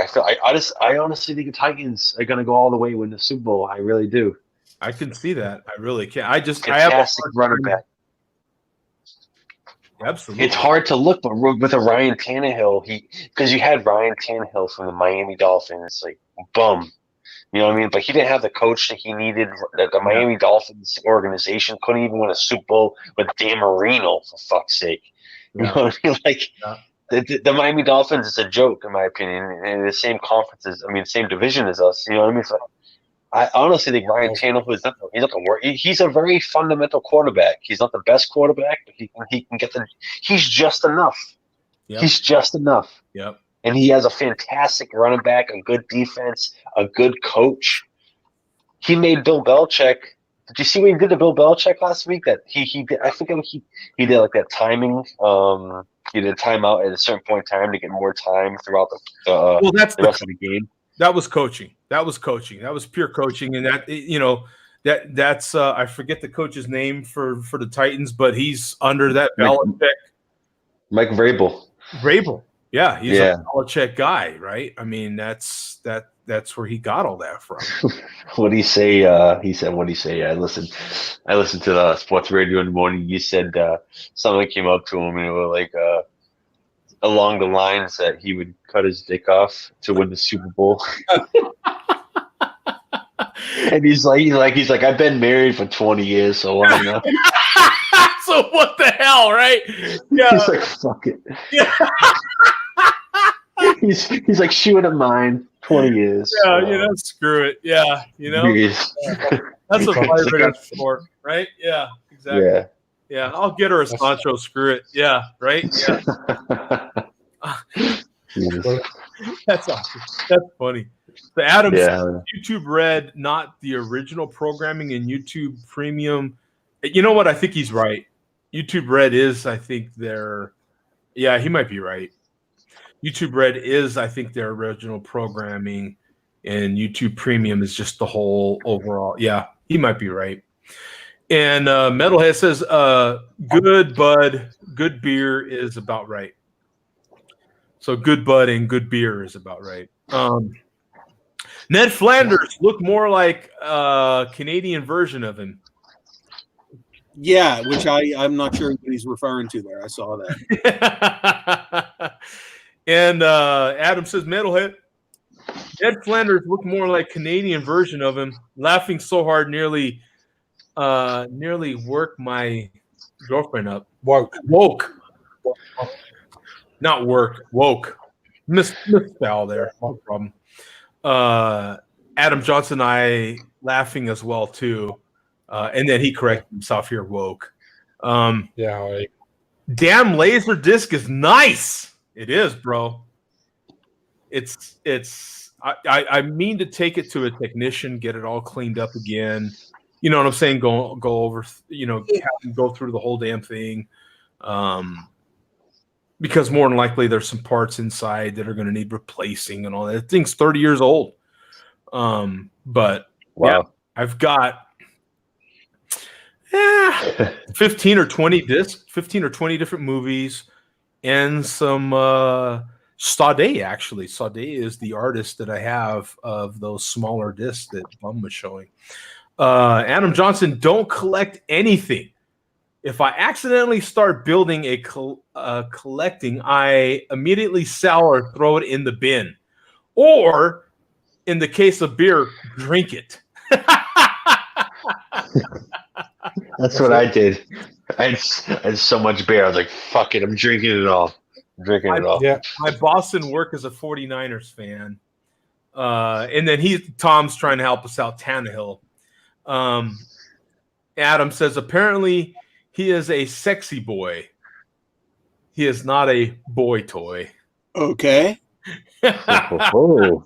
I honestly think the Titans are going to go all the way, win the Super Bowl. I really do. I can see that. I really can. I have fantastic running back. Absolutely. It's hard to look, but with a Ryan Tannehill, because you had Ryan Tannehill from the Miami Dolphins, like bum. You know what I mean? But he didn't have the coach that he needed. The Miami Dolphins organization couldn't even win a Super Bowl with Dan Marino, for fuck's sake. You know what I mean? Like the Miami Dolphins is a joke, in my opinion, and the same conference same division as us. You know what I mean? So I honestly think Ryan Tannehill he's a very fundamental quarterback. He's not the best quarterback, but he can get he's just enough. Yep. He's just enough. Yep. And he has a fantastic running back, a good defense, a good coach. He made Bill Belichick. Did you see what he did to Bill Belichick last week? That he did. I think he did like that timing. He did a timeout at a certain point in time to get more time throughout the rest of the game. That was coaching. That was pure coaching, and that's I forget the coach's name for the Titans, but he's under that Belichick. Mike Vrabel. Yeah, he's a Belichick guy, right? I mean, that's where he got all that from. What did he say? He said, "What did he say?" I listened to the sports radio in the morning. You said someone came up to him and it was like along the lines that he would cut his dick off to win the Super Bowl. And he's like, I've been married for 20 years, so why not? So what the hell, right? Yeah. He's like, fuck it. Yeah. He's like, she would have mine 20 years. Yeah, screw it. Yeah, that's what vibrator is for, right? Yeah, exactly. Yeah, I'll get her a Sancho. Screw it. Yeah, right. Yeah. That's awesome. That's funny. The Adam YouTube Red, not the original programming in YouTube Premium. You know what? I think he's right. YouTube Red is, I think, he might be right. YouTube Red is, I think, their original programming, and YouTube Premium is just the whole overall. Yeah, he might be right. And Metalhead says, good bud, good beer is about right. So good bud and good beer is about right. Ned Flanders looked more like a Canadian version of him. Yeah, which I'm not sure what he's referring to there. I saw that. And Adam says, Metalhead, Ned Flanders looked more like Canadian version of him, laughing so hard nearly worked my girlfriend up. Woke. Not work, woke. Misspell there. No problem. Adam Johnson and I laughing as well too. And then he corrected himself here, woke. Damn laser disc is nice. It is, bro. I mean to take it to a technician, get it all cleaned up again. You know what I'm saying? Go over, go through the whole damn thing. Because more than likely there's some parts inside that are going to need replacing and all that. The thing's 30 years old. But wow. I've got 15 or 20 discs, 15 or 20 different movies, and some Sade, actually. Sade is the artist that I have of those smaller discs that Bum was showing. Adam Johnson, don't collect anything. If I accidentally start building collecting, I immediately sell or throw it in the bin. Or, in the case of beer, drink it. That's what I did. I had so much beer. I was like, fuck it. I'm drinking it all. Yeah. My boss in work is a 49ers fan. And then Tom's trying to help us out, Tannehill. Adam says, apparently He is a sexy boy. He is not a boy toy. Okay. Oh.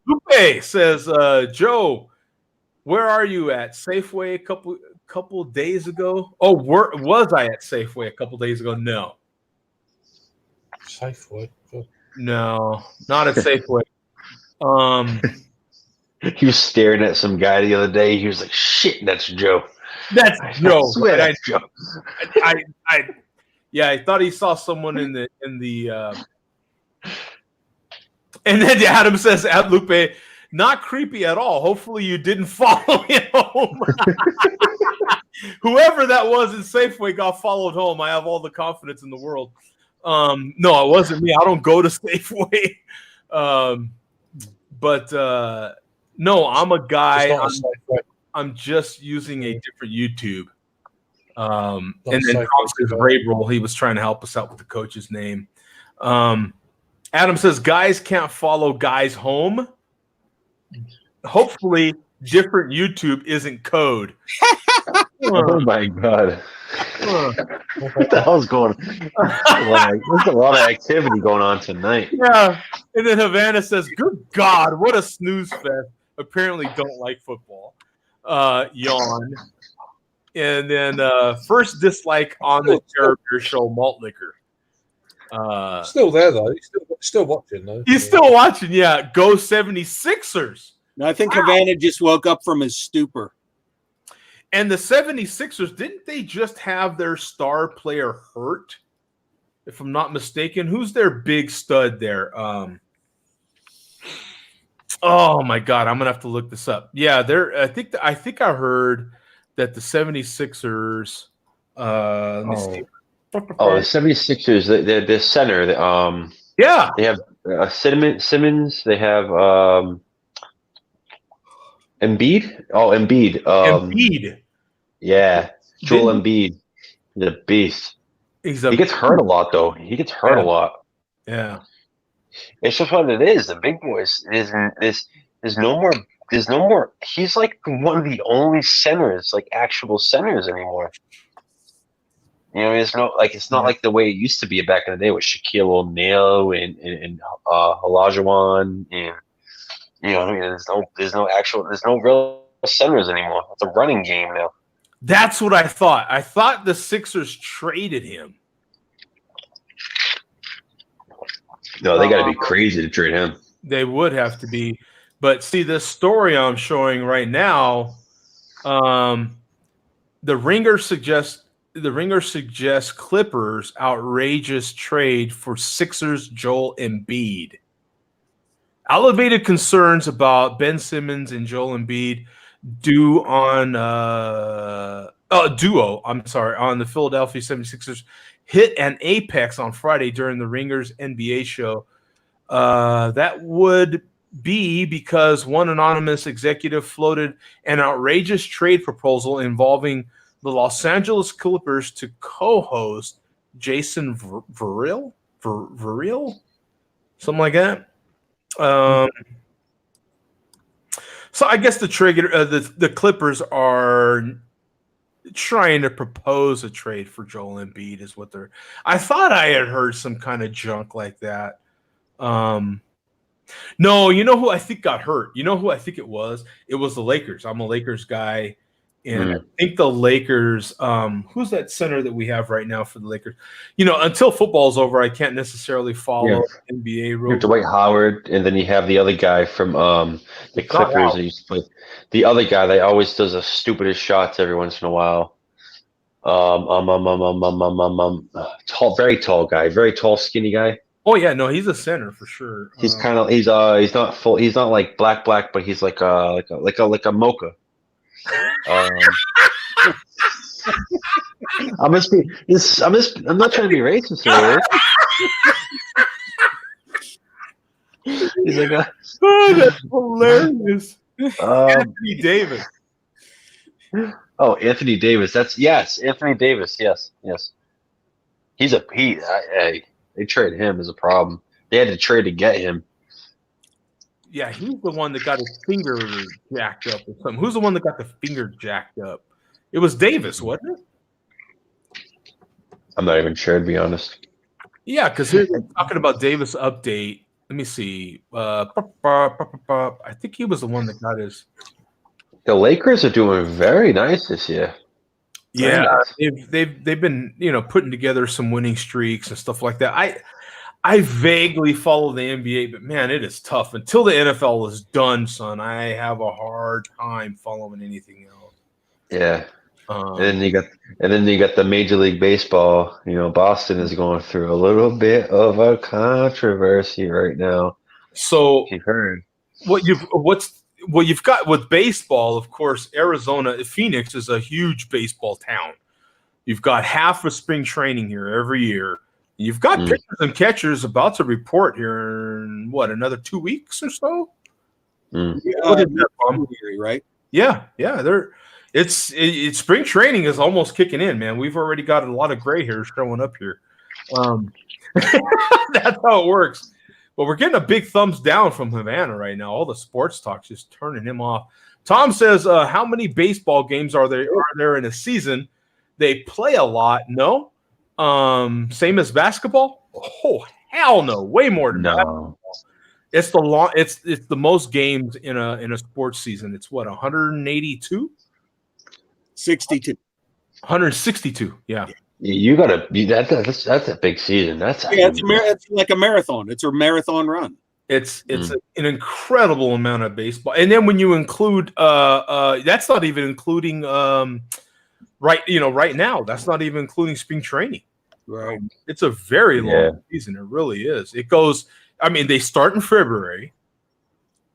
Lupe says, Joe, where are you at? Safeway a couple days ago? Oh, was I at Safeway a couple days ago? No. Safeway? No, not at Safeway. He was staring at some guy the other day. He was like, "Shit, that's Joe." That's Joe. I swear that's Joe. I thought he saw someone in the and then Adam says at Lupe, not creepy at all. Hopefully you didn't follow him home. Whoever that was in Safeway got followed home. I have all the confidence in the world. No, it wasn't me. I don't go to Safeway. No, I'm a guy. I'm just using a different YouTube. And then Vrabel, he was trying to help us out with the coach's name. Adam says guys can't follow guys home. Hopefully, different YouTube isn't code. Oh my god! What the hell's going on? There's a lot of activity going on tonight. Yeah. And then Havana says, "Good God, what a snooze fest! Apparently, don't like football." Yawn. And then first dislike on the Terror Beer Show malt liquor. Still there though. He's still watching though. He's still watching. Yeah, go 76ers. No, I think Havana just woke up from his stupor. And the 76ers, didn't they just have their star player hurt? If I'm not mistaken, who's their big stud there? Oh my God, I'm gonna have to look this up. Yeah, I think I heard that the 76ers. Let me see. The 76ers, the center. Yeah, they have Simmons. They have Embiid. Oh, Embiid. Embiid. Yeah, Joel Embiid, the beast. He gets hurt a lot, though. He gets hurt a lot. Yeah, it's just what it is. The big boys there's no more. There's no more. He's like one of the only centers, like actual centers anymore. You know, it's not like the way it used to be back in the day with Shaquille O'Neal and Olajuwon, and you know, I mean, there's no real centers anymore. It's a running game now. That's what I thought. I thought the Sixers traded him. No, they got to be crazy to trade him. They would have to be. But see, this story I'm showing right now, the Ringer suggests Clippers outrageous trade for Sixers Joel Embiid. Elevated concerns about Ben Simmons and Joel Embiid on the Philadelphia 76ers hit an apex on Friday during the Ringer's NBA show. That would be because one anonymous executive floated an outrageous trade proposal involving the Los Angeles Clippers to co-host Jason Verrill, something like that. So I guess the Clippers are trying to propose a trade for Joel Embiid is what they're. I thought I had heard some kind of junk like that. No, you know who I think got hurt? You know who I think it was? It was the Lakers. I'm a Lakers guy. And I think the Lakers, who's that center that we have right now for the Lakers? You know, until football's over, I can't necessarily follow NBA rules. Dwight Howard, and then you have the other guy from the Clippers that used to play. The other guy that always does the stupidest shots every once in a while. Very tall guy, very tall, skinny guy. Oh yeah, no, he's a center for sure. He's he's not full. He's not like black, but he's like a mocha. I'm not trying to be racist here. He's like oh, that's hilarious. Anthony Davis. Oh, Anthony Davis. Anthony Davis. Yes. They traded him as a problem. They had to trade to get him. Yeah, he's the one that got his finger jacked up or something. Who's the one that got the finger jacked up? It was Davis, wasn't it? I'm not even sure, to be honest. Yeah, because they're talking about Davis update. Let me see. I think he was the one that got his. The Lakers are doing very nice this year. Very Yeah, nice. they've been putting together some winning streaks and stuff like that. I vaguely follow the NBA, but man, it is tough until the NFL is done, son. I have a hard time following anything else. Yeah. And then you got the Major League Baseball. Boston is going through a little bit of a controversy right now. So you've heard what you've got with baseball, of course, Arizona, Phoenix is a huge baseball town. You've got half of spring training here every year. You've got pitchers and catchers about to report here in another 2 weeks or so. Right? Yeah. It's spring training is almost kicking in, man. We've already got a lot of gray hairs showing up here. That's how it works. But we're getting a big thumbs down from Havana right now. All the sports talk's just turning him off. Tom says, how many baseball games are there in a season? They play a lot. No. Same as basketball? Oh, hell no. Way more than basketball. It's the most games in a sports season. It's 182? 62. 162. Yeah. You gotta be that's a big season. It's like a marathon. It's a marathon run. It's an incredible amount of baseball. And then when you include that's not even including right now, that's not even including spring training. Right. It's a very long season. It really is. It goes, they start in February,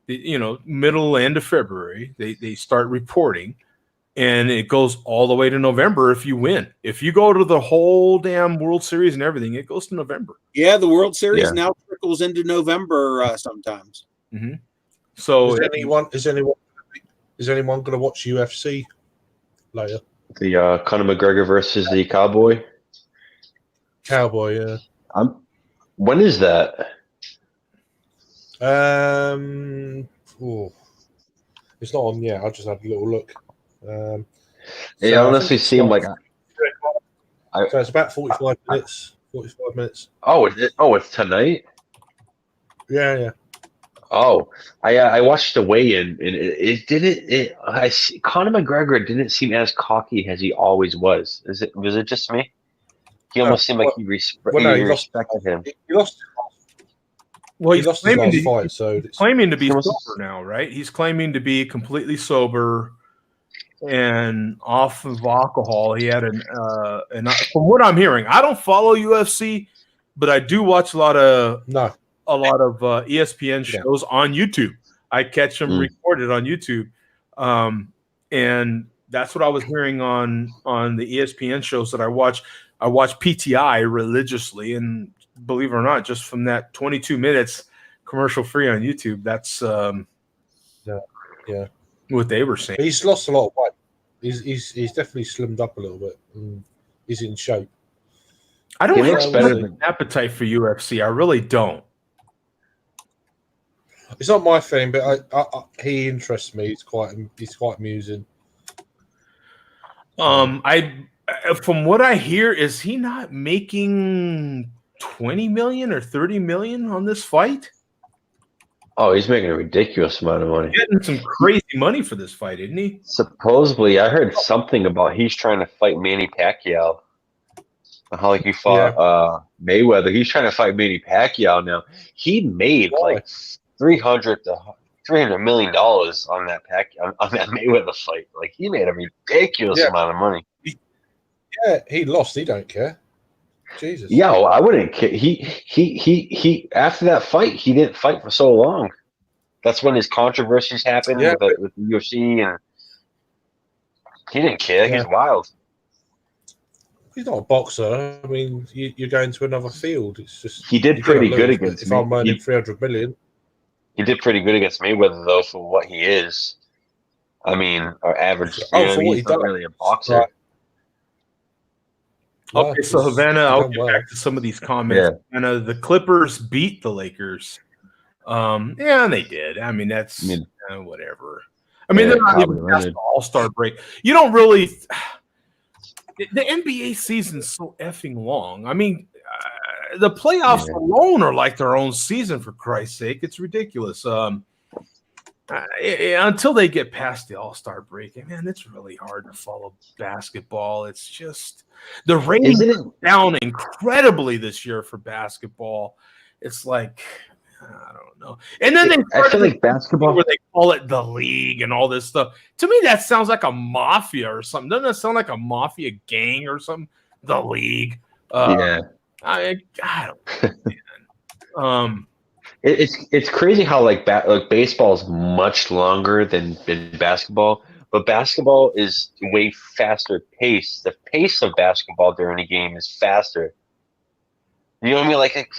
middle end of February, they start reporting, and it goes all the way to November if you win. If you go to the whole damn World Series and everything, it goes to November. Yeah, the World Series now trickles into November sometimes. Mm-hmm. So is anyone going to watch UFC later? The Conor McGregor versus the Cowboy. Yeah. When is that? It's not on yet. I just had a little look. It honestly seemed like so it's about 45 minutes. 45 minutes. Oh, it's tonight? Yeah. Oh, I watched the weigh-in, and Conor McGregor didn't seem as cocky as he always was. Was it just me? He almost seemed like he respected him. He lost. Well, he's claiming his last fight, so claiming to be sober now, right? He's claiming to be completely sober and off of alcohol. He had from what I'm hearing, I don't follow UFC, but I do watch a lot of ESPN shows on YouTube. I catch them recorded on YouTube, and that's what I was hearing on the ESPN shows that I watch. I watch PTI religiously, and believe it or not, just from that 22 minutes commercial free on YouTube, that's what they were saying. He's lost a lot of weight. He's definitely slimmed up a little bit. He's in shape. I don't have an appetite for UFC. I really don't. It's not my thing, but he interests me. He's quite amusing. From what I hear, is he not making 20 million or 30 million on this fight? Oh, he's making a ridiculous amount of money. Getting some crazy money for this fight, isn't he? Supposedly, I heard something about he's trying to fight Manny Pacquiao. How he fought Mayweather. He's trying to fight Manny Pacquiao now. He made like $300 million on that Mayweather fight. Like, he made a ridiculous amount of money. Yeah, he lost. He don't care. Jesus. Yeah, well, I wouldn't care. He after that fight, he didn't fight for so long. That's when his controversies happened with the UFC, and he didn't care. Yeah. He's wild. He's not a boxer. I mean, you're going to another field. It's just he did pretty good against. If I'm earning 300 million, he did pretty good against Mayweather though, for what he is. I mean, our average. He's not really a boxer. Right. Okay, so Havana, I'll get back to some of these comments. Yeah. Havana, the Clippers beat the Lakers. Yeah, and they did. I mean, that's whatever. I mean, Yeah, they're not Kawhi even past Leonard. the All-Star break. You don't really. The NBA season's so effing long. I mean, the playoffs alone are like their own season. For Christ's sake, it's ridiculous. Until they get past the All-Star break, man, it's really hard to follow basketball. It's just the ratings are down incredibly this year for basketball. It's like I don't know. And then I feel like basketball, where they call it the league and all this stuff. To me, that sounds like a mafia or something. Doesn't that sound like a mafia gang or something? The league. yeah. I don't know, man. It's crazy how like baseball is much longer than basketball, but basketball is way faster paced. The pace of basketball during a game is faster. You know what I mean? Like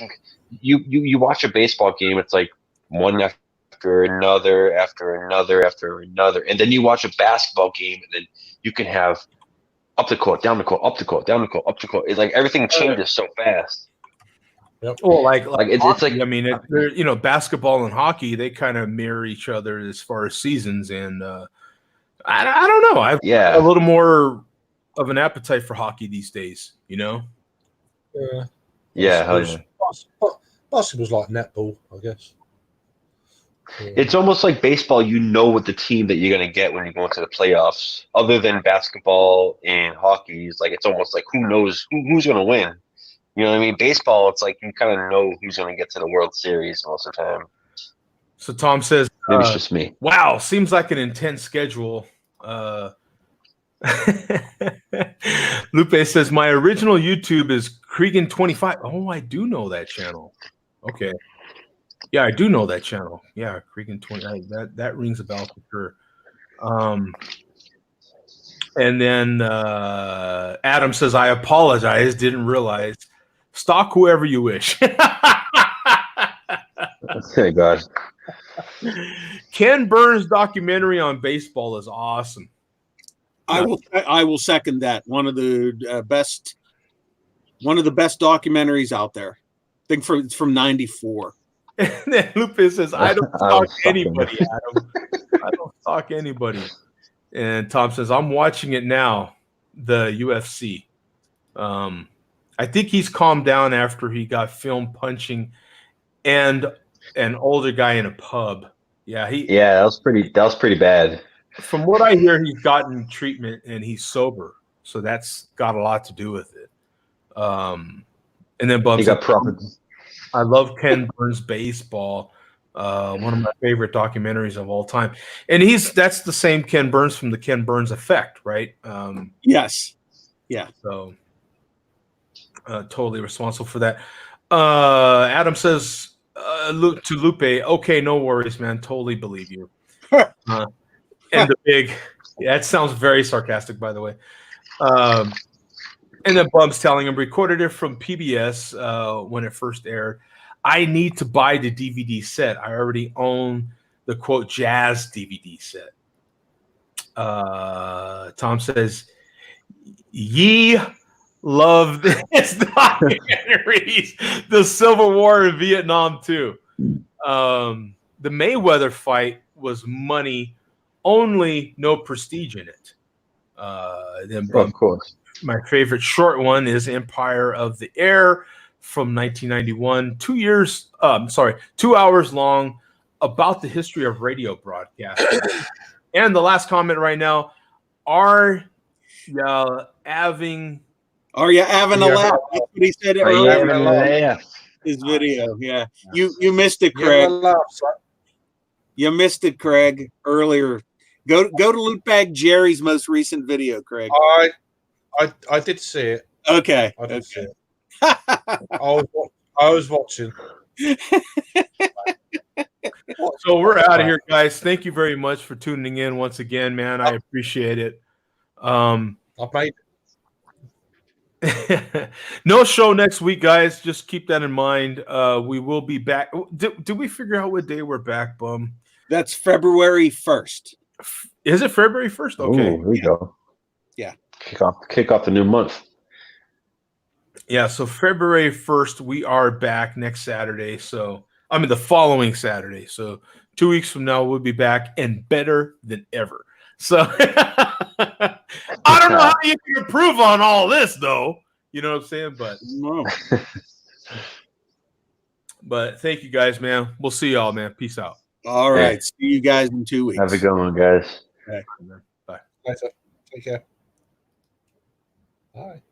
you watch a baseball game, it's like one after another, after another, after another, and then you watch a basketball game, and then you can have up the court, down the court, up the court, down the court, up the court. It's like everything changes so fast. Yep. Well, like it's hockey, like I mean, basketball and hockey, they kind of mirror each other as far as seasons, and I don't know. I've got a little more of an appetite for hockey these days. Basketball's like netball, I guess. It's almost like baseball. You know what the team that you're going to get when you go into the playoffs. Other than basketball and hockey, it's almost like who knows who's going to win. You know what I mean? Baseball, it's like you kind of know who's going to get to the World Series most of the time. So Tom says, maybe it's just me. Wow, seems like an intense schedule. Lupe says, my original YouTube is Cregan25. Oh, I do know that channel. Okay. Yeah, I do know that channel. Yeah, Cregan20. That rings a bell for sure. And then Adam says, I apologize. Didn't realize. Stalk whoever you wish. Thank God. Ken Burns' documentary on baseball is awesome. I will second that. One of the best documentaries out there. I think it's from '94. And then Lupe says, I don't stalk anybody, Adam. I don't stalk anybody. And Tom says, I'm watching it now, the UFC. I think he's calmed down after he got filmed punching and an older guy in a pub. Yeah, that was pretty bad. From what I hear, he's gotten treatment and he's sober, so that's got a lot to do with it. And then Bubs, I love Ken Burns' baseball. One of my favorite documentaries of all time, and that's the same Ken Burns from the Ken Burns Effect, right? Yes, yeah. So totally responsible for that. Adam says to Lupe, okay, no worries, man. Totally believe you. And the big, that sounds very sarcastic, by the way. And then Bub's telling him, recorded it from PBS when it first aired. I need to buy the DVD set. I already own the quote jazz DVD set. Tom says, ye love this documentaries, the Civil War in Vietnam too. The Mayweather fight was money, only no prestige in it. Then of course. My favorite short one is Empire of the Air from 1991. 2 hours long, about the history of radio broadcasting. And the last comment right now, are you having a laugh? That's what he said earlier. His video, yeah. You missed it, Craig. You missed it, Craig, earlier. Go to Lootbag Jerry's most recent video, Craig. I did see it. Okay. I did see it. I was watching. So we're out of here, guys. Thank you very much for tuning in once again, man. I appreciate it. I made it. No show next week, guys. Just keep that in mind. We will be back. Did we figure out what day we're back, Bum? That's February 1st. Is it February 1st? Okay. Ooh, here we go. Yeah. Kick off the new month. Yeah, so February 1st, we are back next Saturday. So I mean, the following Saturday. So 2 weeks from now, we'll be back and better than ever. So I don't know how you can improve on all this, though. You know what I'm saying? But thank you guys, man. We'll see y'all, man. Peace out. All right. See you guys in 2 weeks. Have a good one, guys. Okay. Bye. Later. Take care. Bye.